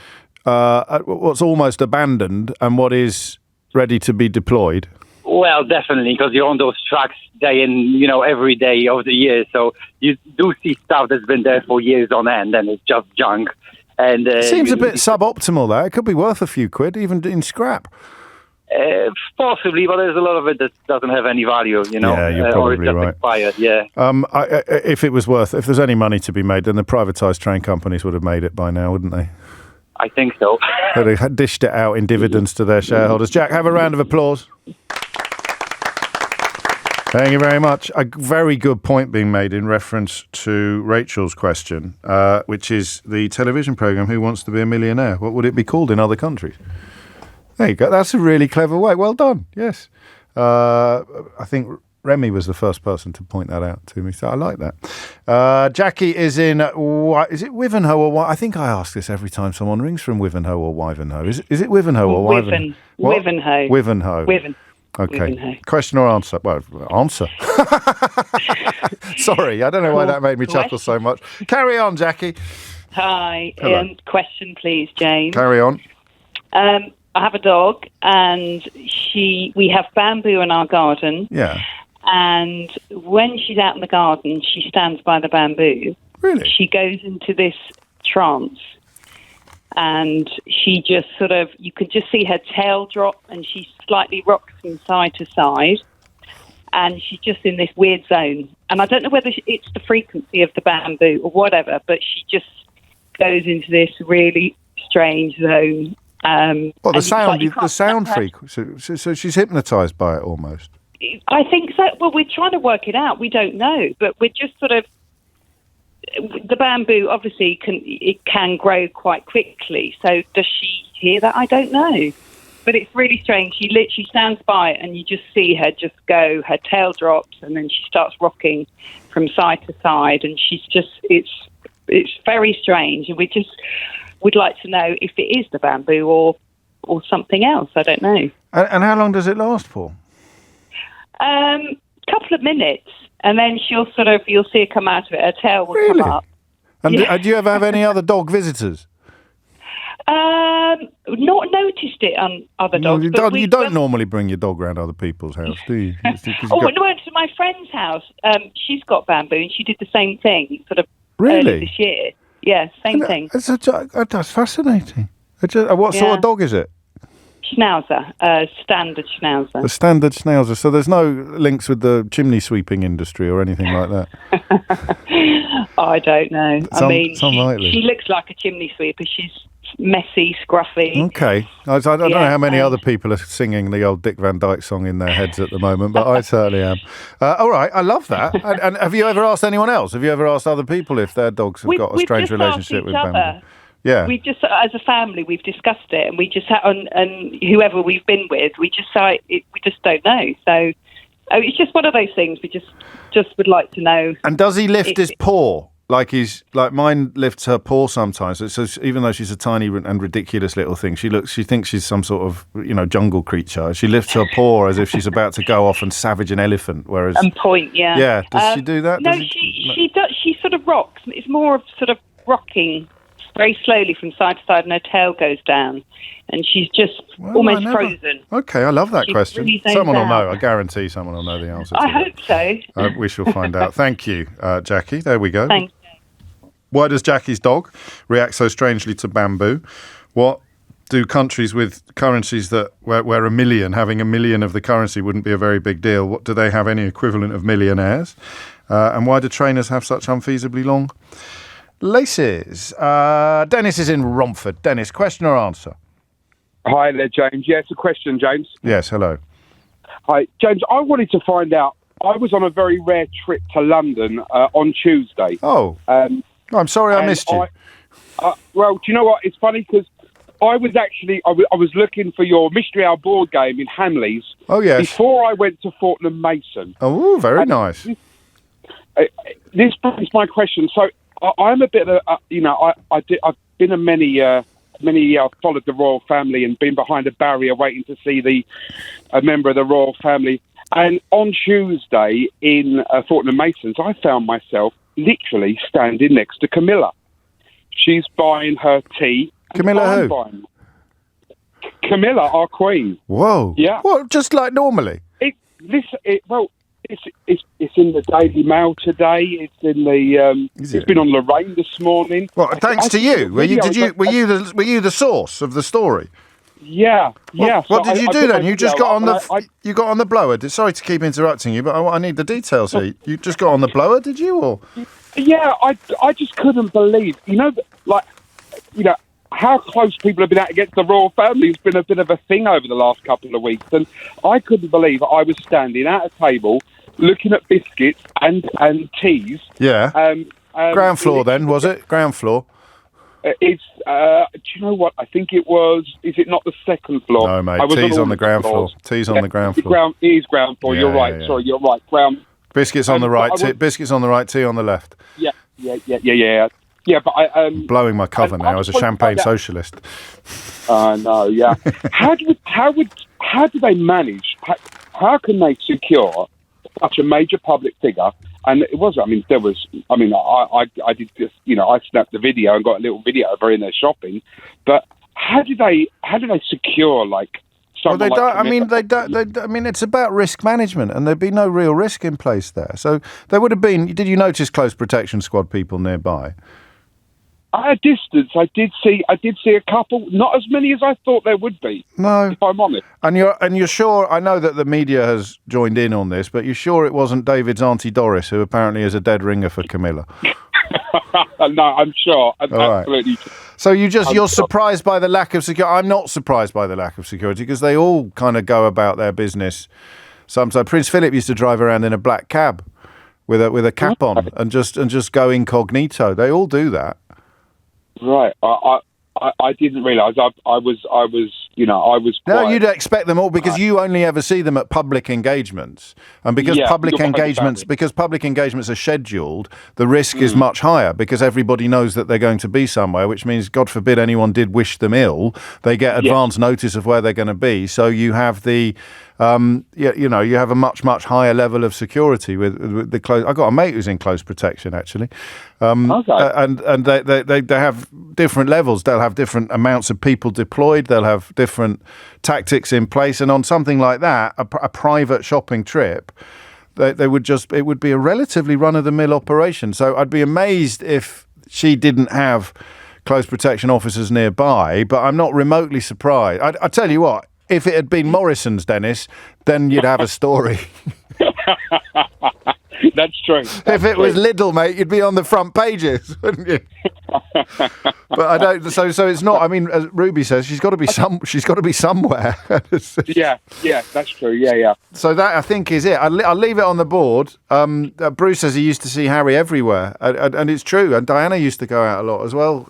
what's almost abandoned and what is ready to be deployed? Well, definitely, because you're on those tracks day in, every day of the year. So you do see stuff that's been there for years on end, and it's just junk. And seems a bit suboptimal. That it could be worth a few quid, even in scrap. Possibly, but there's a lot of it that doesn't have any value. Yeah, you're probably or it's just right. Expired. Yeah. If there's any money to be made, then the privatised train companies would have made it by now, wouldn't they? I think so. They had dished it out in dividends to their shareholders. Jack, have a round of applause. Thank you very much. A very good point being made in reference to Rachel's question, which is the television programme Who Wants to Be a Millionaire? What would it be called in other countries? There you go. That's a really clever way. Well done. Yes. I think Remy was the first person to point that out to me, so I like that. Jackie is in, is it Wivenhoe or I think I ask this every time someone rings from Wivenhoe or Wivenhoe. Is it Wivenhoe or Wivenhoe? Wivenhoe. Wivenhoe. Okay. Wivenhoe. Question or answer? Well, answer. Sorry, I don't know why that made me chuckle so much. Carry on, Jackie. Hi. Question, please, James. Carry on. I have a dog, and we have bamboo in our garden. Yeah. And when she's out in the garden, she stands by the bamboo. Really? She goes into this trance, and she just you could just see her tail drop, and she slightly rocks from side to side, and she's just in this weird zone. And I don't know whether it's the frequency of the bamboo or whatever, but she just goes into this really strange zone. The sound frequency. So she's hypnotised by it almost. I think so. Well, we're trying to work it out. We don't know, but we're just the bamboo obviously can grow quite quickly. So does she hear that? I don't know, but it's really strange. She literally stands by it, and you just see her just go. Her tail drops, and then she starts rocking from side to side, and she's just it's very strange, and we'd like to know if it is the bamboo or or something else. I don't know. And how long does it last for? Couple of minutes, and then you'll see her come out of it. Her tail will come up. And do you ever have any other dog visitors? Not noticed it on other dogs. You don't normally bring your dog around other people's house, do you? No, to my friend's house. She's got bamboo, and she did the same thing early this year. Yeah, same thing. That's fascinating. What sort of dog is it? Schnauzer, standard Schnauzer. The standard Schnauzer. So there's no links with the chimney sweeping industry or anything like that? I don't know. She looks like a chimney sweeper. She's messy, scruffy. Okay. I don't know how many other people are singing the old Dick Van Dyke song in their heads at the moment, but I certainly am. All right, I love that. And have you ever asked anyone else? Have you ever asked other people if their dogs have got a strange relationship with bamboo? Yeah. We've just, as a family, we've discussed it, and we just and whoever we've been with, we just don't know. So it's just one of those things. We just would like to know. And does he lift his paw? Like mine lifts her paw sometimes. So even though she's a tiny and ridiculous little thing, she thinks she's some sort of jungle creature. She lifts her paw as if she's about to go off and savage an elephant. Whereas point, yeah. Yeah. Does she do that? No, she does. She sort of rocks. It's more of sort of rocking very slowly from side to side, and her tail goes down, and she's just almost frozen. Okay, I love that question. Really someone will know. I guarantee someone will know the answer to I hope so. We shall find out. Thank you, Jackie. There we go. Thanks. Why does Jackie's dog react so strangely to bamboo? What do countries with currencies where having a million of the currency wouldn't be a very big deal? What do they have any equivalent of millionaires? And why do trainers have such unfeasibly long laces? Dennis is in Romford. Dennis, question or answer? Hi there, James. Yeah, it's a question, James. Yes, hello. Hi, James. I wanted to find out. I was on a very rare trip to London on Tuesday. Oh. I'm sorry I missed you. Well, do you know what? It's funny because I was looking for your Mystery Hour board game in Hamleys. Oh, yes. Before I went to Fortnum Mason. Oh, very nice. This is my question. So I'm a bit of, I've been in many, I've followed the royal family and been behind a barrier waiting to see a member of the royal family. And on Tuesday in Fortnum Masons, I found myself literally standing next to Camilla. She's buying her tea. Camilla who? Camilla, our queen. Whoa. Yeah. Well, just like normally. It's in the Daily Mail today. It's in the. It's been on Lorraine this morning. Well, thanks to you. Were you the source of the story? Yeah. What did you do then? You just got on you got on the blower. Sorry to keep interrupting you, but I need the details here. You just got on the blower, did you? Or yeah, I just couldn't believe. How close people have been out against the royal family has been a bit of a thing over the last couple of weeks, and I couldn't believe I was standing at a table looking at biscuits and teas. Yeah. Ground floor then, was it? Ground floor. It's. Do you know what? I think it was. Is it not the second floor? No, mate. Tea's on the ground floor. Tea's on the ground floor. It is ground floor. You're right. Yeah. Sorry, you're right. Ground. Biscuits on the right. Biscuits on the right. Tea on the left. Yeah. Yeah, but I'm blowing my cover now as a champagne socialist. No, yeah. How do they manage? How can they secure such a major public figure? And it was. I did just. I snapped the video and got a little video of her in there shopping. But how do they secure like? Well, they don't. It's about risk management, and there'd be no real risk in place there. So there would have been. Did you notice close protection squad people nearby? At a distance, I did see a couple. Not as many as I thought there would be. No, if I'm honest. And you're sure? I know that the media has joined in on this, but you're sure it wasn't David's Auntie Doris, who apparently is a dead ringer for Camilla? No, I'm sure. Absolutely. Right. So you're surprised by the lack of security. I'm not surprised by the lack of security because they all kind of go about their business. Sometimes Prince Philip used to drive around in a black cab with a cap on and just go incognito. They all do that. Right. I didn't realise. I was I was quite... No, you'd expect them all because you only ever see them at public engagements. And because public engagements are scheduled, the risk is much higher because everybody knows that they're going to be somewhere, which means, God forbid anyone did wish them ill, they get advance notice of where they're going to be. So you have the... you have a much higher level of security with the close. I've got a mate who's in close protection actually, and they have different levels. They'll have different amounts of people deployed. They'll have different tactics in place. And on something like that, a private shopping trip, it would be a relatively run-of-the-mill operation. So I'd be amazed if she didn't have close protection officers nearby. But I'm not remotely surprised. I tell you what. If it had been Morrison's, Dennis, then you'd have a story. That's true. If it was Lidl, mate, you'd be on the front pages, wouldn't you? But I don't. So it's not. I mean, as Ruby says, she's got to be somewhere. yeah, that's true. Yeah. So that I think is it. I'll leave it on the board. Bruce says he used to see Harry everywhere, and it's true. And Diana used to go out a lot as well,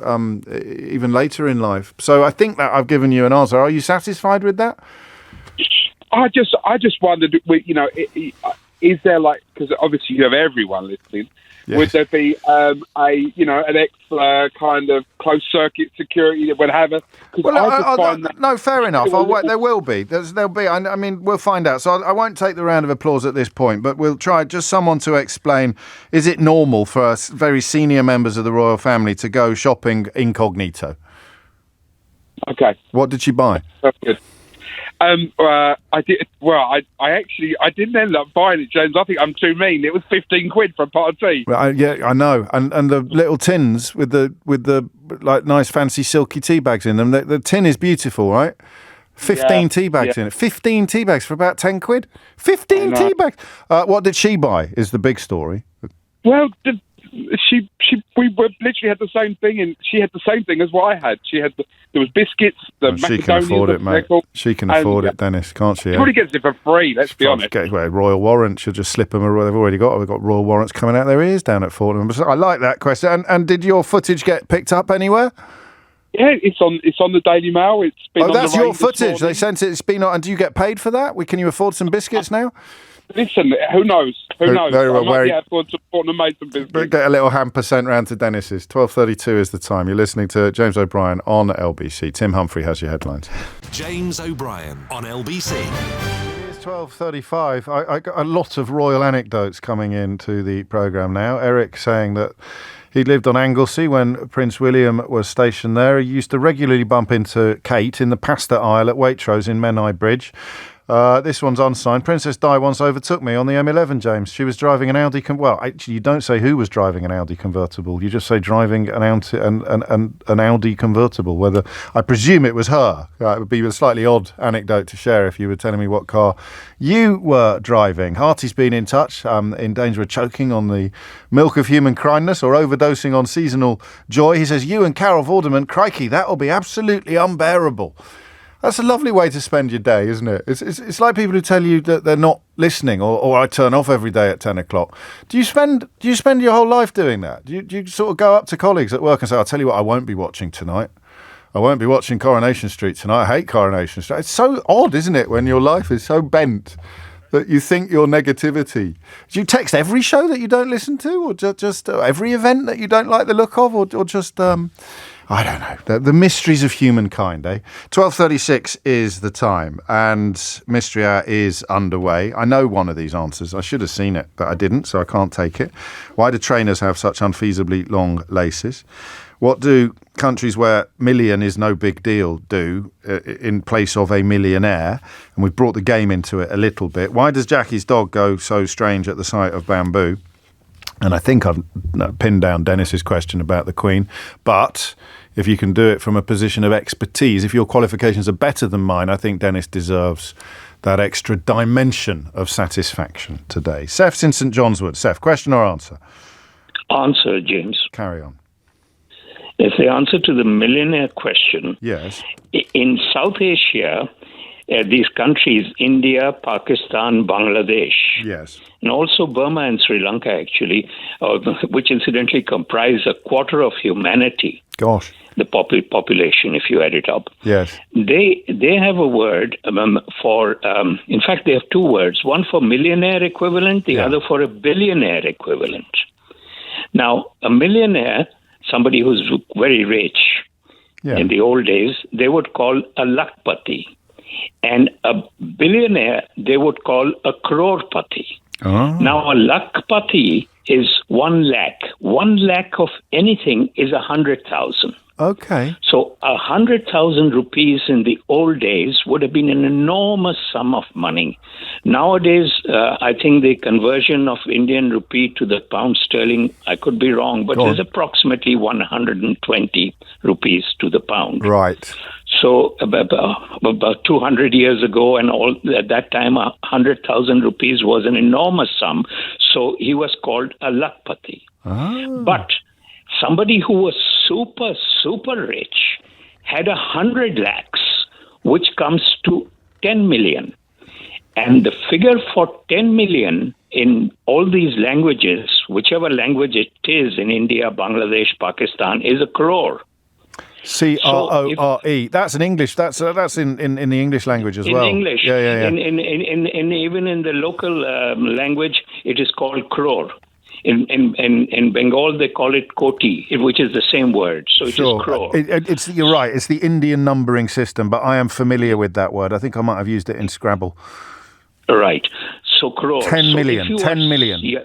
even later in life. So I think that I've given you an answer. Are you satisfied with that? I just wondered, is there because obviously you have everyone listening. Yes. Would there be an extra kind of closed circuit security that would have a? No, fair enough. There will be. There'll be. I mean, we'll find out. So I won't take the round of applause at this point, but we'll try just someone to explain. Is it normal for us very senior members of the royal family to go shopping incognito? Okay. What did she buy? That's good. I did. Well, I didn't end up buying it, James. I think I'm too mean. It was 15 quid for a pot of tea. Yeah, I know. And the little tins with the like nice fancy silky tea bags in them. The tin is beautiful, right? 15 tea bags in it. 15 tea bags for about 10 quid. 15 tea bags. What did she buy? Is the big story. Well, we literally had the same thing, and she had the same thing as what I had. There was biscuits. She can afford it, mate. She can afford it, Dennis, can't she? She probably gets it for free. Let's be honest. Royal warrant. She'll just slip them. They've already got. We've got royal warrants coming out their ears down at Fortnum. I like that question. And did your footage get picked up anywhere? Yeah, it's on the Daily Mail. It's been. Oh, that's your footage. They sent it. It's been on. And do you get paid for that? Can you afford some biscuits now? Listen, who knows? Who knows? Very well. I might afford to support and make some business. Get a little hamper sent round to Dennis's. 12:32 is the time. You're listening to James O'Brien on LBC. Tim Humphrey has your headlines. James O'Brien on LBC. It is 12:35. I got a lot of royal anecdotes coming into the programme now. Eric saying that he lived on Anglesey when Prince William was stationed there. He used to regularly bump into Kate in the pasta aisle at Waitrose in Menai Bridge. This one's unsigned. Princess Di once overtook me on the M11, James. She was driving an Audi... Well, actually, you don't say who was driving an Audi convertible. You just say driving an Audi convertible. Whether I presume it was her. It would be a slightly odd anecdote to share if you were telling me what car you were driving. Harty's been in touch, in danger of choking on the milk of human kindness or overdosing on seasonal joy. He says, you and Carol Vorderman, crikey, that will be absolutely unbearable. That's a lovely way to spend your day, isn't it? It's like people who tell you that they're not listening, or I turn off every day at 10 o'clock. Do you spend your whole life doing that? Do you sort of go up to colleagues at work and say, I'll tell you what, I won't be watching tonight. I won't be watching Coronation Street tonight. I hate Coronation Street. It's so odd, isn't it, when your life is so bent that you think your negativity... Do you text every show that you don't listen to, or just every event that you don't like the look of, or just... I don't know. The mysteries of humankind, eh? 12:36 is the time, and Mystery Hour is underway. I know one of these answers. I should have seen it, but I didn't, so I can't take it. Why do trainers have such unfeasibly long laces? What do countries where million is no big deal do in place of a millionaire? And we've brought the game into it a little bit. Why does Jackie's dog go so strange at the sight of bamboo? And I think I've pinned down Dennis's question about the Queen. But if you can do it from a position of expertise, if your qualifications are better than mine, I think Dennis deserves that extra dimension of satisfaction today. Seth's in St John's Wood. Seth, question or answer? Answer, James. Carry on. If the answer to the millionaire question, yes, in South Asia, these countries, India, Pakistan, Bangladesh. Yes. And also Burma and Sri Lanka, actually, which incidentally comprise a quarter of humanity. Gosh. The population, if you add it up. Yes. They have a word for, in fact, they have two words, one for millionaire equivalent, the other for a billionaire equivalent. Now, a millionaire, somebody who's very rich, in the old days, they would call a lakpati. And a billionaire, they would call a crorepati. Oh. Now, a lakpati is 1 lakh. 1 lakh of anything is 100,000. Okay. So 100,000 rupees in the old days would have been an enormous sum of money. Nowadays, I think the conversion of Indian rupee to the pound sterling, I could be wrong, but it's approximately 120 rupees to the pound. Right. So about 200 years ago, and at that time, 100,000 rupees was an enormous sum. So he was called a lakpati. Oh. But somebody who was super rich had 100 lakhs, which comes to 10 million. And the figure for 10 million in all these languages, whichever language it is in India, Bangladesh, Pakistan, is a crore. crore. That's in English. That's in the English language as well. In English. Yeah. In even in the local language, it is called crore. In Bengal, they call it koti, which is the same word. So it is crore. You're right. It's the Indian numbering system, but I am familiar with that word. I think I might have used it in Scrabble. Right. So crore. 10 million. So 10 million. Yeah,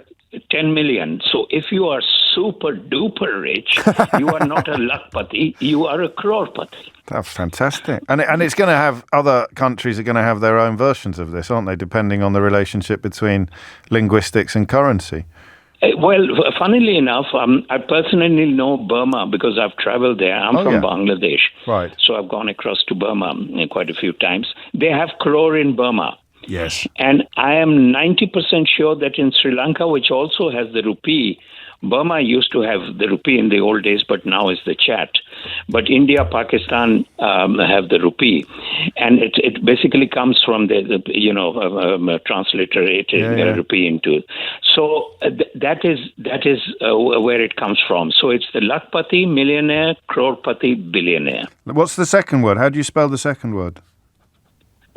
10 million. So if you are super duper rich, you are not a lakpati, you are a crorepati. That's fantastic. And it's going to have, other countries are going to have their own versions of this, aren't they, depending on the relationship between linguistics and currency? Well, funnily enough, I personally know Burma because I've traveled there. I'm from Bangladesh. Right. So I've gone across to Burma quite a few times. They have crore in Burma. Yes. And I am 90% sure that in Sri Lanka, which also has the rupee, Burma used to have the rupee in the old days, but now is the chat. But India, Pakistan have the rupee. And it basically comes from the transliterated rupee into. So that is where it comes from. So it's the lakpati, millionaire, crorepati, billionaire. What's the second word? How do you spell the second word?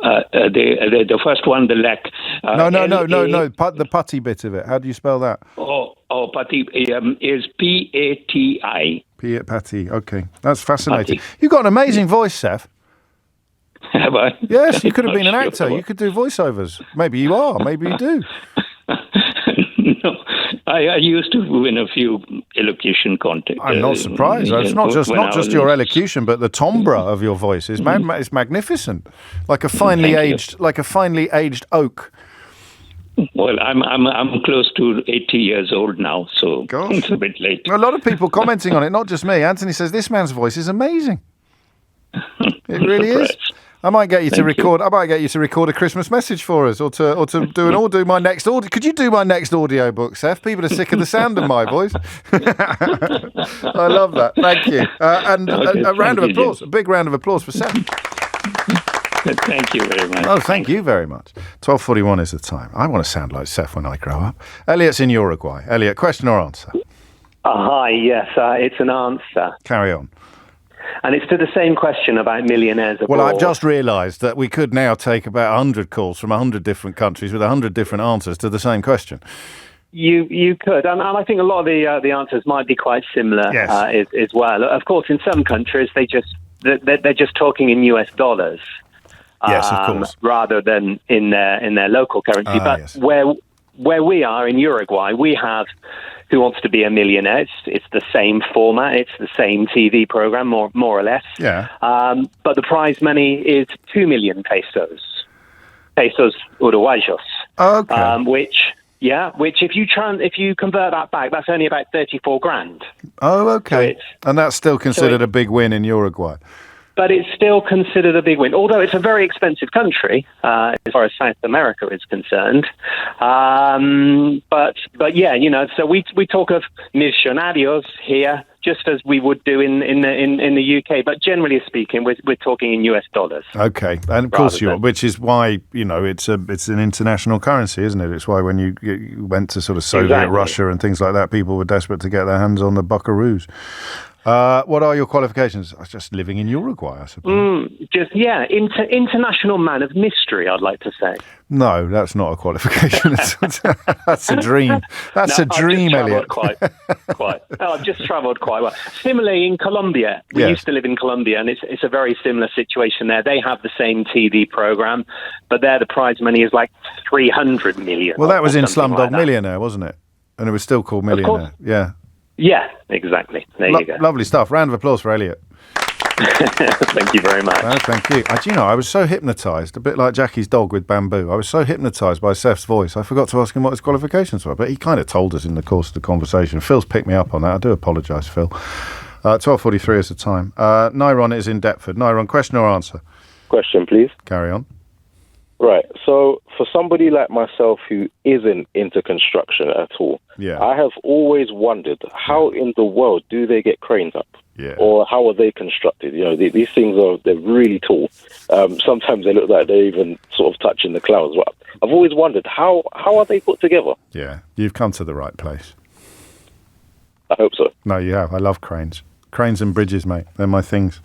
The first one, the lakh. No. The putty bit of it. How do you spell that? Pati is P-A-T-I. Patti. Okay, that's fascinating. You've got an amazing voice, Seth. Have I? Yes, you could have been an actor. You could do voiceovers. Maybe you are. Maybe you do. No, I used to win a few elocution contests. I'm not surprised. It's not just your elocution, but the timbre of your voice is it's magnificent, like a finely aged oak. Well, I'm close to 80 years old now, so it's a bit late. A lot of people commenting on it, not just me. Anthony says this man's voice is amazing. It really is. I might get you to record. I might get you to record a Christmas message for us, or to do my next audio. Could you do my next audio book, Seth? People are sick of the sound of my voice. I love that. Thank you. And a round of applause. A big round of applause for Seth. Thank you very much. Oh, thank you very much. 12:41 is the time. I want to sound like Seth when I grow up. Elliot's in Uruguay. Elliot, question or answer? Hi, yes, it's an answer. Carry on. And it's to the same question about millionaires abroad. Well, I've just realised that we could now take about 100 calls from 100 different countries with 100 different answers to the same question. You could, and I think a lot of the answers might be quite similar as well. Of course, in some countries, they're just talking in US dollars. Yes, of course. Rather than in their local currency. But where we are in Uruguay, we have Who Wants to Be a Millionaire. It's the same format. It's the same TV program, more or less. Yeah. But the prize money is 2 million pesos uruguayos. Okay. Which if you convert that back, that's only about 34 grand. Oh, okay. So and that's still considered a big win in Uruguay. But it's still considered a big win, although it's a very expensive country as far as South America is concerned. But yeah, so we talk of millonarios here, just as we would do in the UK. But generally speaking, we're talking in US dollars. Okay, and of course which is why it's an international currency, isn't it? It's why when you went to sort of Soviet Russia and things like that, people were desperate to get their hands on the buckaroos. What are your qualifications? Just living in Uruguay, I suppose. International man of mystery, I'd like to say. No, that's not a qualification. That's a dream. That's a dream, Elliot. I've just travelled quite well. Similarly, in Colombia, we used to live in Colombia, and it's a very similar situation there. They have the same TV program, but there the prize money is like 300 million. Well, that was in Slumdog Millionaire, wasn't it? And it was still called Millionaire. Yeah. Yeah, exactly. There you go. Lovely stuff. Round of applause for Elliot. Thank you very much. No, thank you. I was so hypnotised, a bit like Jackie's dog with bamboo. I was so hypnotised by Seth's voice, I forgot to ask him what his qualifications were, but he kind of told us in the course of the conversation. Phil's picked me up on that. I do apologise, Phil. 12:43 is the time. Nyron is in Deptford. Nyron, question or answer? Question, please. Carry on. Right. So for somebody like myself who isn't into construction at all, I have always wondered how in the world do they get cranes up? Yeah. Or how are they constructed? These things they're really tall. Sometimes they look like they're even sort of touching the clouds. But I've always wondered how are they put together? Yeah, you've come to the right place. I hope so. No, you have. I love cranes. Cranes and bridges, mate. They're my things.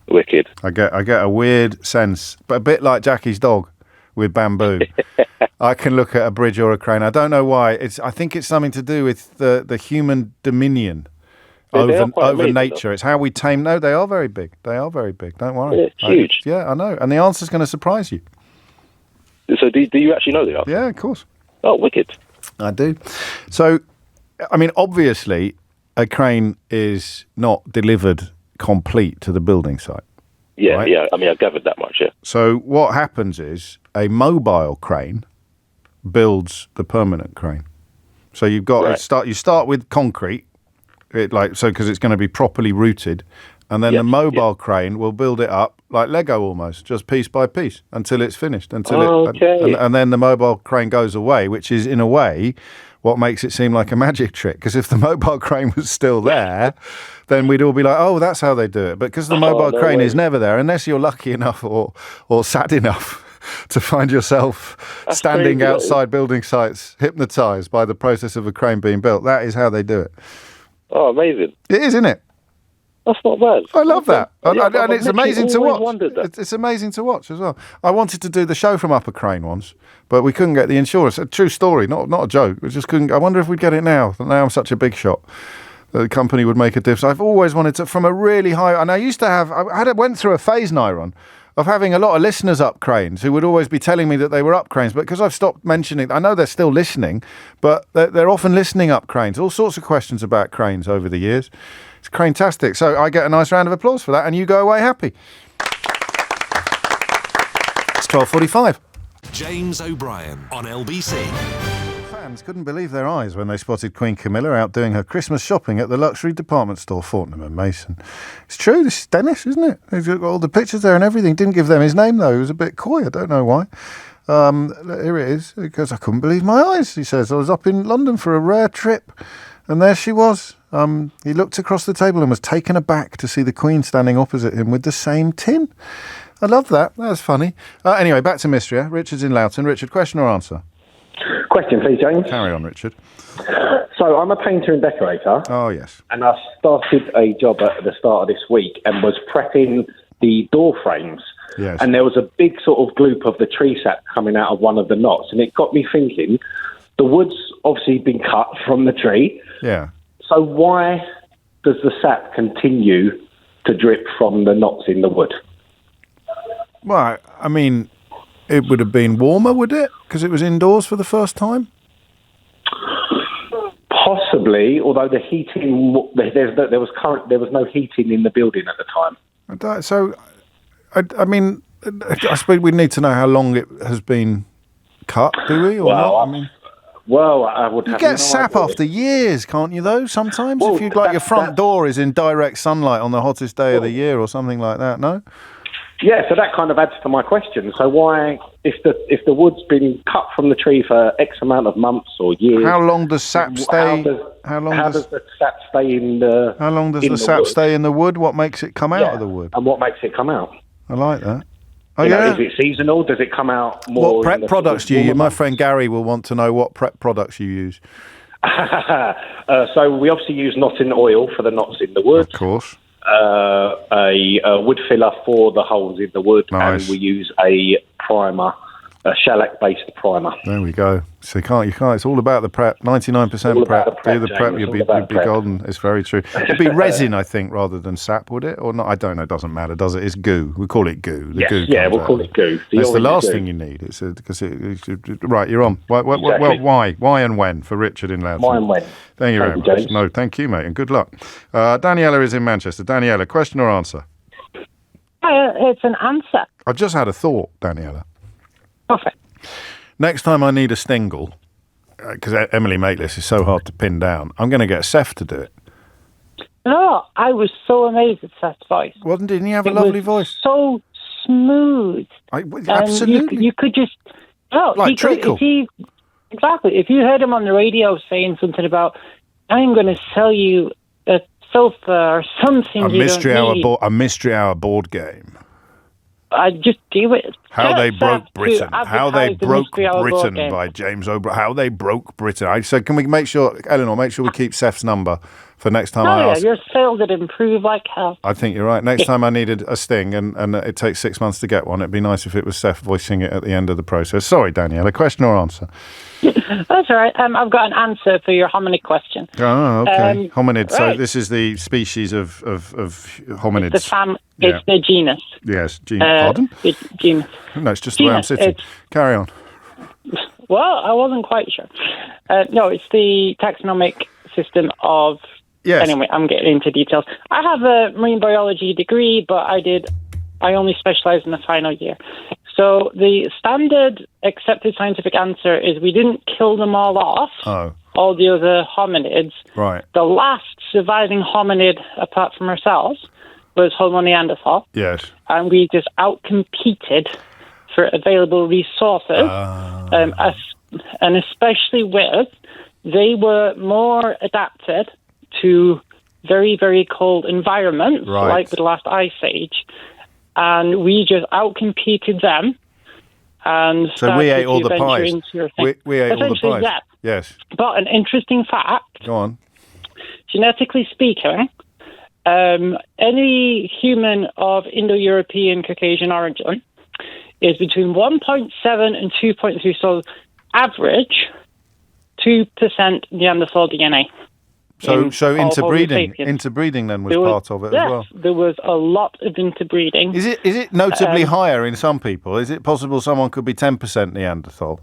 Wicked. I get a weird sense, but a bit like Jackie's dog with bamboo. I can look at a bridge or a crane. I don't know why. I think it's something to do with the human dominion over nature. It's how we tame. No, they are very big. They are very big. Don't worry. Yeah, huge. I know. And the answer's going to surprise you. So do you actually know the answer? Yeah, of course. Oh, wicked. I do. So, I mean, obviously, a crane is not delivered complete to the building site. Yeah, right? yeah. I mean, I gathered that much, yeah. So what happens is a mobile crane builds the permanent crane. So you've got you start with concrete, because it's going to be properly rooted, and then the mobile crane will build it up like Lego almost, just piece by piece until it's finished. And then the mobile crane goes away, which is in a way what makes it seem like a magic trick. Because if the mobile crane was still there, then we'd all be like, oh, that's how they do it. But because the mobile crane is never there, unless you're lucky enough or sad enough to find yourself standing outside building sites, hypnotised by the process of a crane being built. That is how they do it. Oh, amazing. It is, isn't it? That's not bad. I love that. And it's amazing to watch. It's amazing to watch as well. I wanted to do the show from up a crane once, but we couldn't get the insurance. A true story, not a joke. We just couldn't. I wonder if we'd get it now. Now I'm such a big shot. The company would make a difference. I've always wanted to, from a really high, and I used to have, went through a phase, Nyron, of having a lot of listeners up cranes who would always be telling me that they were up cranes, but because I've stopped mentioning, I know they're still listening, but they're often listening up cranes. All sorts of questions about cranes over the years. It's crane-tastic. So I get a nice round of applause for that, and you go away happy. It's 12:45. James O'Brien on LBC. Fans couldn't believe their eyes when they spotted Queen Camilla out doing her Christmas shopping at the luxury department store Fortnum & Mason. It's true, this is Dennis, isn't it? He's got all the pictures there and everything. Didn't give them his name, though. He was a bit coy. I don't know why. Here it is. Because I couldn't believe my eyes, he says. I was up in London for a rare trip, and there she was. He looked across the table and was taken aback to see the Queen standing opposite him with the same tin. I love that. That's funny. Anyway, back to Mystery. Richard's in Loughton. Richard, question or answer? Question, please, James. Carry on, Richard. So I'm a painter and decorator. Oh, yes. And I started a job at the start of this week and was prepping the door frames. Yes. And there was a big sort of gloop of the tree sap coming out of one of the knots. And it got me thinking, the wood's obviously been cut from the tree. Yeah. So why does the sap continue to drip from the knots in the wood? Well, I mean, it would have been warmer, would it? Because it was indoors for the first time? Possibly, although the heating, there was no heating in the building at the time. So, I mean, I suppose we need to know how long it has been cut, do we? Or not? I mean, I would have. You get sap after years, can't you? Though sometimes, if you'd like your front door is in direct sunlight on the hottest day of the year or something like that. No. Yeah, so that kind of adds to my question. So why if the wood's been cut from the tree for X amount of months or years. How long does sap stay? How does the sap stay in the? How long does the sap stay in the wood? What makes it come out of the wood? And what makes it come out? I like that. Oh, is it seasonal? Does it come out more? What prep products do you use? My friend Gary will want to know what prep products you use. So we obviously use knotting oil for the knots in the wood. Of course. A wood filler for the holes in the wood, nice. And we use a primer, a shellac-based primer. There we go. So you can't. It's all about the prep. 99% prep. Do the prep. You'll be golden. It's very true. It'd be resin, I think, rather than sap, would it? Or not? I don't know. It doesn't matter, does it? It's goo. We call it goo. We'll call it goo. That's the last thing you need. Right. You're on. Why and when for Richard in Loudon? Why and when? Thank you very much. James. No, thank you, mate, and good luck. Daniela is in Manchester. Daniela, question or answer? It's an answer. I've just had a thought, Daniela. Perfect. Next time I need a stingle, because Emily Maitlis is so hard to pin down, I'm going to get Seth to do it. No, I was so amazed at Seth's voice. Didn't he have a lovely voice? So smooth. Absolutely. You could just... No, like treacle. Exactly. If you heard him on the radio saying something about, I'm going to sell you a sofa or something a mystery hour board game. I just do it. How They Broke Britain. How They Broke Britain by James O'Brien. How They Broke Britain. I said, can we make sure we keep Seth's number for next time I ask? Your sales would improve like hell. I think you're right. Next time I needed a sting and it takes 6 months to get one, it'd be nice if it was Seth voicing it at the end of the process. Sorry, Daniela, question or answer? That's all right. I've got an answer for your hominid question. Oh, okay. Hominid. Right. So this is the species of hominids. It's the genus. Yes. Pardon? It's genus. No, it's just the way I'm sitting. Carry on. Well, I wasn't quite sure. No, it's the taxonomic system of... Yes. Anyway, I'm getting into details. I have a marine biology degree, but I only specialised in the final year. So the standard accepted scientific answer is we didn't kill them all off, all the other hominids. Right. The last surviving hominid, apart from ourselves, was Homo neanderthal. Yes. And we just outcompeted for available resources, and especially they were more adapted to very, very cold environments, like the last ice age. And we just outcompeted them. And so we ate all the pies. We ate all the pies. Yes. But an interesting fact. Go on. Genetically speaking, any human of Indo-European Caucasian origin is between 1.7 and 2.3, so average 2% Neanderthal DNA. So interbreeding then was part of it as well. There was a lot of interbreeding. Is it notably higher in some people? Is it possible someone could be 10% Neanderthal?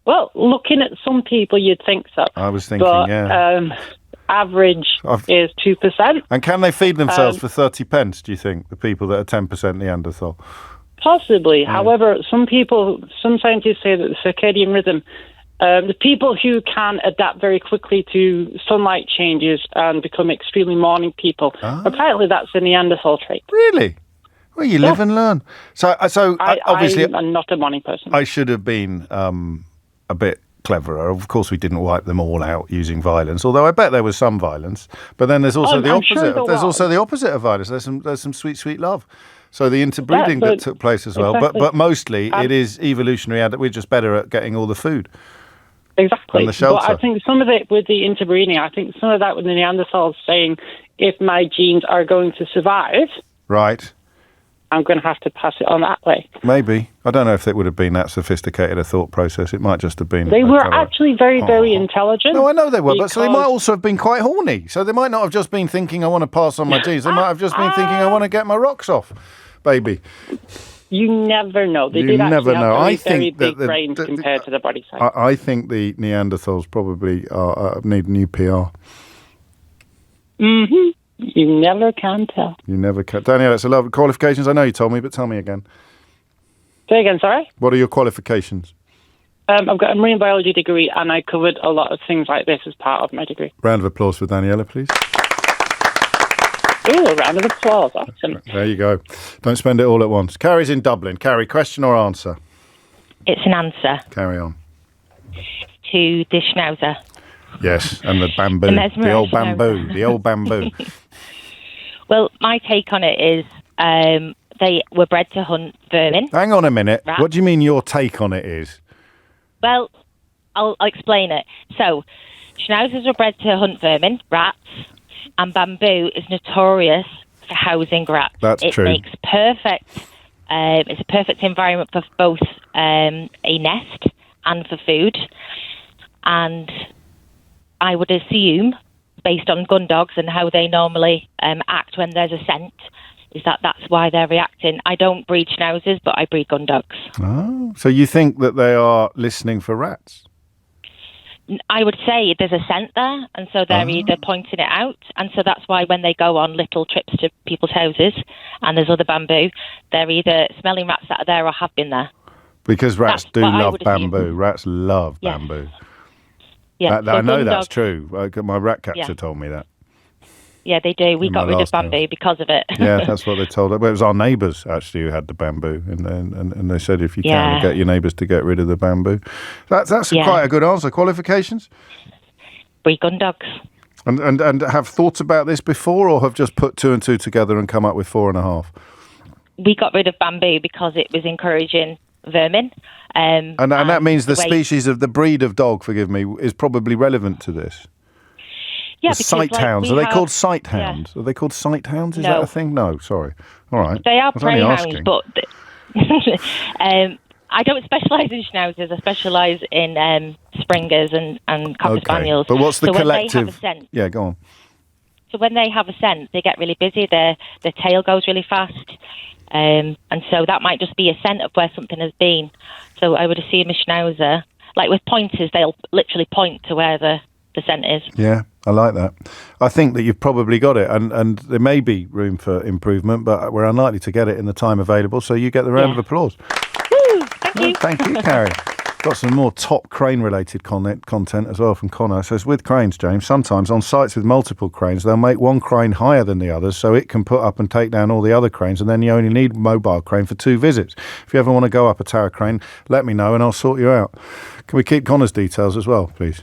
Well, looking at some people, you'd think so. I was thinking, average is 2%. And can they feed themselves for 30 pence, do you think, the people that are 10% Neanderthal? Possibly. Yeah. However, some scientists say that the circadian rhythm, the people who can adapt very quickly to sunlight changes and become extremely morning people, apparently that's a Neanderthal trait. Really? Well, you live and learn. So obviously, I'm not a morning person. I should have been a bit cleverer. Of course, we didn't wipe them all out using violence, although I bet there was some violence. But then there's also the opposite. Sure there's also the opposite of violence. There's some sweet, sweet love. So the interbreeding that took place as well. Exactly. But mostly it is evolutionary. We're just better at getting all the food. Exactly. And the shelter. But I think some of it with the interbreeding, I think some of that with the Neanderthals saying, if my genes are going to survive, right, I'm going to have to pass it on that way. Maybe. I don't know if it would have been that sophisticated a thought process. It might just have been... They were actually very, very intelligent. No, I know they were, but so they might also have been quite horny. So they might not have just been thinking, I want to pass on my genes. They might have just been thinking, I want to get my rocks off, baby. You never know. They did actually have very big brains compared to the body size. I think the Neanderthals probably need new PR. Mm-hmm. You never can tell. You never can. Danielle, it's a lot of qualifications. I know you told me, but tell me again. Say again, sorry? What are your qualifications? I've got a marine biology degree, and I covered a lot of things like this as part of my degree. Round of applause for Daniela, please. Ooh, a round of applause. Awesome. There you go. Don't spend it all at once. Carrie's in Dublin. Carrie, question or answer? It's an answer. Carry on. To the schnauzer. Yes, and the bamboo. The old bamboo. The old bamboo. Well, my take on it is they were bred to hunt vermin. Hang on a minute. Rats. What do you mean your take on it is? Well, I'll explain it. So, schnauzers were bred to hunt vermin, rats, and bamboo is notorious for housing rats. That's true. It makes it's a perfect environment for both a nest and for food. And I would assume, based on gun dogs and how they normally act when there's a scent, is that's why they're reacting. I don't breed schnauzers, but I breed gun dogs. Oh, so you think that they are listening for rats? I would say there's a scent there, and so they're either pointing it out, and so that's why when they go on little trips to people's houses and there's other bamboo, they're either smelling rats that are there or have been there. Because rats do love bamboo. Rats love bamboo. Yeah, I know that's true. My rat catcher told me that. Yeah, they do. We got rid of bamboo because of it. Yeah, that's what they told us. Well, it was our neighbours, actually, who had the bamboo. And they said if you can, get your neighbours to get rid of the bamboo. That's quite a good answer. Qualifications? Breed gun dogs. And have thoughts about this before, or have just put 2 and 2 together and come up with 4.5? We got rid of bamboo because it was encouraging vermin. And that means the species of the breed of dog, forgive me, is probably relevant to this. Yeah, the sight hounds. Are they called sight hounds? Are they called sight hounds? Is that a thing? No, sorry. All right. They are prey hounds, but I don't specialise in schnauzers. I specialise in springers and cocker spaniels. But what's the collective? When they have a scent, yeah, go on. So when they have a scent, they get really busy. Their tail goes really fast. And so that might just be a scent of where something has been. So I would assume a schnauzer, like with pointers, they'll literally point to where the scent is. Yeah, I like that. I think that you've probably got it, and there may be room for improvement, but we're unlikely to get it in the time available, so you get the round of applause. Woo, thank you. Thank you, Carrie. Got some more top crane-related content as well from Connor. It says, with cranes, James, sometimes on sites with multiple cranes, they'll make one crane higher than the others so it can put up and take down all the other cranes, and then you only need a mobile crane for 2 visits. If you ever want to go up a tower crane, let me know and I'll sort you out. Can we keep Connor's details as well, please?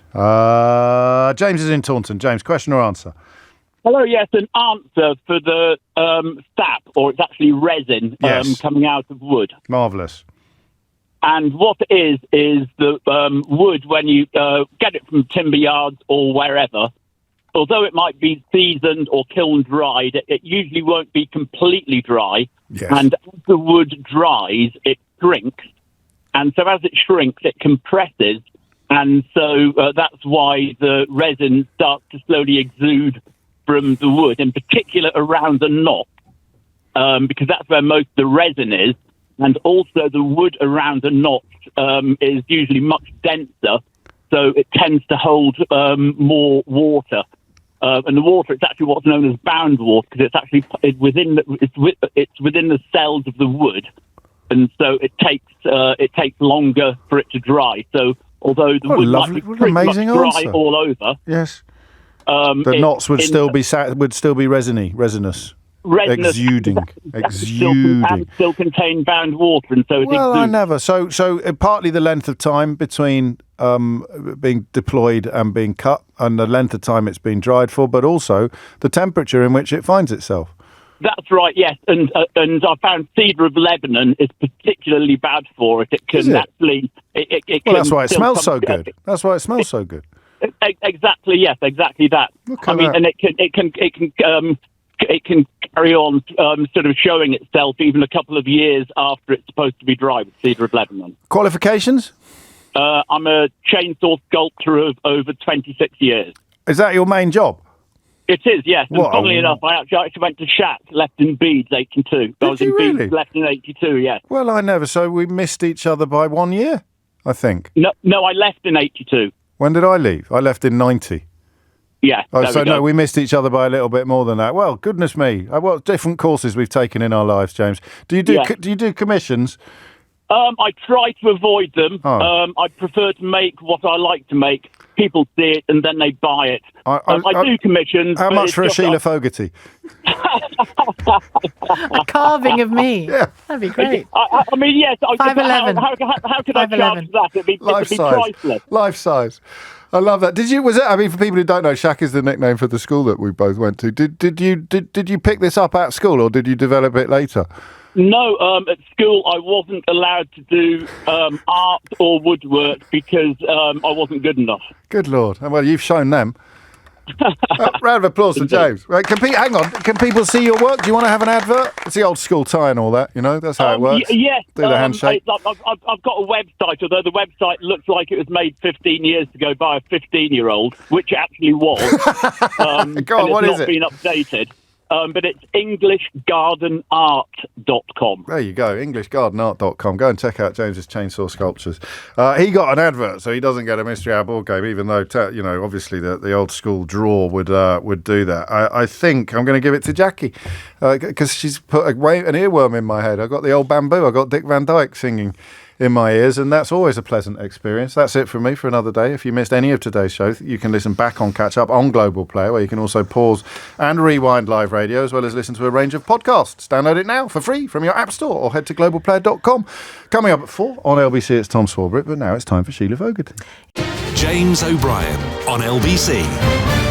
James is in Taunton. James, question or answer? Hello, yes, an answer for the sap, or it's actually resin coming out of wood. Marvellous. And what it is the wood, when you get it from timber yards or wherever, although it might be seasoned or kiln dried, it usually won't be completely dry. Yes. And as the wood dries, it shrinks. And so as it shrinks, it compresses. And so that's why the resin starts to slowly exude from the wood, in particular around the knot, because that's where most of the resin is. And also the wood around the knot is usually much denser, so it tends to hold more water. And the water, it's actually what's known as bound water, because it's actually within the cells of the wood, and so it takes longer for it to dry. So although the wood might be pretty much dry all over, yes, the knots would still be resinous. Exuding. Still contain bound water, and so I never. So partly the length of time between being deployed and being cut, and the length of time it's been dried for, but also the temperature in which it finds itself. That's right. Yes, and I found cedar of Lebanon is particularly bad for it. It can actually. Well, that's why it smells so good. That's why it smells so good. Exactly. Yes. Exactly that. And it can carry on sort of showing itself even a couple of years after it's supposed to be dry with cedar of Lebanon. Qualifications? I'm a chainsaw sculptor of over 26 years. Is that your main job? It is, yes. And funnily enough, I actually went to Shat, left in Beeds, 82. I was in Beeds, left in 82, yes. Well, I never. So we missed each other by 1 year, I think. No, I left in 82. When did I leave? I left in 90. Yeah. We missed each other by a little bit more than that. Well, goodness me. What different courses we've taken in our lives, James. Do you do commissions? I try to avoid them. I prefer to make what I like to make. people see it and then they buy it. I do commissions. How much for a Sheila Fogarty? A carving of me. Yeah. That'd be great. I mean, yes. 5'11". How could I charge that? It'd be priceless. Life size. I love that. For people who don't know, Shaq is the nickname for the school that we both went to. Did you pick this up at school, or did you develop it later? No, at school I wasn't allowed to do art or woodwork because I wasn't good enough. Good Lord. Well, you've shown them. Round of applause for James. Right, hang on. Can people see your work? Do you want to have an advert? It's the old school tie and all that, that's how it works. Yes. Do the handshake. I've got a website, although the website looks like it was made 15 years ago by a 15-year-old, which it actually was. Go on, what is it? It's not been updated. But it's EnglishGardenArt.com. There you go, EnglishGardenArt.com. Go and check out James's chainsaw sculptures. He got an advert, so he doesn't get a Mystery Hour board game, even though, obviously the old school drawer would do that. I think I'm going to give it to Jackie, because she's put an earworm in my head. I got the old bamboo. I got Dick Van Dyke singing in my ears, and that's always a pleasant experience. That's it from me for another day. If you missed any of today's show, you can listen back on Catch Up on Global Player, where you can also pause and rewind live radio, as well as listen to a range of podcasts. Download it now for free from your app store, or head to globalplayer.com. Coming up at 4 on LBC, it's Tom Swarbrick, but now it's time for Sheila Fogarty. James O'Brien on LBC.